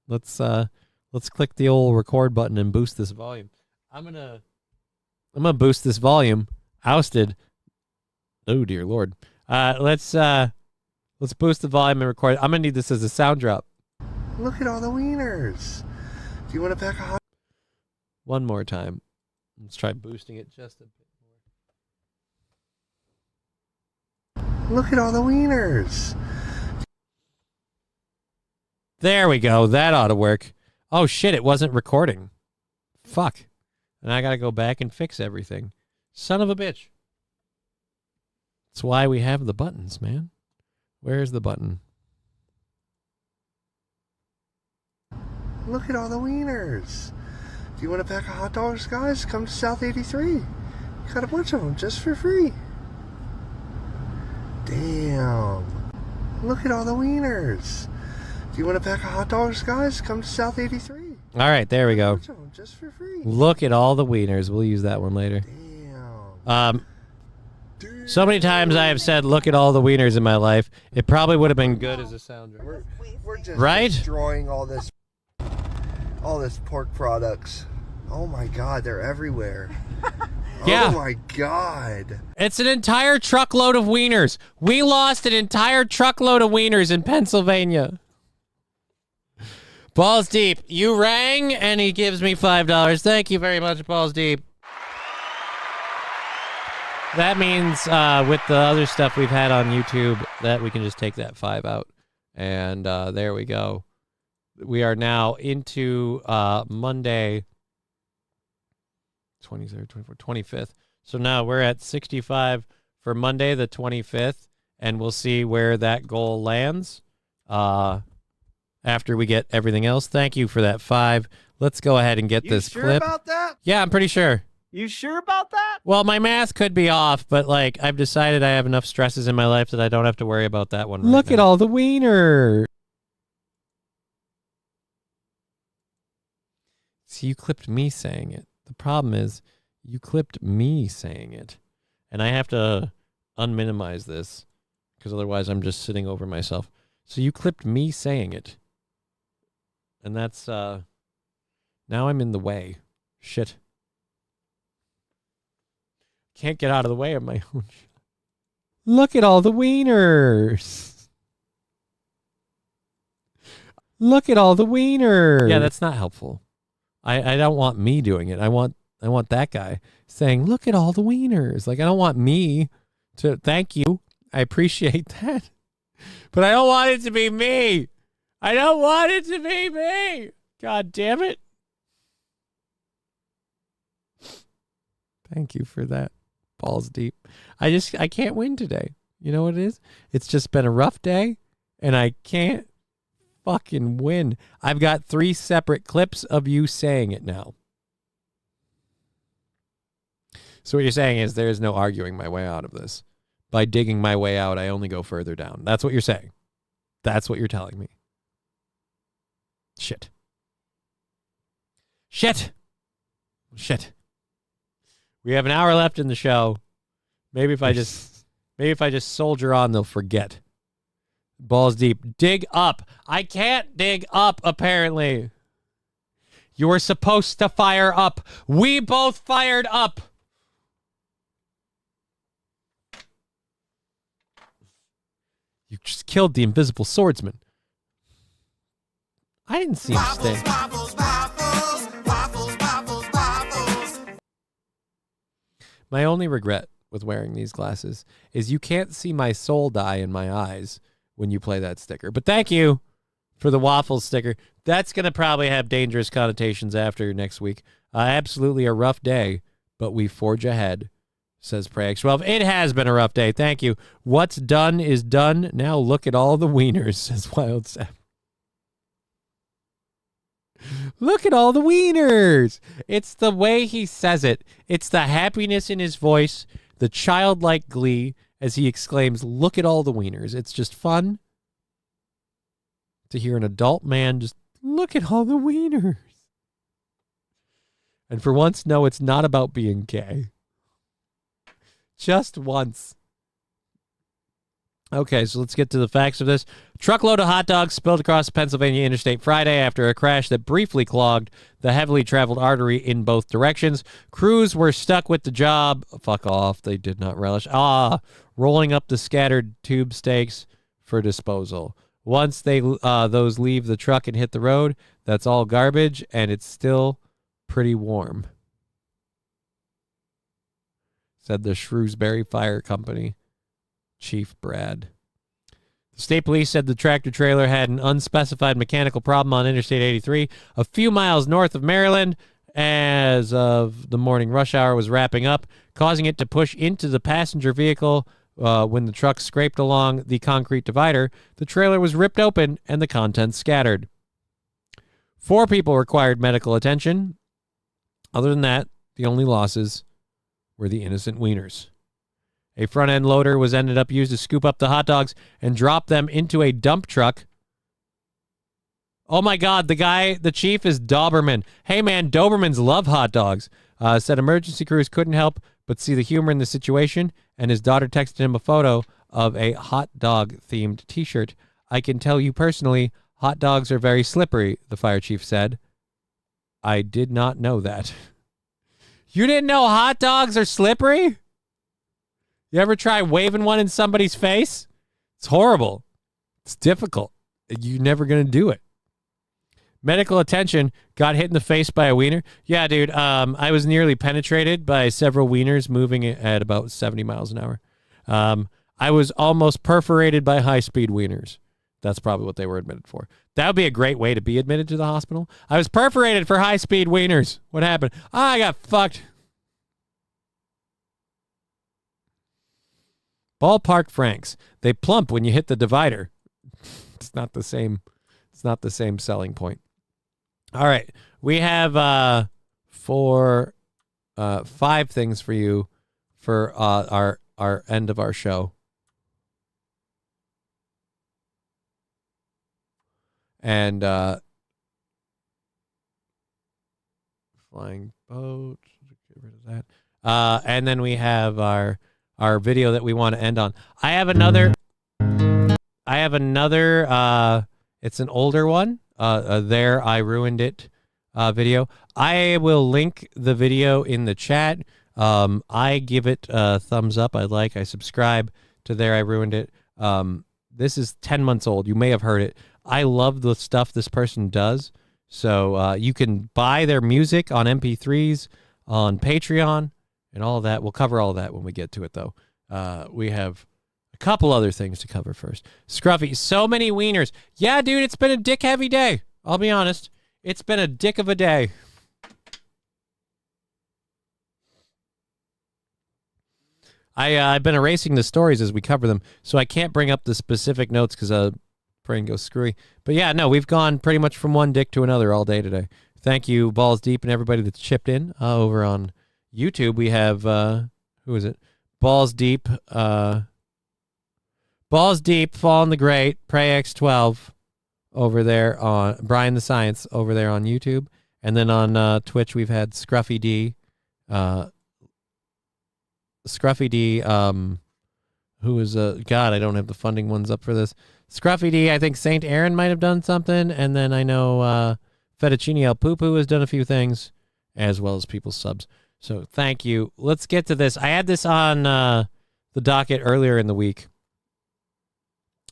Let's click the old record button and boost this volume. I'm gonna boost this volume. Ousted. Oh dear Lord. Let's boost the volume and record. I'm gonna need this as a sound drop. Look at all the wieners. Do you want a pack of hot? One more time. Let's try boosting it just a bit more. Look at all the wieners. There we go. That ought to work. Oh shit, it wasn't recording. Fuck. And I gotta go back and fix everything. Son of a bitch. That's why we have the buttons, man. Where's the button? Look at all the wieners. Do you want a pack of hot dogs, guys? Come to South 83. Got a bunch of them just for free. Damn. Look at all the wieners. Do you want a pack of hot dogs, guys? Come to South 83. All right, there we go. Just for free. Look at all the wieners. We'll use that one later. Damn. So many times I have said, look at all the wieners in my life. It probably would have been good as a sound drop. We're just right? destroying all this pork products. Oh my God, they're everywhere. Yeah. Oh my God. It's an entire truckload of wieners. We lost an entire truckload of wieners in Pennsylvania. Balls Deep, you rang and he gives me $5. Thank you very much, Balls Deep. That means with the other stuff we've had on YouTube that we can just take that 5 out. And there we go. We are now into Monday, 23rd, 24th, 25th. So now we're at 65 for Monday, the 25th, and we'll see where that goal lands after we get everything else. Thank you for that 5. Let's go ahead and get this clip. You sure about that? Yeah, I'm pretty sure. You sure about that? Well, my math could be off, but like I've decided I have enough stresses in my life that I don't have to worry about that one. Look at all the wiener. See, you clipped me saying it. The problem is you clipped me saying it. And I have to unminimize this because otherwise I'm just sitting over myself. So you clipped me saying it. And that's, now I'm in the way. Shit. Can't get out of the way of my own shit. Look at all the wieners. Look at all the wieners. Yeah, that's not helpful. I don't want me doing it. I want that guy saying, look at all the wieners. Like, I don't want me to, thank you. I appreciate that. But I don't want it to be me. I don't want it to be me. God damn it. Thank you for that. Balls Deep. I can't win today. You know what it is? It's just been a rough day, and I can't fucking win. I've got 3 separate clips of you saying it now. So what you're saying is there is no arguing my way out of this. By digging my way out, I only go further down. That's what you're saying. That's what you're telling me. Shit. We have an hour left in the show. Maybe if I just soldier on, they'll forget. Balls deep. Dig up. I can't dig up, apparently. You were supposed to fire up. We both fired up. You just killed the invisible swordsman. I didn't see him stay. My only regret with wearing these glasses is you can't see my soul die in my eyes when you play that sticker. But thank you for the waffles sticker. That's going to probably have dangerous connotations after next week. Absolutely a rough day, but we forge ahead, says PrayX12. It has been a rough day. Thank you. What's done is done. Now look at all the wieners, says Wild Sam. Look at all the wieners. It's the way he says it. It's the happiness in his voice, the childlike glee as he exclaims, look at all the wieners. It's just fun to hear an adult man just look at all the wieners. And for once, no, it's not about being gay. Just once. Okay, so let's get to the facts of this. Truckload of hot dogs spilled across the Pennsylvania interstate Friday after a crash that briefly clogged the heavily traveled artery in both directions. Crews were stuck with the job. Fuck off. They did not relish. Rolling up the scattered tube steaks for disposal. Once those leave the truck and hit the road, that's all garbage, and it's still pretty warm, said the Shrewsbury Fire Company Chief Brad. The state police said the tractor trailer had an unspecified mechanical problem on Interstate 83, a few miles north of Maryland, as of the morning rush hour was wrapping up, causing it to push into the passenger vehicle. When the truck scraped along the concrete divider, the trailer was ripped open and the contents scattered. 4 people required medical attention. Other than that, the only losses were the innocent wieners. A front-end loader was ended up used to scoop up the hot dogs and drop them into a dump truck. Oh my God, the chief is Doberman. Hey man, Dobermans love hot dogs. Said emergency crews couldn't help but see the humor in the situation, and his daughter texted him a photo of a hot dog-themed t-shirt. I can tell you personally, hot dogs are very slippery, the fire chief said. I did not know that. You didn't know hot dogs are slippery? You ever try waving one in somebody's face? It's horrible. It's difficult. You're never going to do it. Medical attention, got hit in the face by a wiener. Yeah, dude, I was nearly penetrated by several wieners moving at about 70 miles an hour. I was almost perforated by high-speed wieners. That's probably what they were admitted for. That would be a great way to be admitted to the hospital. I was perforated for high-speed wieners. What happened? I got fucked. Ballpark Franks. They plump when you hit the divider. It's not the same. It's not the same selling point. All right. We have 5 things for you for our end of our show. And flying boat. Get rid of that. And then we have our video that we want to end on. I have another it's an older one. There I Ruined It video. I will link the video in the chat. I give it a thumbs up. I subscribe to There I Ruined It. This is 10 months old. You may have heard it. I love the stuff this person does. So you can buy their music on MP3s, on Patreon, and all of that. We'll cover all of that when we get to it, though. We have a couple other things to cover first. Scruffy, so many wieners. Yeah, dude, it's been a dick-heavy day. I'll be honest. It's been a dick of a day. I've been erasing the stories as we cover them, so I can't bring up the specific notes because brain goes screwy. But yeah, no, we've gone pretty much from one dick to another all day today. Thank you, Balls Deep, and everybody that's chipped in over on YouTube. We have who is it? Balls Deep, Fall in the Great, Prey X12 over there on Brian the Science over there on YouTube, and then on Twitch we've had Scruffy D, who is God, I don't have the funding ones up for this. Scruffy D, I think Saint Aaron might have done something, and then I know Fettuccine El Poo has done a few things, as well as people's subs. So thank you. Let's get to this. I had this on the docket earlier in the week.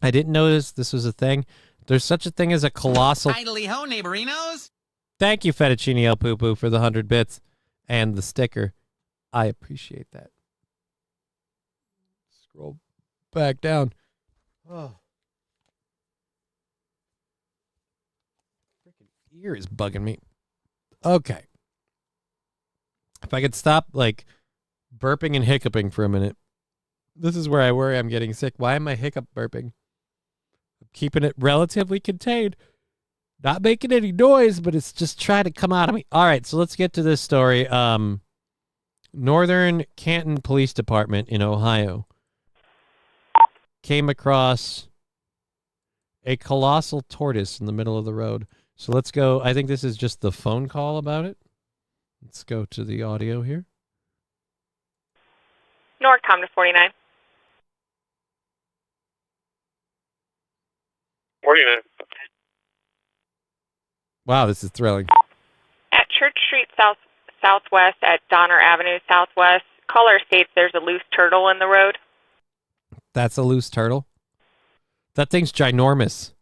I didn't notice this was a thing. There's such a thing as a colossal... Idly ho, neighborinos. Thank you, Fettuccine El Poo for the 100 bits and the sticker. I appreciate that. Scroll back down. Oh. Freaking ear is bugging me. Okay. If I could stop, like, burping and hiccuping for a minute. This is where I worry I'm getting sick. Why am I hiccup burping? I'm keeping it relatively contained. Not making any noise, but it's just trying to come out of me. All right, so let's get to this story. Northern Canton Police Department in Ohio came across a colossal tortoise in the middle of the road. So let's go. I think this is just the phone call about it. Let's go to the audio here. Norcom to 49. 49. Wow, this is thrilling. At Church Street Southwest at Donner Avenue Southwest, caller states there's a loose turtle in the road. That's a loose turtle? That thing's ginormous.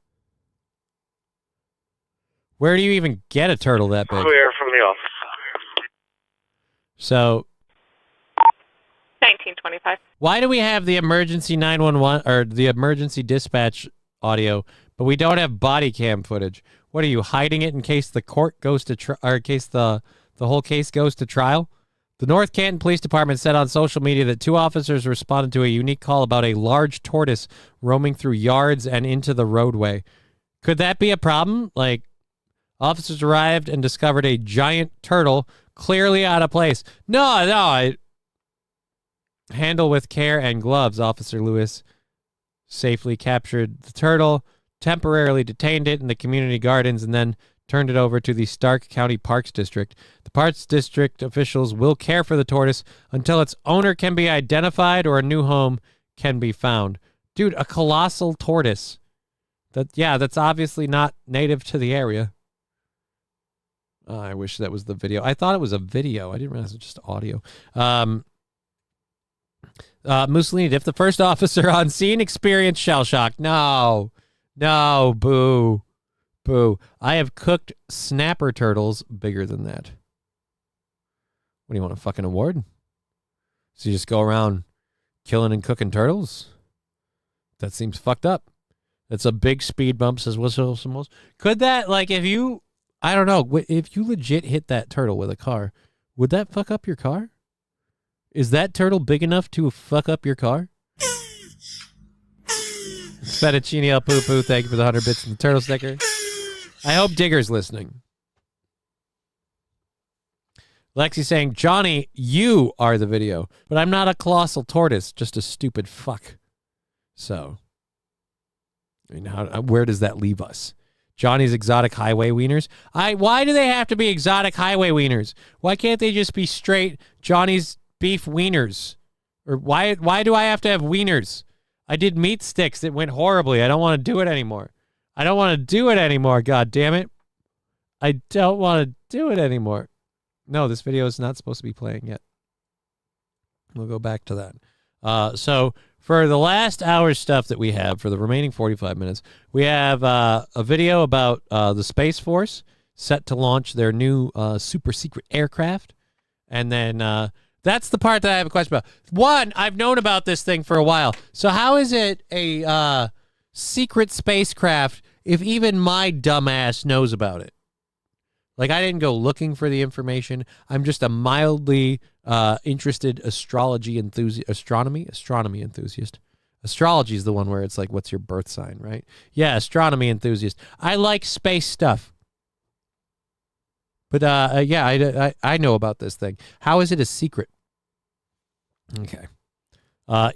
Where do you even get a turtle that big? Clear from the office. So 1925. Why do we have the emergency 911 or the emergency dispatch audio, but we don't have body cam footage? What are you hiding it in case the court goes to or in case the whole case goes to trial? The North Canton Police Department said on social media that 2 officers responded to a unique call about a large tortoise roaming through yards and into the roadway. Could that be a problem? Like, officers arrived and discovered a giant turtle clearly out of place. No. Handle with care and gloves. Officer Lewis safely captured the turtle, temporarily detained it in the community gardens, and then turned it over to the Stark County Parks District. The Parks District officials will care for the tortoise until its owner can be identified or a new home can be found. Dude, a colossal tortoise. That's obviously not native to the area. I wish that was the video. I thought it was a video. I didn't realize it was just audio. Mussolini, if the first officer on scene experienced shell shock. No, boo. I have cooked snapper turtles bigger than that. What do you want, a fucking award? So you just go around killing and cooking turtles? That seems fucked up. That's a big speed bump, says Whistle. Could that, like, if you, I don't know, if you legit hit that turtle with a car, would that fuck up your car? Is that turtle big enough to fuck up your car? Fettuccine El Poo, thank you for the 100 bits and the turtle sticker. I hope Digger's listening. Lexi saying, Johnny, you are the video, but I'm not a colossal tortoise, just a stupid fuck. So, I mean, where does that leave us? Johnny's exotic highway wieners. Why do they have to be exotic highway wieners? Why can't they just be straight Johnny's beef wieners? Or why do I have to have wieners? I did meat sticks. It went horribly. I don't want to do it anymore. God damn it. I don't want to do it anymore. No, this video is not supposed to be playing yet. We'll go back to that. So for the last hour stuff that we have, for the remaining 45 minutes, we have a video about the Space Force set to launch their new super secret aircraft. And then that's the part that I have a question about. One, I've known about this thing for a while. So how is it a secret spacecraft if even my dumbass knows about it? Like, I didn't go looking for the information. I'm just a mildly interested astronomy enthusiast. Astrology is the one where it's like, what's your birth sign, right? Yeah, astronomy enthusiast. I like space stuff. But, yeah, I know about this thing. How is it a secret? Okay.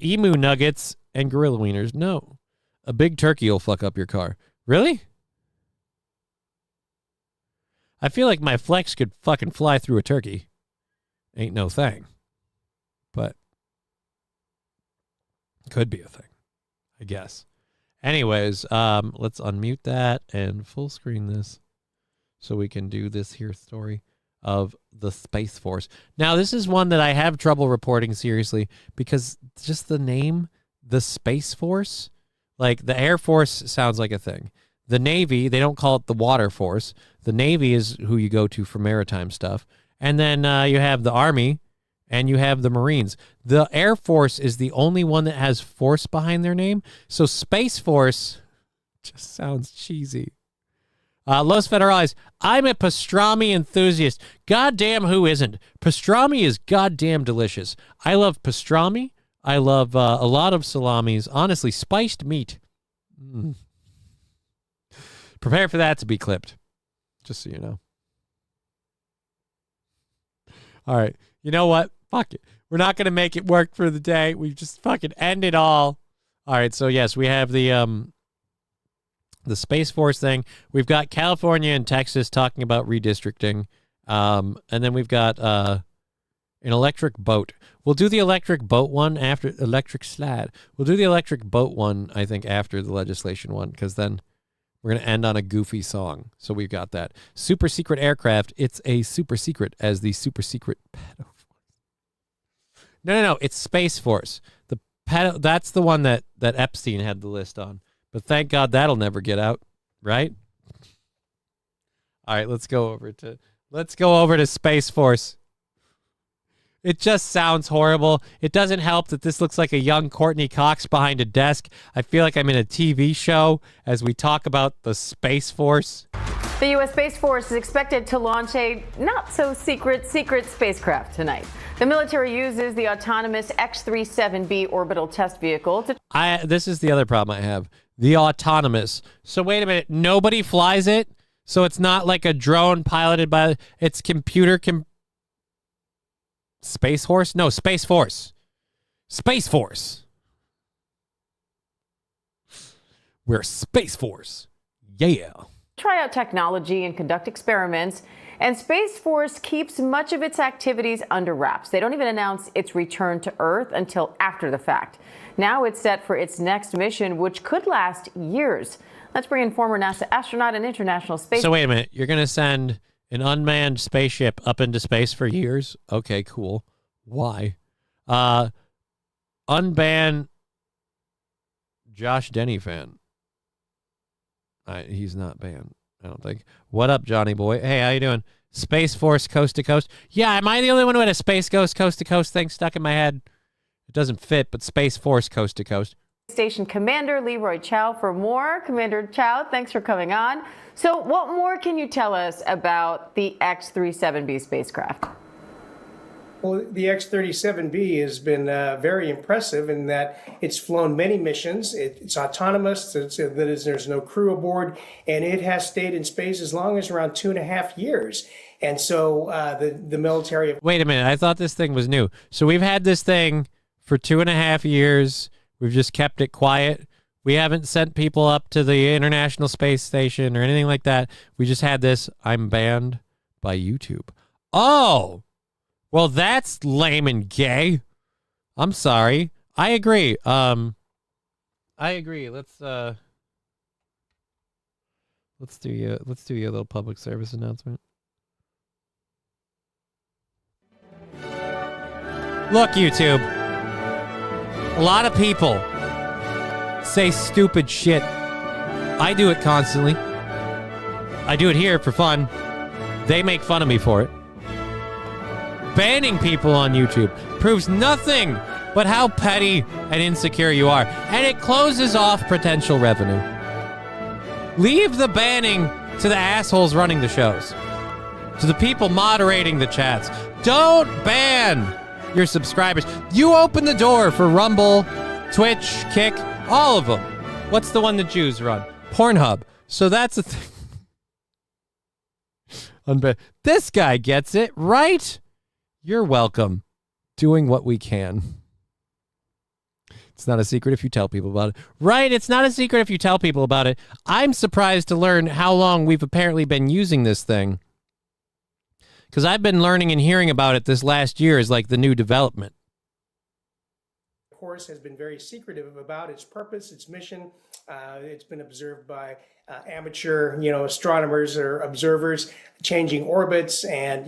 Emu nuggets and gorilla wieners. No. A big turkey will fuck up your car. Really? I feel like my Flex could fucking fly through a turkey. Ain't no thing. But could be a thing, I guess. Anyways, let's unmute that and full screen this so we can do this here story of the Space Force. Now, this is one that I have trouble reporting seriously because just the name, the Space Force, like the Air Force sounds like a thing. The Navy, they don't call it the Water Force. The Navy is who you go to for maritime stuff. And then you have the Army and you have the Marines. The Air Force is the only one that has force behind their name. So Space Force just sounds cheesy. Los Federales, I'm a pastrami enthusiast. Goddamn, who isn't? Pastrami is goddamn delicious. I love pastrami. I love a lot of salamis. Honestly, spiced meat. Prepare for that to be clipped, just so you know. All right. You know what? Fuck it. We're not going to make it work for the day. We just fucking end it all. All right. So, yes, we have the Space Force thing. We've got California and Texas talking about redistricting. And then we've got an electric boat. We'll do the electric boat one after electric slide. We'll do the electric boat one, I think, after the legislation one, because then we're going to end on a goofy song. So we've got that. Super secret aircraft. It's a super secret as the super secret pedo force. No. It's Space Force. That's the one that Epstein had the list on. But thank God that'll never get out, right? All right, let's go over to Space Force. It just sounds horrible. It doesn't help that this looks like a young Courtney Cox behind a desk. I feel like I'm in a TV show as we talk about the Space Force. The U.S. Space Force is expected to launch a not-so-secret spacecraft tonight. The military uses the autonomous X-37B orbital test vehicle to... This is the other problem I have. The autonomous. So wait a minute. Nobody flies it? So it's not like a drone piloted by... It's computer... Space Horse? No, Space Force. Space Force. We're Space Force. Yeah. Try out technology and conduct experiments. And Space Force keeps much of its activities under wraps. They don't even announce its return to Earth until after the fact. Now it's set for its next mission, which could last years. Let's bring in former NASA astronaut and International Space... So wait a minute. You're going to send an unmanned spaceship up into space for years? Okay, cool. Why? Unban Josh Denny fan. He's not banned, I don't think. What up, Johnny boy? Hey, how you doing? Space Force Coast to Coast. Yeah, am I the only one who had a Space Ghost Coast to Coast thing stuck in my head? It doesn't fit, but Space Force Coast to Coast. Station Commander Leroy Chow for more. Commander Chow, thanks for coming on. So what more can you tell us about the X-37B spacecraft? Well, the X-37B has been very impressive in that it's flown many missions. It's autonomous, there's no crew aboard, and it has stayed in space as long as around 2.5 years. And so the military... Wait a minute, I thought this thing was new. So we've had this thing for 2.5 years. We've just kept it quiet. We haven't sent people up to the International Space Station or anything like that. We just had this. I'm banned by YouTube. Oh! Well, that's lame and gay. I'm sorry. I agree. I agree. Let's do you a little public service announcement. Look, YouTube. A lot of people say stupid shit. I do it constantly. I do it here for fun. They make fun of me for it. Banning people on YouTube proves nothing but how petty and insecure you are, and it closes off potential revenue. Leave the banning to the assholes running the shows. To the people moderating the chats, don't ban your subscribers. You open the door for Rumble, Twitch, Kick, all of them. What's the one the Jews run? Pornhub. So that's a thing. This guy gets it, right? You're welcome. Doing what we can. It's not a secret if you tell people about it. Right, it's not a secret if you tell people about it. I'm surprised to learn how long we've apparently been using this thing. Because I've been learning and hearing about it this last year as like the new development. Of course, has been very secretive about its purpose, its mission. It's been observed by amateur, astronomers or observers, changing orbits and,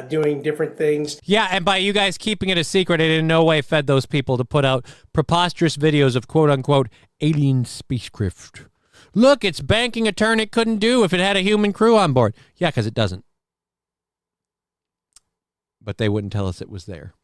doing different things. Yeah, and by you guys keeping it a secret, it in no way fed those people to put out preposterous videos of quote-unquote alien spacecraft. Look, it's banking a turn it couldn't do if it had a human crew on board. Yeah, because it doesn't. But they wouldn't tell us it was there.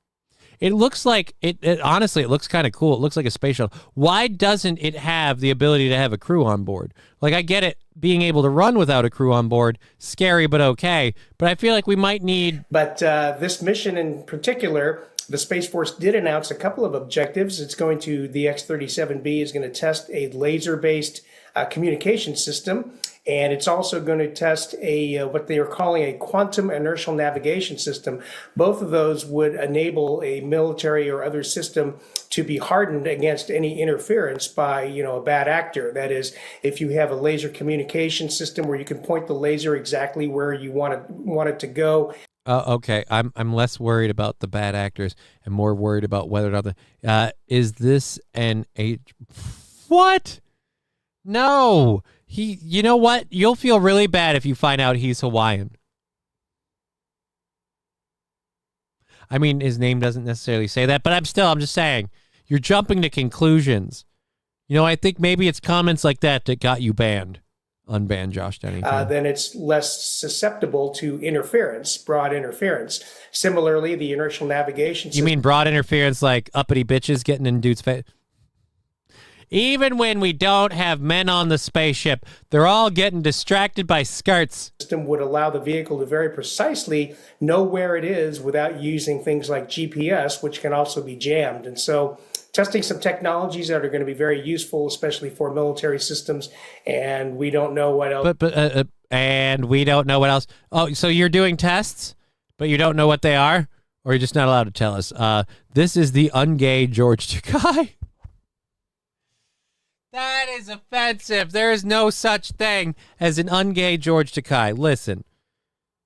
It looks like, honestly, it looks kind of cool. It looks like a space shuttle. Why doesn't it have the ability to have a crew on board? Like, I get it, being able to run without a crew on board, scary but okay. But I feel like we might need... But this mission in particular, the Space Force did announce a couple of objectives. The X-37B is going to test a laser-based communication system. And it's also going to test what they are calling a quantum inertial navigation system. Both of those would enable a military or other system to be hardened against any interference by, a bad actor. That is, if you have a laser communication system where you can point the laser exactly where you want it to go. Okay, I'm less worried about the bad actors and more worried about whether or not is this an what? No. You know what? You'll feel really bad if you find out he's Hawaiian. I mean, his name doesn't necessarily say that, but I'm just saying, you're jumping to conclusions. I think maybe it's comments like that got you banned. Unban Josh Denny. Then it's less susceptible to interference, broad interference. Similarly, the inertial navigation system. You mean broad interference like uppity bitches getting in dudes' face? Even when we don't have men on the spaceship, they're all getting distracted by skirts. System would allow the vehicle to very precisely know where it is without using things like GPS, which can also be jammed. And so testing some technologies that are going to be very useful, especially for military systems. And we don't know what else. And we don't know what else. Oh, so you're doing tests, but you don't know what they are? Or you're just not allowed to tell us? This is the ungay George Takei. That is offensive. There is no such thing as an ungay George Takei. Listen,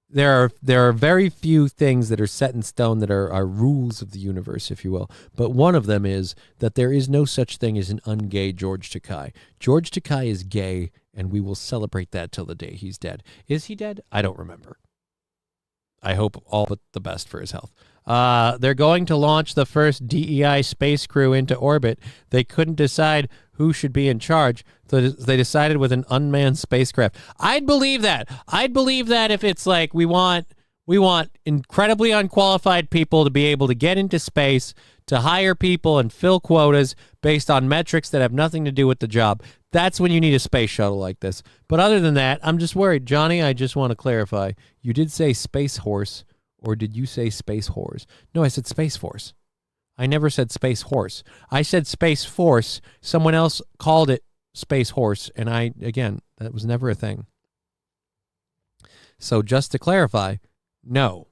there are very few things that are set in stone that are rules of the universe, if you will. But one of them is that there is no such thing as an ungay George Takei. George Takei is gay, and we will celebrate that till the day he's dead. Is he dead? I don't remember. I hope all but the best for his health. They're going to launch the first DEI space crew into orbit. They couldn't decide who should be in charge, so they decided with an unmanned spacecraft. I'd believe that. I'd believe that if it's like we want incredibly unqualified people to be able to get into space, to hire people and fill quotas based on metrics that have nothing to do with the job. That's when you need a space shuttle like this. But other than that, I'm just worried. Johnny, I just want to clarify. You did say Space Horse, or did you say Space Horse? No, I said Space Force. I never said Space Horse. I said Space Force. Someone else called it Space Horse, and that was never a thing. So just to clarify, no.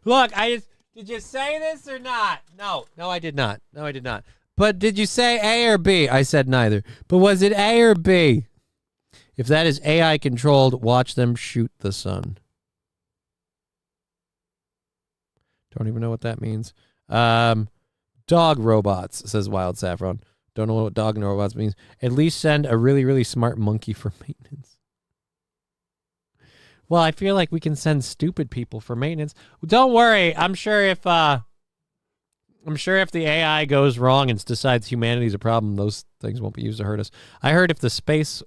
Look, did you say this or not? No, I did not. No, I did not. But did you say A or B? I said neither. But was it A or B? If that is AI controlled, watch them shoot the sun. Don't even know what that means. Dog robots, says Wild Saffron. Don't know what dog robots means. At least send a really, really smart monkey for maintenance. Well, I feel like we can send stupid people for maintenance. Don't worry. I'm sure if the AI goes wrong and decides humanity's a problem, those things won't be used to hurt us. I heard if the space...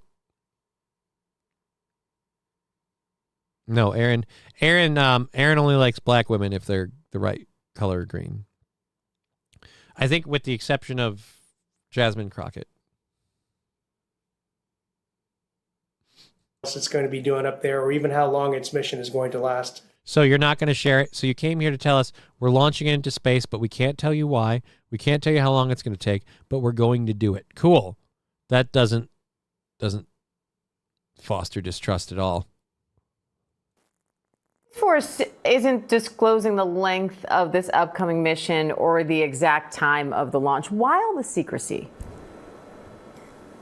No, Aaron only likes black women if they're the right color green. I think with the exception of Jasmine Crockett. it's going to be doing up there, or even how long its mission is going to last. So you're not going to share it. So you came here to tell us we're launching it into space, but we can't tell you why. We can't tell you how long it's going to take, but we're going to do it. Cool. That doesn't foster distrust at all. Force isn't disclosing the length of this upcoming mission or the exact time of the launch. Why all the secrecy?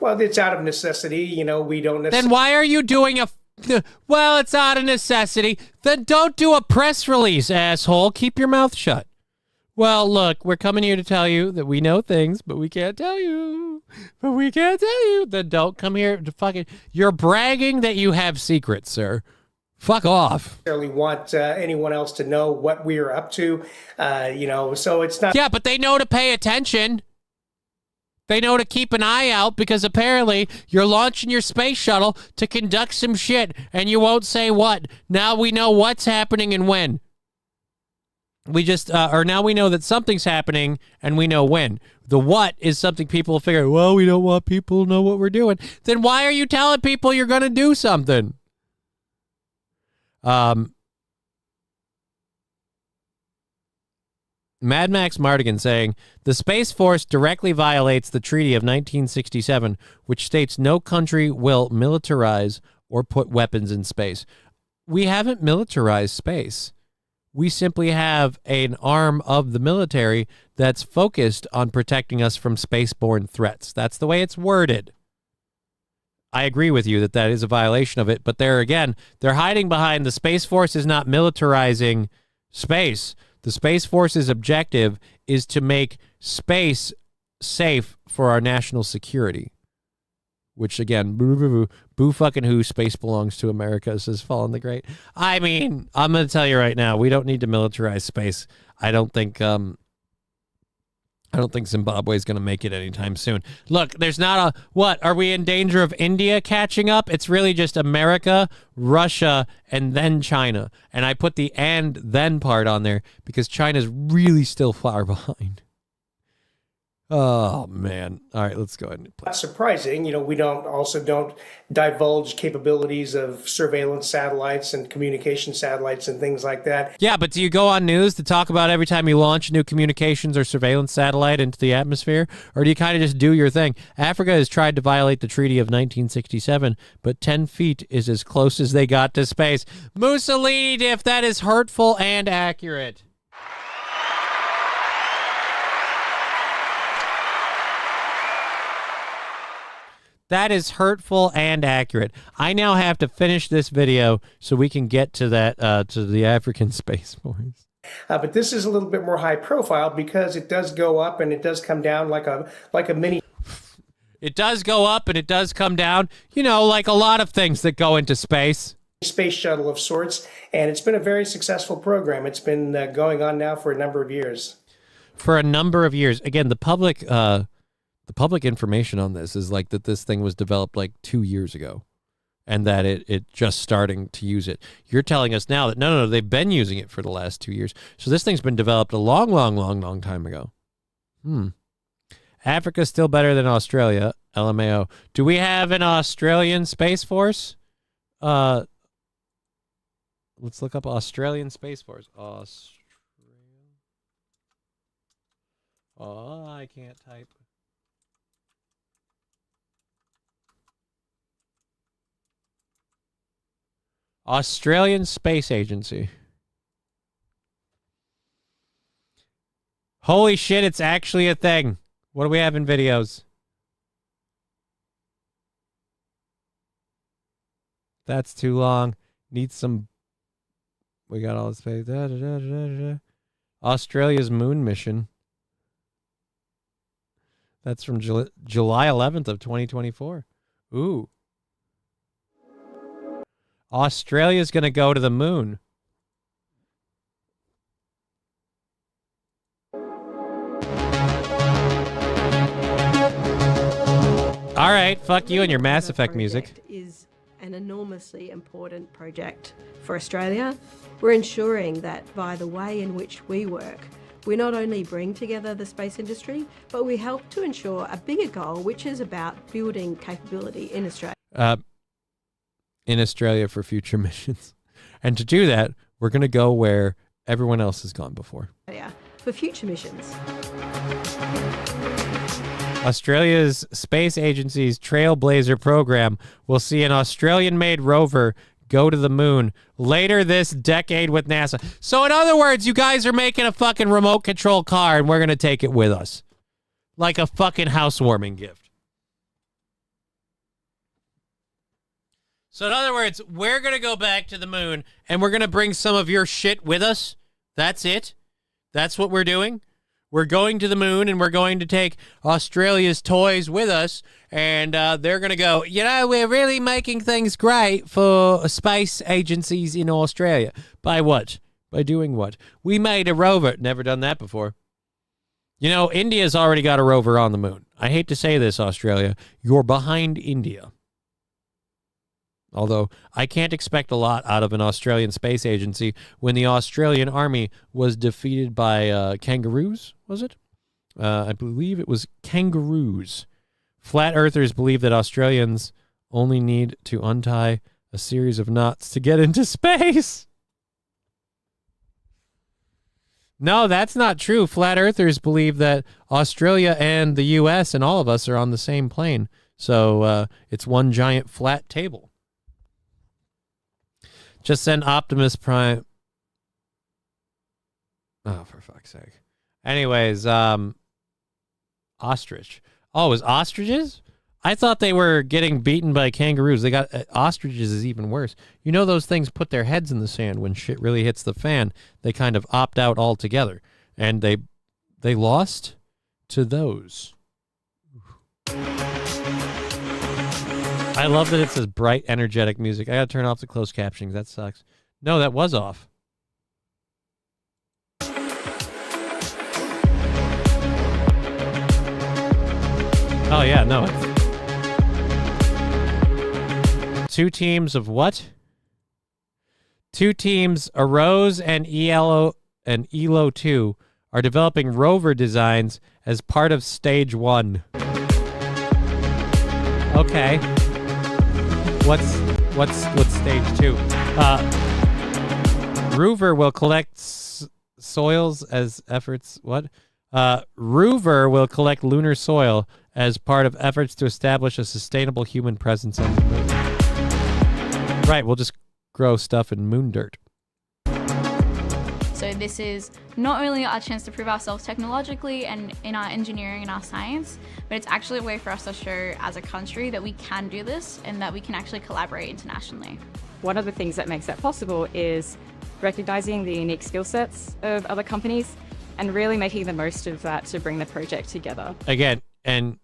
Well, it's out of necessity. You know, we don't necessarily. Then why are you doing a... Well, it's out of necessity. Then don't do a press release, asshole. Keep your mouth shut. Well, look, we're coming here to tell you that we know things, but we can't tell you. But we can't tell you. Then don't come here to fucking... You're bragging that you have secrets, sir. Fuck off. Necessarily want anyone else to know what we are up to, you know, so it's not. Yeah, but they know to pay attention. They know to keep an eye out because apparently you're launching your space shuttle to conduct some shit and you won't say what. Now we know what's happening and when. We just, or now we know that something's happening and we know when. The what is something people will figure, well, we don't want people to know what we're doing. Then why are you telling people you're going to do something? Mad Max Mardigan saying, the Space Force directly violates the Treaty of 1967, which states no country will militarize or put weapons in space. We haven't militarized space. We simply have an arm of the military that's focused on protecting us from spaceborne threats. That's the way it's worded. I agree with you that that is a violation of it, but there again, they're hiding behind the Space Force is not militarizing space. The Space Force's objective is to make space safe for our national security. Which again, boo fucking who, space belongs to America, says Fallen the Great. I mean, I'm going to tell you right now, we don't need to militarize space. I don't think Zimbabwe is going to make it anytime soon. Look, there's not a... What? Are we in danger of India catching up? It's really just America, Russia, and then China. And I put the and then part on there because China's really still far behind. Oh, man. All right, let's go ahead and play. Not surprising. You know, we don't divulge capabilities of surveillance satellites and communication satellites and things like that. Yeah, but do you go on news to talk about every time you launch a new communications or surveillance satellite into the atmosphere? Or do you kind of just do your thing? Africa has tried to violate the Treaty of 1967, but 10 feet is as close as they got to space. Mussolini, if that is hurtful and accurate. That is hurtful and accurate. I now have to finish this video so we can get to that to the African Space Force. But this is a little bit more high profile because it does go up and it does come down like a mini. It does go up and it does come down. You know, like a lot of things that go into space. Space shuttle of sorts, and it's been a very successful program. It's been going on now for a number of years. For a number of years. Again, the public information on this is like that this thing was developed like 2 years ago and that it just starting to use it. You're telling us now that no, they've been using it for the last 2 years. So this thing's been developed a long time ago. Africa's still better than Australia, LMAO. Do we have an Australian Space Force? Let's look up Australian Space Force. Oh, I can't type. Australian Space Agency. Holy shit, it's actually a thing. What do we have in videos? That's too long. Need some... We got all this space. Australia's moon mission. That's from July 11th of 2024. Ooh. Australia's going to go to the moon. All right, fuck you and your Mass Effect music. Is an enormously important project for Australia. We're ensuring that by the way in which we work, we not only bring together the space industry, but we help to ensure a bigger goal, which is about building capability in Australia. in Australia for future missions. And to do that, we're going to go where everyone else has gone before. For future missions. Australia's space agency's Trailblazer program will see an Australian-made rover go to the moon later this decade with NASA. So in other words, you guys are making a fucking remote control car and we're going to take it with us. Like a fucking housewarming gift. So in other words, we're going to go back to the moon and we're going to bring some of your shit with us. That's it. That's what we're doing. We're going to the moon and we're going to take Australia's toys with us. And they're going to go, we're really making things great for space agencies in Australia. By what? By doing what? We made a rover. Never done that before. India's already got a rover on the moon. I hate to say this, Australia. You're behind India. Although I can't expect a lot out of an Australian space agency when the Australian army was defeated by kangaroos, was it? I believe it was kangaroos. Flat earthers believe that Australians only need to untie a series of knots to get into space. No, that's not true. Flat earthers believe that Australia and the U.S. and all of us are on the same plane. So it's one giant flat table. Just send Optimus Prime. Oh, for fuck's sake. Anyways, ostrich. Oh, it was ostriches? I thought they were getting beaten by kangaroos. They got ostriches is even worse. Those things put their heads in the sand when shit really hits the fan. They kind of opt out altogether, and they lost to those. I love that it says bright, energetic music. I gotta turn off the closed captioning. That sucks. No, that was off. Oh, yeah, no. Two teams of what? Two teams, Arose and ELO 2, are developing rover designs as part of Stage 1. Okay. What's Stage 2? Rover will collect soils as efforts. What? Rover will collect lunar soil as part of efforts to establish a sustainable human presence on the moon. Right, we'll just grow stuff in moon dirt. So this is not only our chance to prove ourselves technologically and in our engineering and our science, but it's actually a way for us to show as a country that we can do this and that we can actually collaborate internationally. One of the things that makes that possible is recognizing the unique skill sets of other companies and really making the most of that to bring the project together. Again, and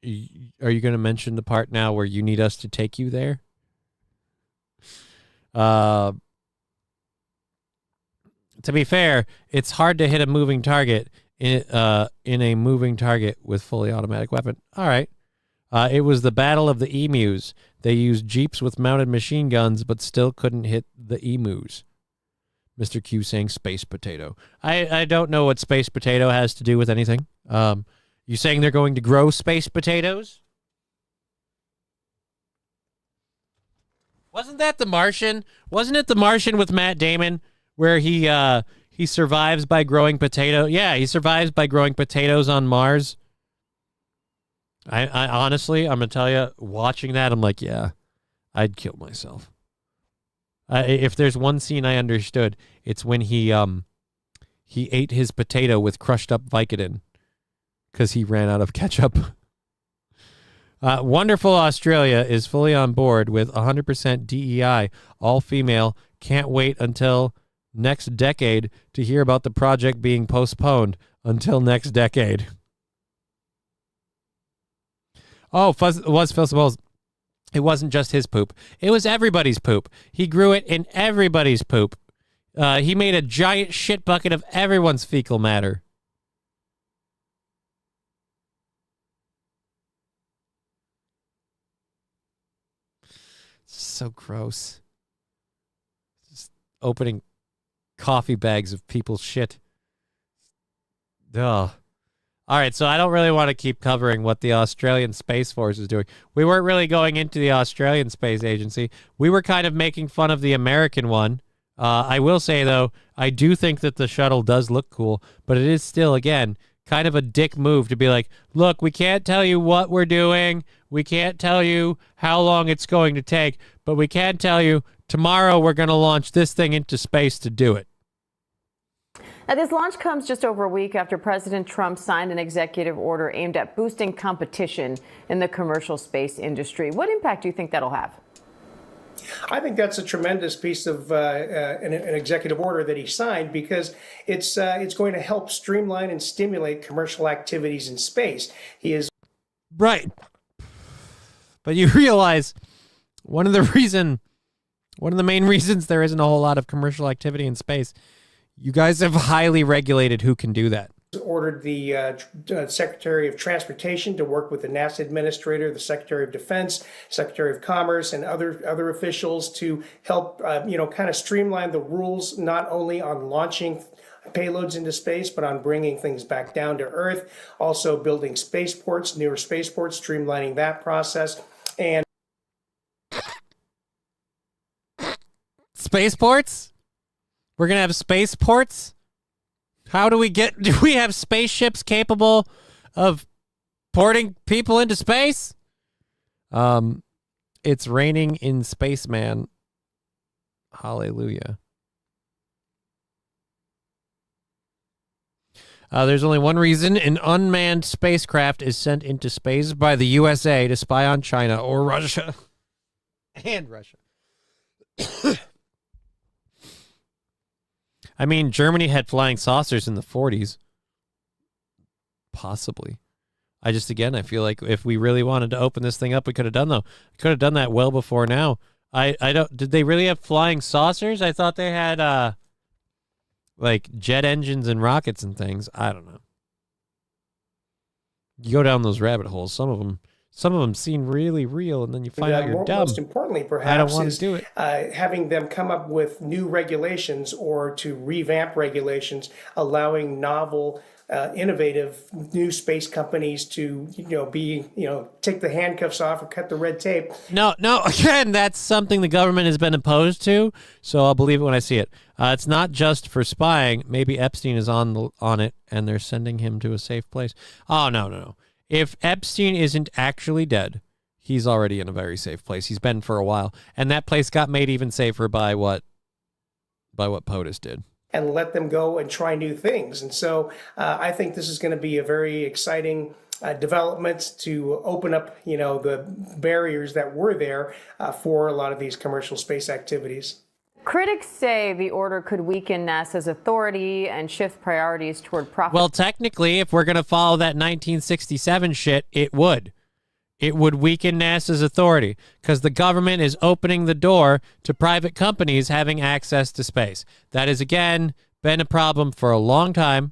are you going to mention the part now where you need us to take you there? To be fair, it's hard to hit a moving target in a moving target with fully automatic weapon. All right. It was the Battle of the Emus. They used jeeps with mounted machine guns, but still couldn't hit the emus. Mr. Q saying space potato. I don't know what space potato has to do with anything. You saying they're going to grow space potatoes? Wasn't that The Martian? Wasn't it The Martian with Matt Damon where he survives by growing potato? Yeah, he survives by growing potatoes on Mars. I honestly, I'm going to tell you, watching that, I'm like, yeah, I'd kill myself. If there's one scene I understood, it's when he ate his potato with crushed up Vicodin because he ran out of ketchup. Wonderful Australia is fully on board with 100% DEI, all female. Can't wait until next decade to hear about the project being postponed until next decade. Oh, Fuzz, it wasn't just his poop. It was everybody's poop. He grew it in everybody's poop. He made a giant shit bucket of everyone's fecal matter. So gross. Just opening coffee bags of people's shit. Ugh. All right, so I don't really want to keep covering what the Australian Space Force is doing. We weren't really going into the Australian Space Agency. We were kind of making fun of the American one. I will say, though, I do think that the shuttle does look cool, but it is still, again, kind of a dick move to be like, look, we can't tell you what we're doing. We can't tell you how long it's going to take, but we can tell you tomorrow we're going to launch this thing into space to do it. Now, this launch comes just over a week after President Trump signed an executive order aimed at boosting competition in the commercial space industry. What impact do you think that'll have? I think that's a tremendous piece of an executive order that he signed, because it's going to help streamline and stimulate commercial activities in space. He is right, but you realize one of the main reasons there isn't a whole lot of commercial activity in space. You guys have highly regulated who can do that. Ordered the Secretary of Transportation to work with the NASA administrator, the Secretary of Defense, Secretary of Commerce, and other officials to help, kind of streamline the rules, not only on launching payloads into space, but on bringing things back down to Earth. Also building spaceports, newer spaceports, streamlining that process. And spaceports? We're going to have spaceports? How do we have spaceships capable of porting people into space? It's raining in Spaceman. Hallelujah. There's only one reason an unmanned spacecraft is sent into space by the USA to spy on China or Russia. And Russia. I mean, Germany had flying saucers in the 40s. Possibly. I feel like if we really wanted to open this thing up, we could have done that well before now. Did they really have flying saucers? I thought they had like jet engines and rockets and things. I don't know. You go down those rabbit holes. Some of them seem really real, and then you find out you're dumb. Most importantly, perhaps, I don't want to do it. Having them come up with new regulations or to revamp regulations, allowing novel, innovative new space companies to, take the handcuffs off or cut the red tape. No. Again, that's something the government has been opposed to, so I'll believe it when I see it. It's not just for spying. Maybe Epstein is on it, and they're sending him to a safe place. Oh, no. If Epstein isn't actually dead, he's already in a very safe place. He's been for a while. And that place got made even safer by what POTUS did. And let them go and try new things. And so I think this is going to be a very exciting development to open up, the barriers that were there for a lot of these commercial space activities. Critics say the order could weaken NASA's authority and shift priorities toward profit. Well, technically, if we're going to follow that 1967 shit, it would. It would weaken NASA's authority because the government is opening the door to private companies having access to space. That has, again, been a problem for a long time.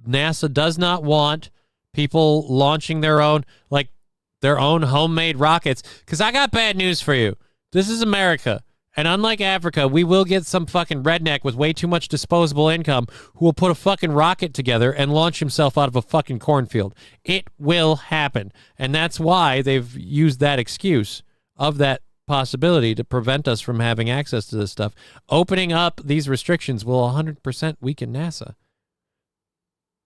NASA does not want people launching their own homemade rockets. Because I got bad news for you. This is America. And unlike Africa, we will get some fucking redneck with way too much disposable income who will put a fucking rocket together and launch himself out of a fucking cornfield. It will happen. And that's why they've used that excuse of that possibility to prevent us from having access to this stuff. Opening up these restrictions will 100% weaken NASA.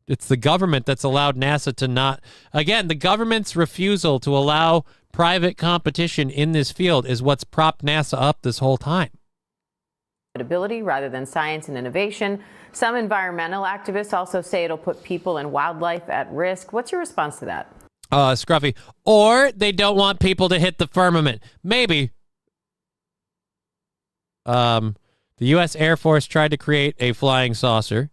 It's the government that's allowed NASA to not... Again, the government's refusal to allow private competition in this field is what's propped NASA up this whole time. Ability rather than science and innovation. Some environmental activists also say it'll put people and wildlife at risk. What's your response to that? Scruffy. Or they don't want people to hit the firmament. Maybe. The U.S. Air Force tried to create a flying saucer.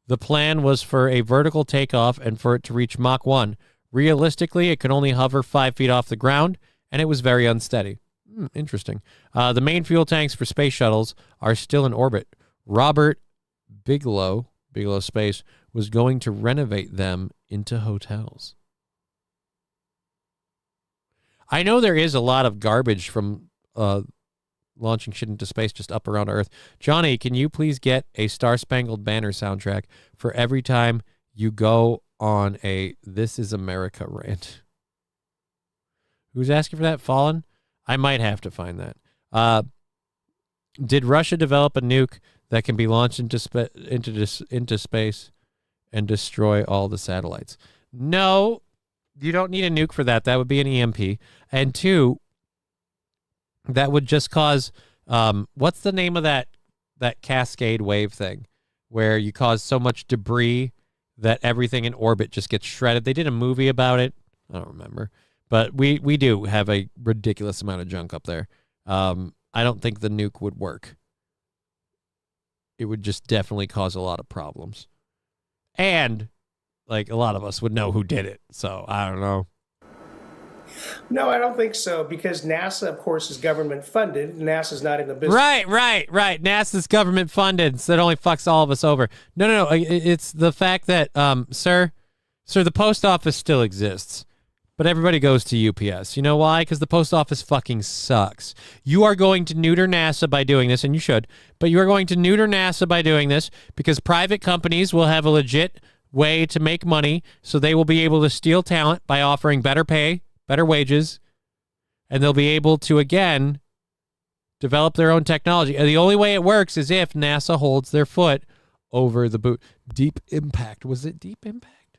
The plan was for a vertical takeoff and for it to reach Mach 1. Realistically, it could only hover 5 feet off the ground, and it was very unsteady. Interesting. The main fuel tanks for space shuttles are still in orbit. Robert Bigelow Space, was going to renovate them into hotels. I know there is a lot of garbage from launching shit into space just up around Earth. Johnny, can you please get a Star Spangled Banner soundtrack for every time you go on a This Is America rant. Who's asking for that? Fallen? I might have to find that. Did Russia develop a nuke that can be launched into space and destroy all the satellites? No, you don't need a nuke for that. That would be an EMP. And two, that would just cause what's the name of that cascade wave thing where you cause so much debris that everything in orbit just gets shredded? They did a movie about it. I don't remember. But we do have a ridiculous amount of junk up there. I don't think the nuke would work. It would just definitely cause a lot of problems. And, like, a lot of us would know who did it. So, I don't know. No, I don't think so, because NASA, of course, is government funded. NASA's not in the business. Right. NASA's government funded, so it only fucks all of us over. No. It's the fact that, sir, the post office still exists. But everybody goes to UPS. You know why? Because the post office fucking sucks. You are going to neuter NASA by doing this, and you should, but you are going to neuter NASA by doing this because private companies will have a legit way to make money, so they will be able to steal talent by offering better pay, better wages, and they'll be able to, again, develop their own technology. And the only way it works is if NASA holds their foot over the boot. Deep Impact. Was it Deep Impact?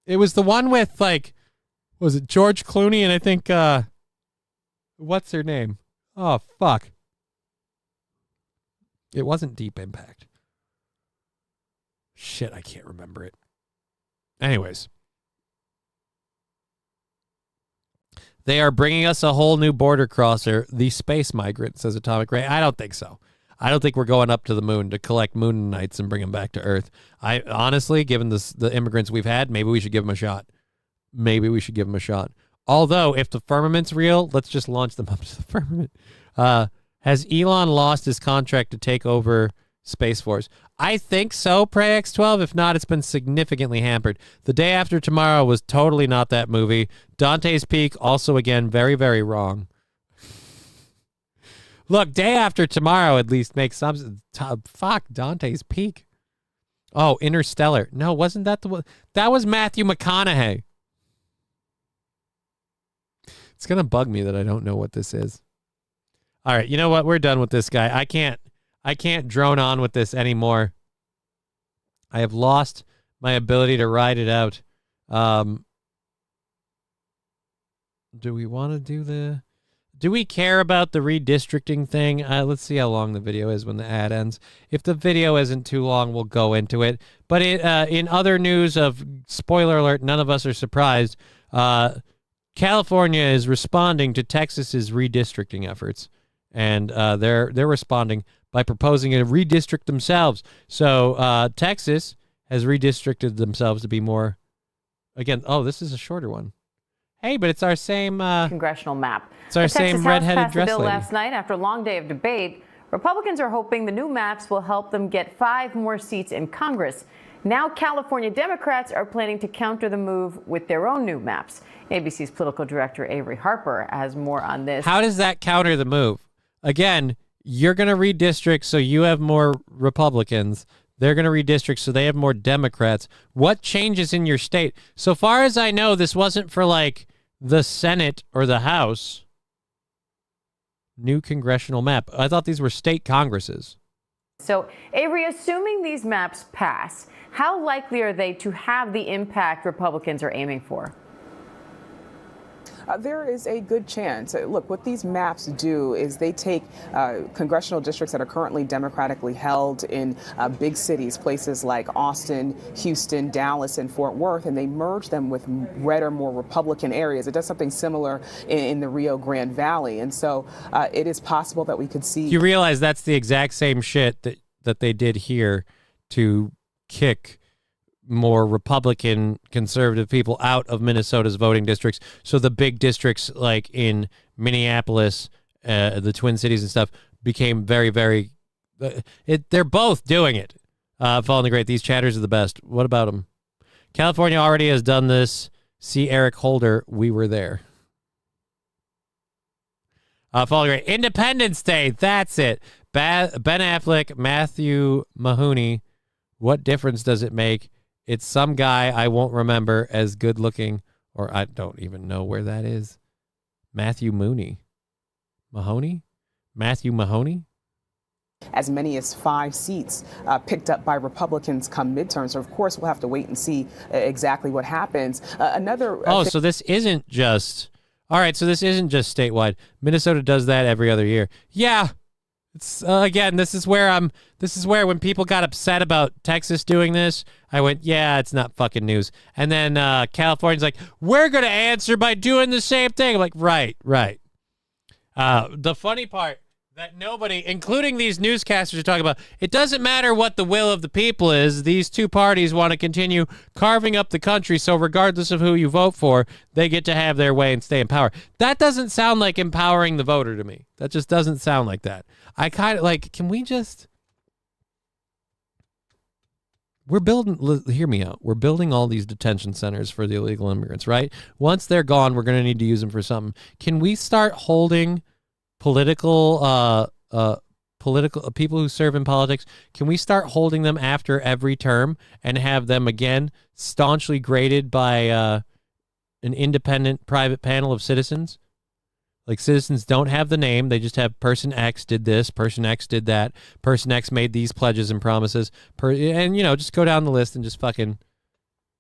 It was the one with, like, was it George Clooney and I think, what's her name? Oh, fuck. It wasn't Deep Impact. Shit, I can't remember it. Anyways. They are bringing us a whole new border crosser, the space migrant, says Atomic Ray. I don't think so. I don't think we're going up to the moon to collect Mooninites and bring them back to Earth. I honestly, given the immigrants we've had, maybe we should give them a shot. Although, if the firmament's real, let's just launch them up to the firmament. Has Elon lost his contract to take over Space Force? I think so, Prey X12. If not, it's been significantly hampered. The Day After Tomorrow was totally not that movie. Dante's Peak, also, again, very, very wrong. Look, Day After Tomorrow at least makes some... Fuck, Dante's Peak. Oh, Interstellar. No, wasn't that the one? That was Matthew McConaughey. It's going to bug me that I don't know what this is. All right, you know what? We're done with this guy. I can't drone on with this anymore. I have lost my ability to ride it out. Do we want to do the... Do we care about the redistricting thing? Let's see how long the video is when the ad ends. If the video isn't too long, we'll go into it. But in other news of, spoiler alert, none of us are surprised, California is responding to Texas's redistricting efforts. And they're responding by proposing a redistrict themselves. So Texas has redistricted themselves to be more, again, oh, this is a shorter one. Hey, but it's our same congressional map. It's our same redheaded dress bill lady. Last night, after a long day of debate, Republicans are hoping the new maps will help them get 5 more seats in Congress. Now, California Democrats are planning to counter the move with their own new maps. ABC's political director Avery Harper has more on this. How does that counter the move? Again, you're going to redistrict so you have more Republicans. They're going to redistrict so they have more Democrats. What changes in your state? So far as I know, this wasn't for like the Senate or the House. New congressional map. I thought these were state congresses. So, Avery, assuming these maps pass, how likely are they to have the impact Republicans are aiming for? There is a good chance. Look, what these maps do is they take congressional districts that are currently democratically held in big cities, places like Austin, Houston, Dallas, and Fort Worth, and they merge them with red or more Republican areas. It does something similar in the Rio Grande Valley. And so it is possible that we could see... You realize that's the exact same shit that they did here to kick more Republican conservative people out of Minnesota's voting districts. So the big districts like in Minneapolis, the Twin Cities and stuff became very, very... they're both doing it. Following the Great. These chatters are the best. What about them? California already has done this. See Eric Holder. We were there. Following the Great. Independence Day. That's it. Ben Affleck, Matthew Mahoney. What difference does it make It's some guy I won't remember as good looking, or I don't even know where that is. Matthew Mahoney? Matthew Mahoney? As many as 5 seats picked up by Republicans come midterm. So, of course, we'll have to wait and see exactly what happens. So this isn't just... All right, so this isn't just statewide. Minnesota does that every other year. Yeah. It's again, this is where when people got upset about Texas doing this, I went, yeah, it's not fucking news. And then California's like, we're going to answer by doing the same thing. I'm like, right. The funny part that nobody, including these newscasters, are talking about, it doesn't matter what the will of the people is. These two parties want to continue carving up the country, so regardless of who you vote for, they get to have their way and stay in power. That doesn't sound like empowering the voter to me. That just doesn't sound like that. I kind of like, can we just... hear me out. We're building all these detention centers for the illegal immigrants, right? Once they're gone, we're going to need to use them for something. Can we start holding political people who serve in politics? Can we start holding them after every term and have them again staunchly graded by an independent private panel of citizens? Like, citizens don't have the name. They just have person X did this, person X did that, person X made these pledges and promises. And, just go down the list and just fucking,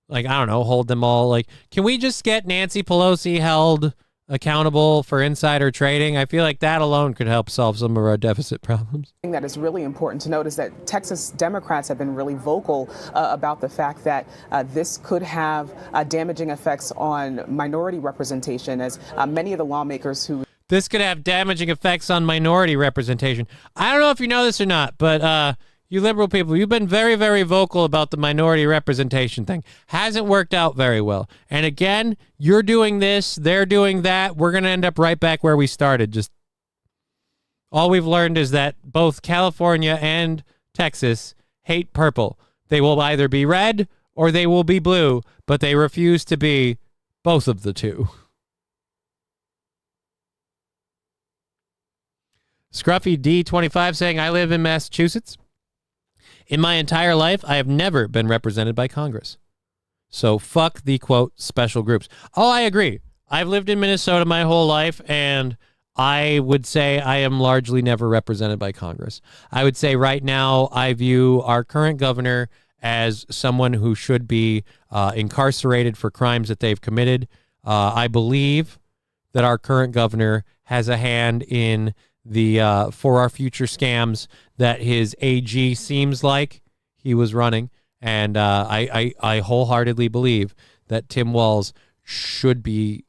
like, I don't know, hold them all. Like, can we just get Nancy Pelosi held accountable for insider trading? I feel like that alone could help solve some of our deficit problems. Thing that is really important to note is that Texas Democrats have been really vocal about the fact that this could have damaging effects on minority representation, as many of the lawmakers who... This could have damaging effects on minority representation. I don't know if you know this or not, but you liberal people, you've been very, very vocal about the minority representation thing. Hasn't worked out very well. And again, you're doing this, they're doing that. We're going to end up right back where we started. Just all we've learned is that both California and Texas hate purple. They will either be red or they will be blue, but they refuse to be both of the two. Scruffy D25 saying, I live in Massachusetts. In my entire life, I have never been represented by Congress. So fuck the, quote, special groups. Oh, I agree. I've lived in Minnesota my whole life, and I would say I am largely never represented by Congress. I would say right now I view our current governor as someone who should be incarcerated for crimes that they've committed. I believe that our current governor has a hand in the for our future scams that his AG seems like he was running. And I wholeheartedly believe that Tim Walz should be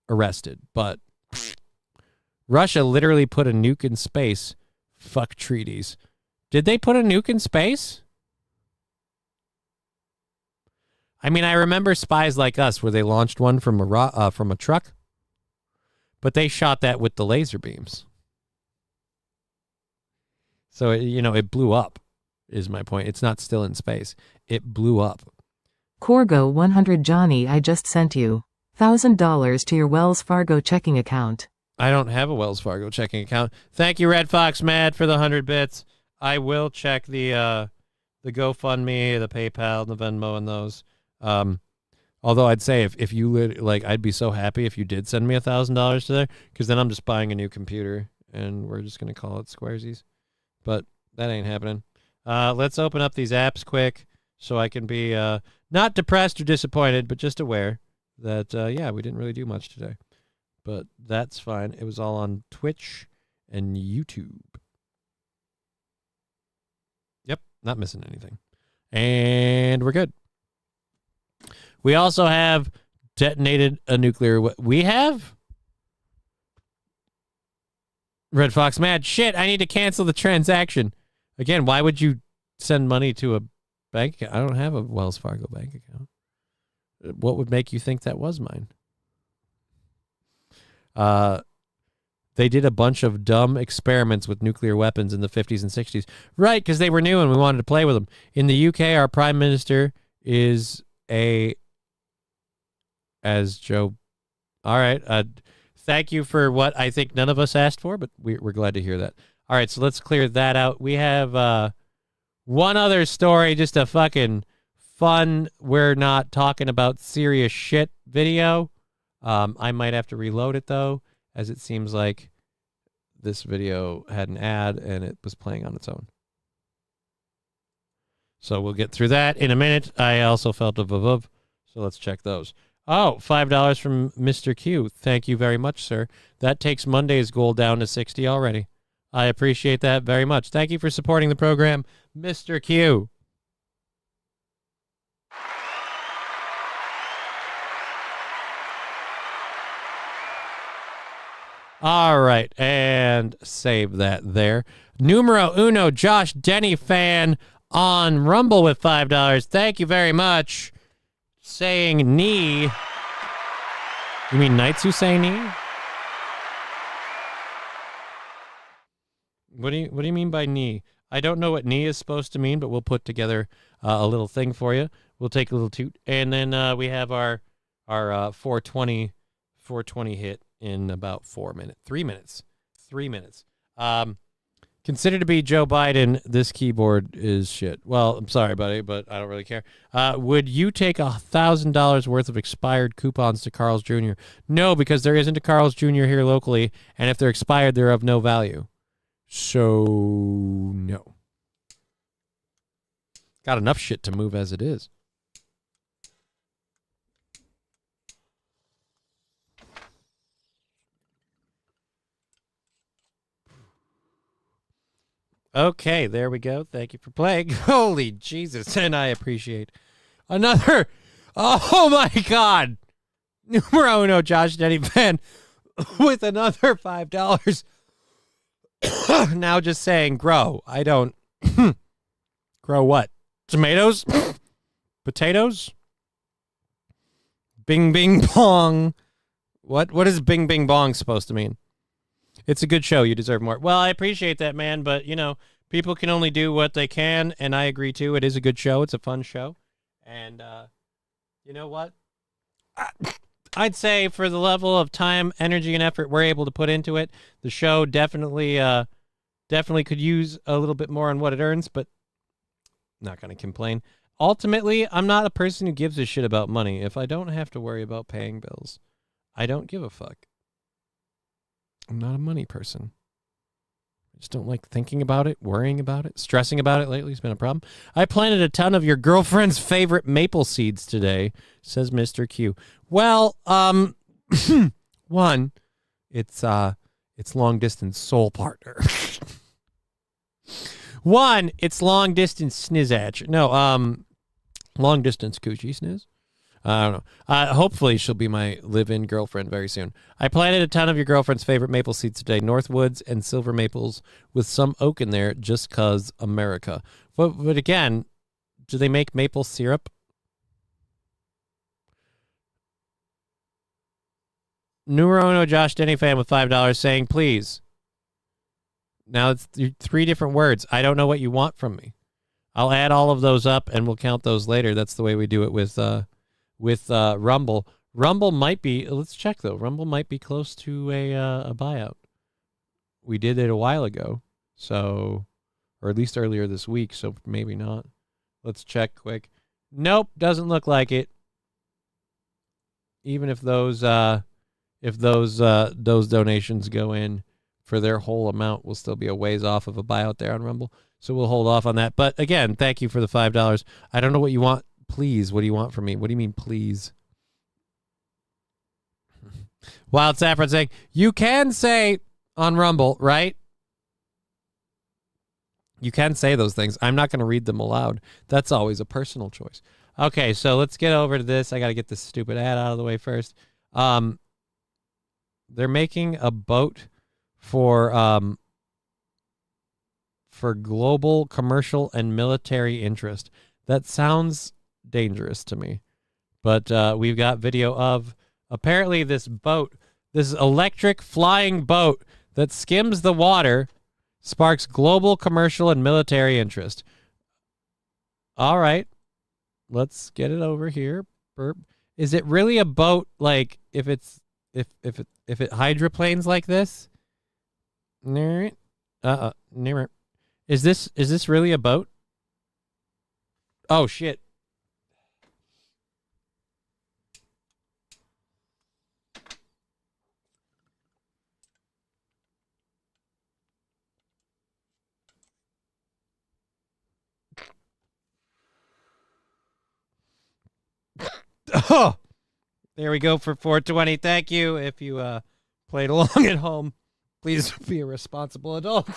arrested. But Russia literally put a nuke in space. Fuck treaties. Did they put a nuke in space? I mean, I remember Spies Like Us where they launched one from a truck, but they shot that with the laser beams. So, it blew up, is my point. It's not still in space. It blew up. Corgo 100 Johnny, I just sent you $1,000 to your Wells Fargo checking account. I don't have a Wells Fargo checking account. Thank you, Red Fox Mad, for the 100 bits. I will check the GoFundMe, the PayPal, the Venmo, and those. Although I'd say if you would, I'd be so happy if you did send me $1,000 to there, because then I'm just buying a new computer, and we're just going to call it Squaresies. But that ain't happening. Let's open up these apps quick so I can be not depressed or disappointed, but just aware that, we didn't really do much today. But that's fine. It was all on Twitch and YouTube. Yep, not missing anything. And we're good. We also have detonated a nuclear... We have? Red Fox Mad. Shit, I need to cancel the transaction. Again, why would you send money to a bank account? I don't have a Wells Fargo bank account. What would make you think that was mine? They did a bunch of dumb experiments with nuclear weapons in the 50s and 60s. Right, because they were new and we wanted to play with them. In the UK, our prime minister is as Joe... All right, thank you for what I think none of us asked for, but we're glad to hear that. All right, so let's clear that out. We have one other story, just a fucking fun, we're not talking about serious shit video. I might have to reload it, though, as it seems like this video had an ad and it was playing on its own. So we'll get through that in a minute. I also felt a vuv, so let's check those. Oh, $5 from Mr. Q. Thank you very much, sir. That takes Monday's goal down to 60 already. I appreciate that very much. Thank you for supporting the program, Mr. Q. All right, and save that there. Numero uno, Josh Denny fan on Rumble with $5. Thank you very much. Saying knee. You mean knights who say knee? What do you mean by knee? I don't know what knee is supposed to mean, but we'll put together a little thing for you. We'll take a little toot, and then we have our 420 hit in about 3 minutes. 3 minutes. Consider to be Joe Biden. This keyboard is shit. Well, I'm sorry, buddy, but I don't really care. Would you take $1,000 worth of expired coupons to Carl's Jr.? No, because there isn't a Carl's Jr. here locally, and if they're expired, they're of no value. So, no. Got enough shit to move as it is. Okay, there we go. Thank you for playing. Holy Jesus, and I appreciate another. Oh my God, numero uno, Josh Denny fan with another $5. Now just saying, grow. I don't grow what? Tomatoes, potatoes. Bing bing bong. What is bing bing bong supposed to mean? It's a good show. You deserve more. Well, I appreciate that, man. But, you know, people can only do what they can. And I agree, too. It is a good show. It's a fun show. And you know what? I'd say for the level of time, energy, and effort we're able to put into it, the show definitely could use a little bit more on what it earns. But not going to complain. Ultimately, I'm not a person who gives a shit about money. If I don't have to worry about paying bills, I don't give a fuck. I'm not a money person. I just don't like thinking about it, worrying about it, stressing about it lately. It's been a problem. I planted a ton of your girlfriend's favorite maple seeds today, says Mr. Q. Well, one, it's long distance soul partner. One, it's long distance snizzatch. No, long distance coochie sniz. I don't know. Hopefully she'll be my live-in girlfriend very soon. I planted a ton of your girlfriend's favorite maple seeds today. Northwoods and silver maples with some oak in there just 'cause America. But again, do they make maple syrup? Numero uno, Josh Denny fan with $5 saying, please. Now it's 3 different words. I don't know what you want from me. I'll add all of those up and we'll count those later. That's the way we do it with Rumble. Rumble might be, let's check though. Rumble might be close to a buyout. We did it a while ago, so, or at least earlier this week, so maybe not. Let's check quick. Nope, doesn't look like it. Even if those donations go in for their whole amount, we'll still be a ways off of a buyout there on Rumble. So we'll hold off on that. But again, thank you for the $5. I don't know what you want. Please, what do you want from me? What do you mean, please? Wild Saffron saying, you can say on Rumble, right? You can say those things. I'm not going to read them aloud. That's always a personal choice. Okay, so let's get over to this. I got to get this stupid ad out of the way first. They're making a boat for global commercial and military interest. That sounds dangerous to me, but we've got video of apparently this boat, this electric flying boat that skims the water, sparks global commercial and military interest. All right, let's get it over here. Burp. Is it really a boat? Like if it hydroplanes like this? Is this really a boat? Oh shit. Oh, there we go for 420. Thank you. If you played along at home, please be a responsible adult.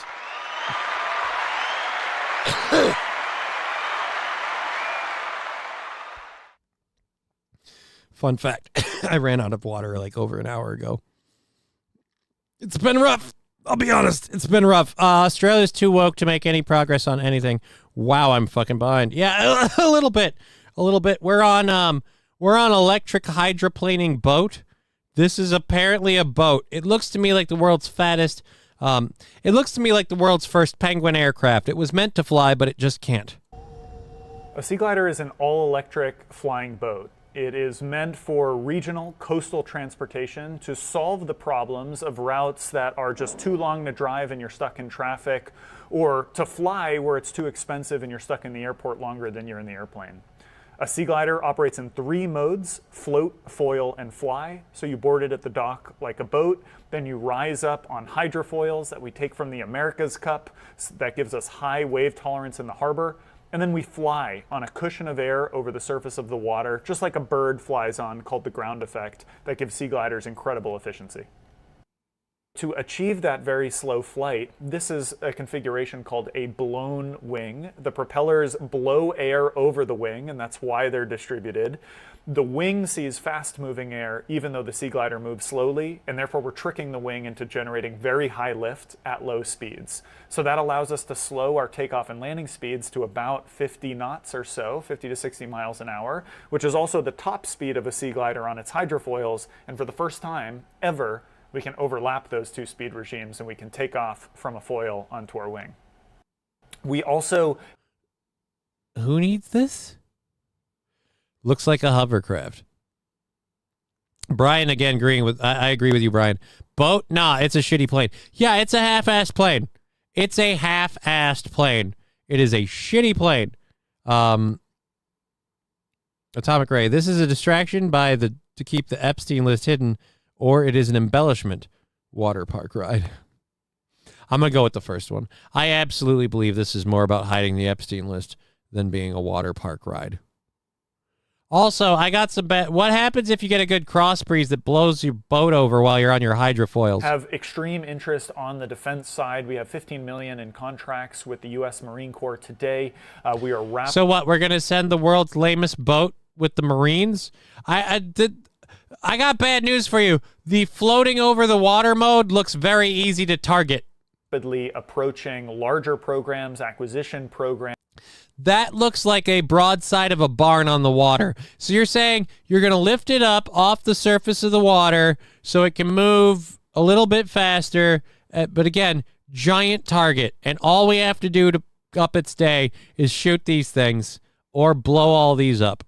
Fun fact, I ran out of water like over an hour ago. It's been rough. I'll be honest. It's been rough. Australia's too woke to make any progress on anything. Wow, I'm fucking behind. Yeah, a little bit. We're on electric hydroplaning boat. This is apparently a boat. It looks to me like the world's fattest. It looks to me like the world's first penguin aircraft. It was meant to fly, but it just can't. A sea glider is an all-electric flying boat. It is meant for regional coastal transportation to solve the problems of routes that are just too long to drive and you're stuck in traffic, or to fly where it's too expensive and you're stuck in the airport longer than you're in the airplane. A sea glider operates in 3 modes: float, foil, and fly. So you board it at the dock like a boat, then you rise up on hydrofoils that we take from the America's Cup. That gives us high wave tolerance in the harbor. And then we fly on a cushion of air over the surface of the water, just like a bird flies on, called the ground effect, that gives sea gliders incredible efficiency. To achieve that very slow flight, this is a configuration called a blown wing. The propellers blow air over the wing, and that's why they're distributed. The wing sees fast-moving air, even though the sea glider moves slowly, and therefore we're tricking the wing into generating very high lift at low speeds. So that allows us to slow our takeoff and landing speeds to about 50 knots or so, 50 to 60 miles an hour, which is also the top speed of a sea glider on its hydrofoils, and for the first time ever, we can overlap those 2 speed regimes and we can take off from a foil onto our wing. We also... Who needs this? Looks like a hovercraft. Brian, again, agreeing with... I agree with you, Brian. Boat? Nah, it's a shitty plane. Yeah, it's a half-assed plane. It's a half-assed plane. It is a shitty plane. Atomic Ray. This is a distraction to keep the Epstein list hidden, or it is an embellishment water park ride. I'm going to go with the first one. I absolutely believe this is more about hiding the Epstein list than being a water park ride. Also, I got some what happens if you get a good cross breeze that blows your boat over while you're on your hydrofoils? Have extreme interest on the defense side. We have $15 million in contracts with the U.S. Marine Corps today. We are So what? We're going to send the world's lamest boat with the Marines? I got bad news for you. The floating over the water mode looks very easy to target. Rapidly approaching larger programs, acquisition programs. That looks like a broadside of a barn on the water. So you're saying you're going to lift it up off the surface of the water so it can move a little bit faster. But again, giant target. And all we have to do to up its day is shoot these things or blow all these up.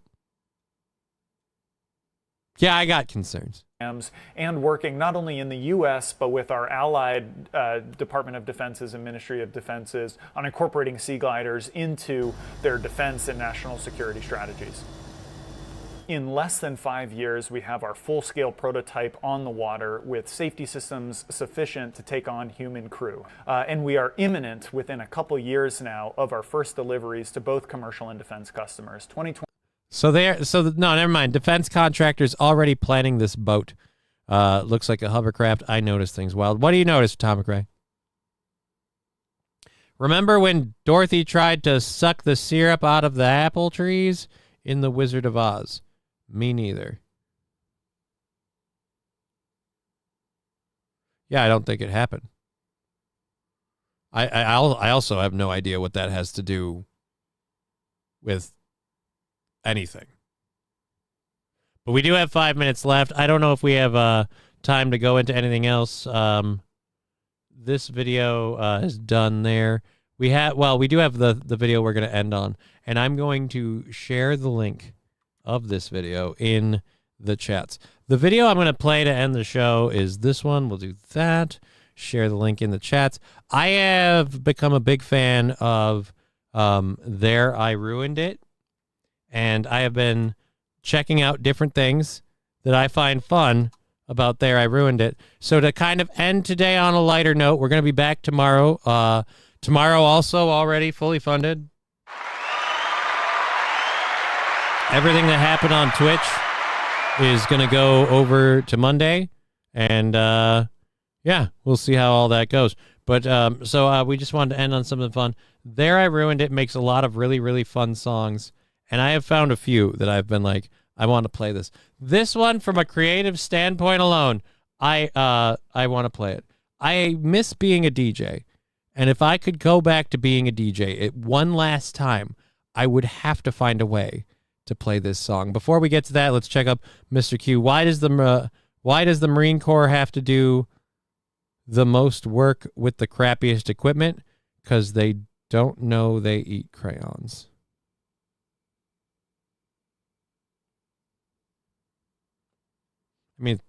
Yeah, I got concerns. And working not only in the U.S., but with our allied Department of Defenses and Ministry of Defenses on incorporating sea gliders into their defense and national security strategies. In less than 5 years, we have our full-scale prototype on the water with safety systems sufficient to take on human crew. And we are imminent within a couple years now of our first deliveries to both commercial and defense customers. 2020. No, never mind. Defense contractors already planning this boat. Looks like a hovercraft. I noticed things wild. What do you notice, Atomic Ray? Remember when Dorothy tried to suck the syrup out of the apple trees in The Wizard of Oz? Me neither. Yeah, I don't think it happened. I also have no idea what that has to do with anything. But we do have 5 minutes left. I don't know if we have time to go into anything else. This video is done there. We do have the video we're going to end on, and I'm going to share the link of this video in the chats. The video I'm going to play to end the show is this one. We'll do that. Share the link in the chats. I have become a big fan of There I Ruined It. And I have been checking out different things that I find fun about There I Ruined It. So to kind of end today on a lighter note, we're going to be back tomorrow. Tomorrow also already fully funded. Everything that happened on Twitch is going to go over to Monday. And, yeah, we'll see how all that goes. But so we just wanted to end on something fun. There I Ruined It makes a lot of really, really fun songs. And I have found a few that I've been like, I want to play this. This one, from a creative standpoint alone, I want to play it. I miss being a DJ. And if I could go back to being a DJ one last time, I would have to find a way to play this song. Before we get to that, let's check up Mr. Q. Why does the Marine Corps have to do the most work with the crappiest equipment? Because they don't know they eat crayons. I mean,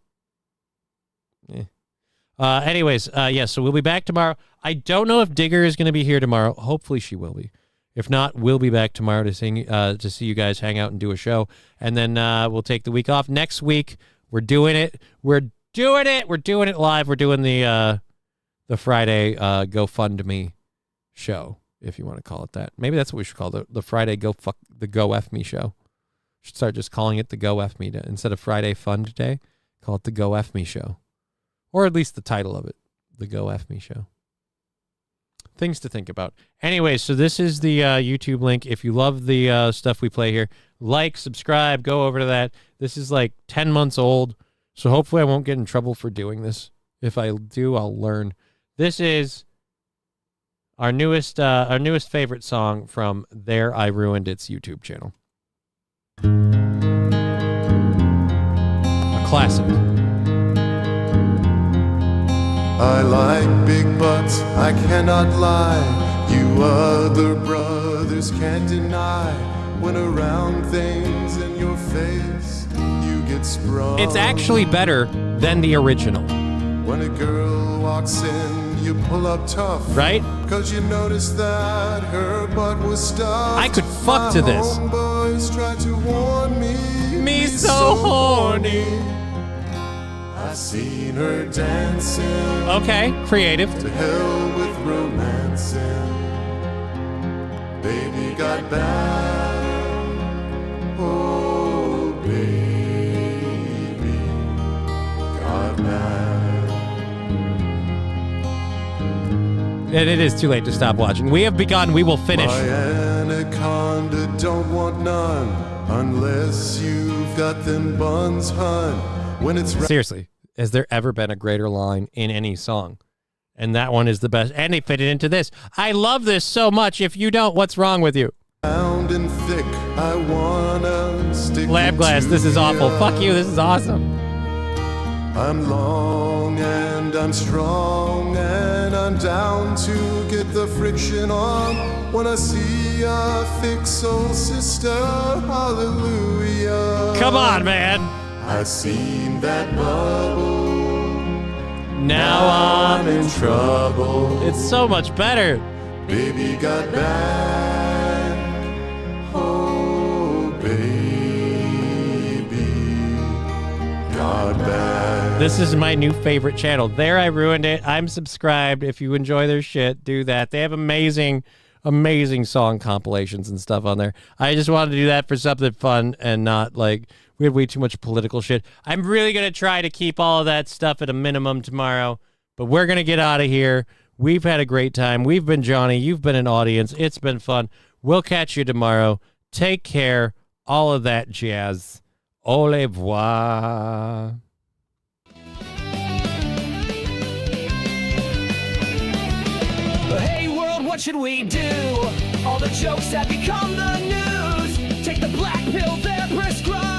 anyways, yeah, so we'll be back tomorrow. I don't know if Digger is going to be here tomorrow. Hopefully she will be. If not, we'll be back tomorrow to see you guys hang out and do a show. And then we'll take the week off. Next week, we're doing it. We're doing it live. We're doing the Friday GoFundMe show, if you want to call it that. Maybe that's what we should call the Friday Go F Me show. Should start just calling it the Go F Me Day. Instead of Friday Fun Day, call it the Go F Me show. Or at least the title of it, the Go F Me show. Things to think about. Anyway, so this is the YouTube link. If you love the stuff we play here, like, subscribe, go over to that. This is like 10 months old, so hopefully I won't get in trouble for doing this. If I do, I'll learn. This is our newest favorite song from There I Ruined It's YouTube channel. A classic. I like big butts, I cannot lie. You other brothers can't deny. When around things in your face, you get sprung. It's actually better than the original. When a girl walks in, you pull up tough. Right? Cause you notice that her butt was stuffed. I could fuck to this. Boys tried to warn me so horny. I seen her dancing. Okay, creative. To hell with romancing. Baby got back. Oh, baby got back. And it is too late to stop watching. We have begun. We will finish. My anaconda don't want none unless you've got them buns, hun. When it's seriously. Has there ever been a greater line in any song? And that one is the best. And they fit it into this. I love this so much. If you don't, what's wrong with you? Round and thick, I wanna stick Lab Glass, this is awful. Fuck you, this is awesome. I'm long and I'm strong and I'm down to get the friction on. When I see a thick soul sister, hallelujah. Come on, man. I seen that bubble. Now I'm in trouble. It's so much better. Baby got back. Oh, baby got back. This is my new favorite channel. There I Ruined It. I'm subscribed. If you enjoy their shit, do that. They have amazing song compilations and stuff on there. I just wanted to do that for something fun and not like... We had way too much political shit. I'm really going to try to keep all of that stuff at a minimum tomorrow, but we're going to get out of here. We've had a great time. We've been Johnny. You've been an audience. It's been fun. We'll catch you tomorrow. Take care. All of that jazz. Au revoir. Hey world, what should we do? All the jokes have become the news. Take the black pill they're prescribed.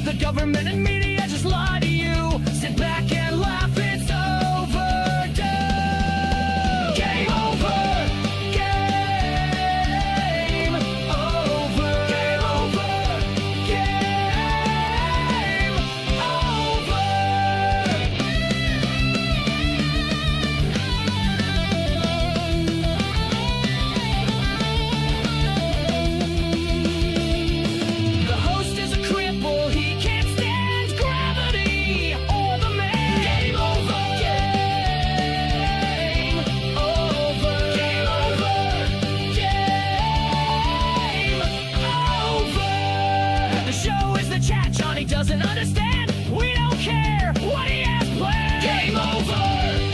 The government and media just lie to you. Sit back and laugh, it's overdone. understand. We don't care what he has planned. Game over.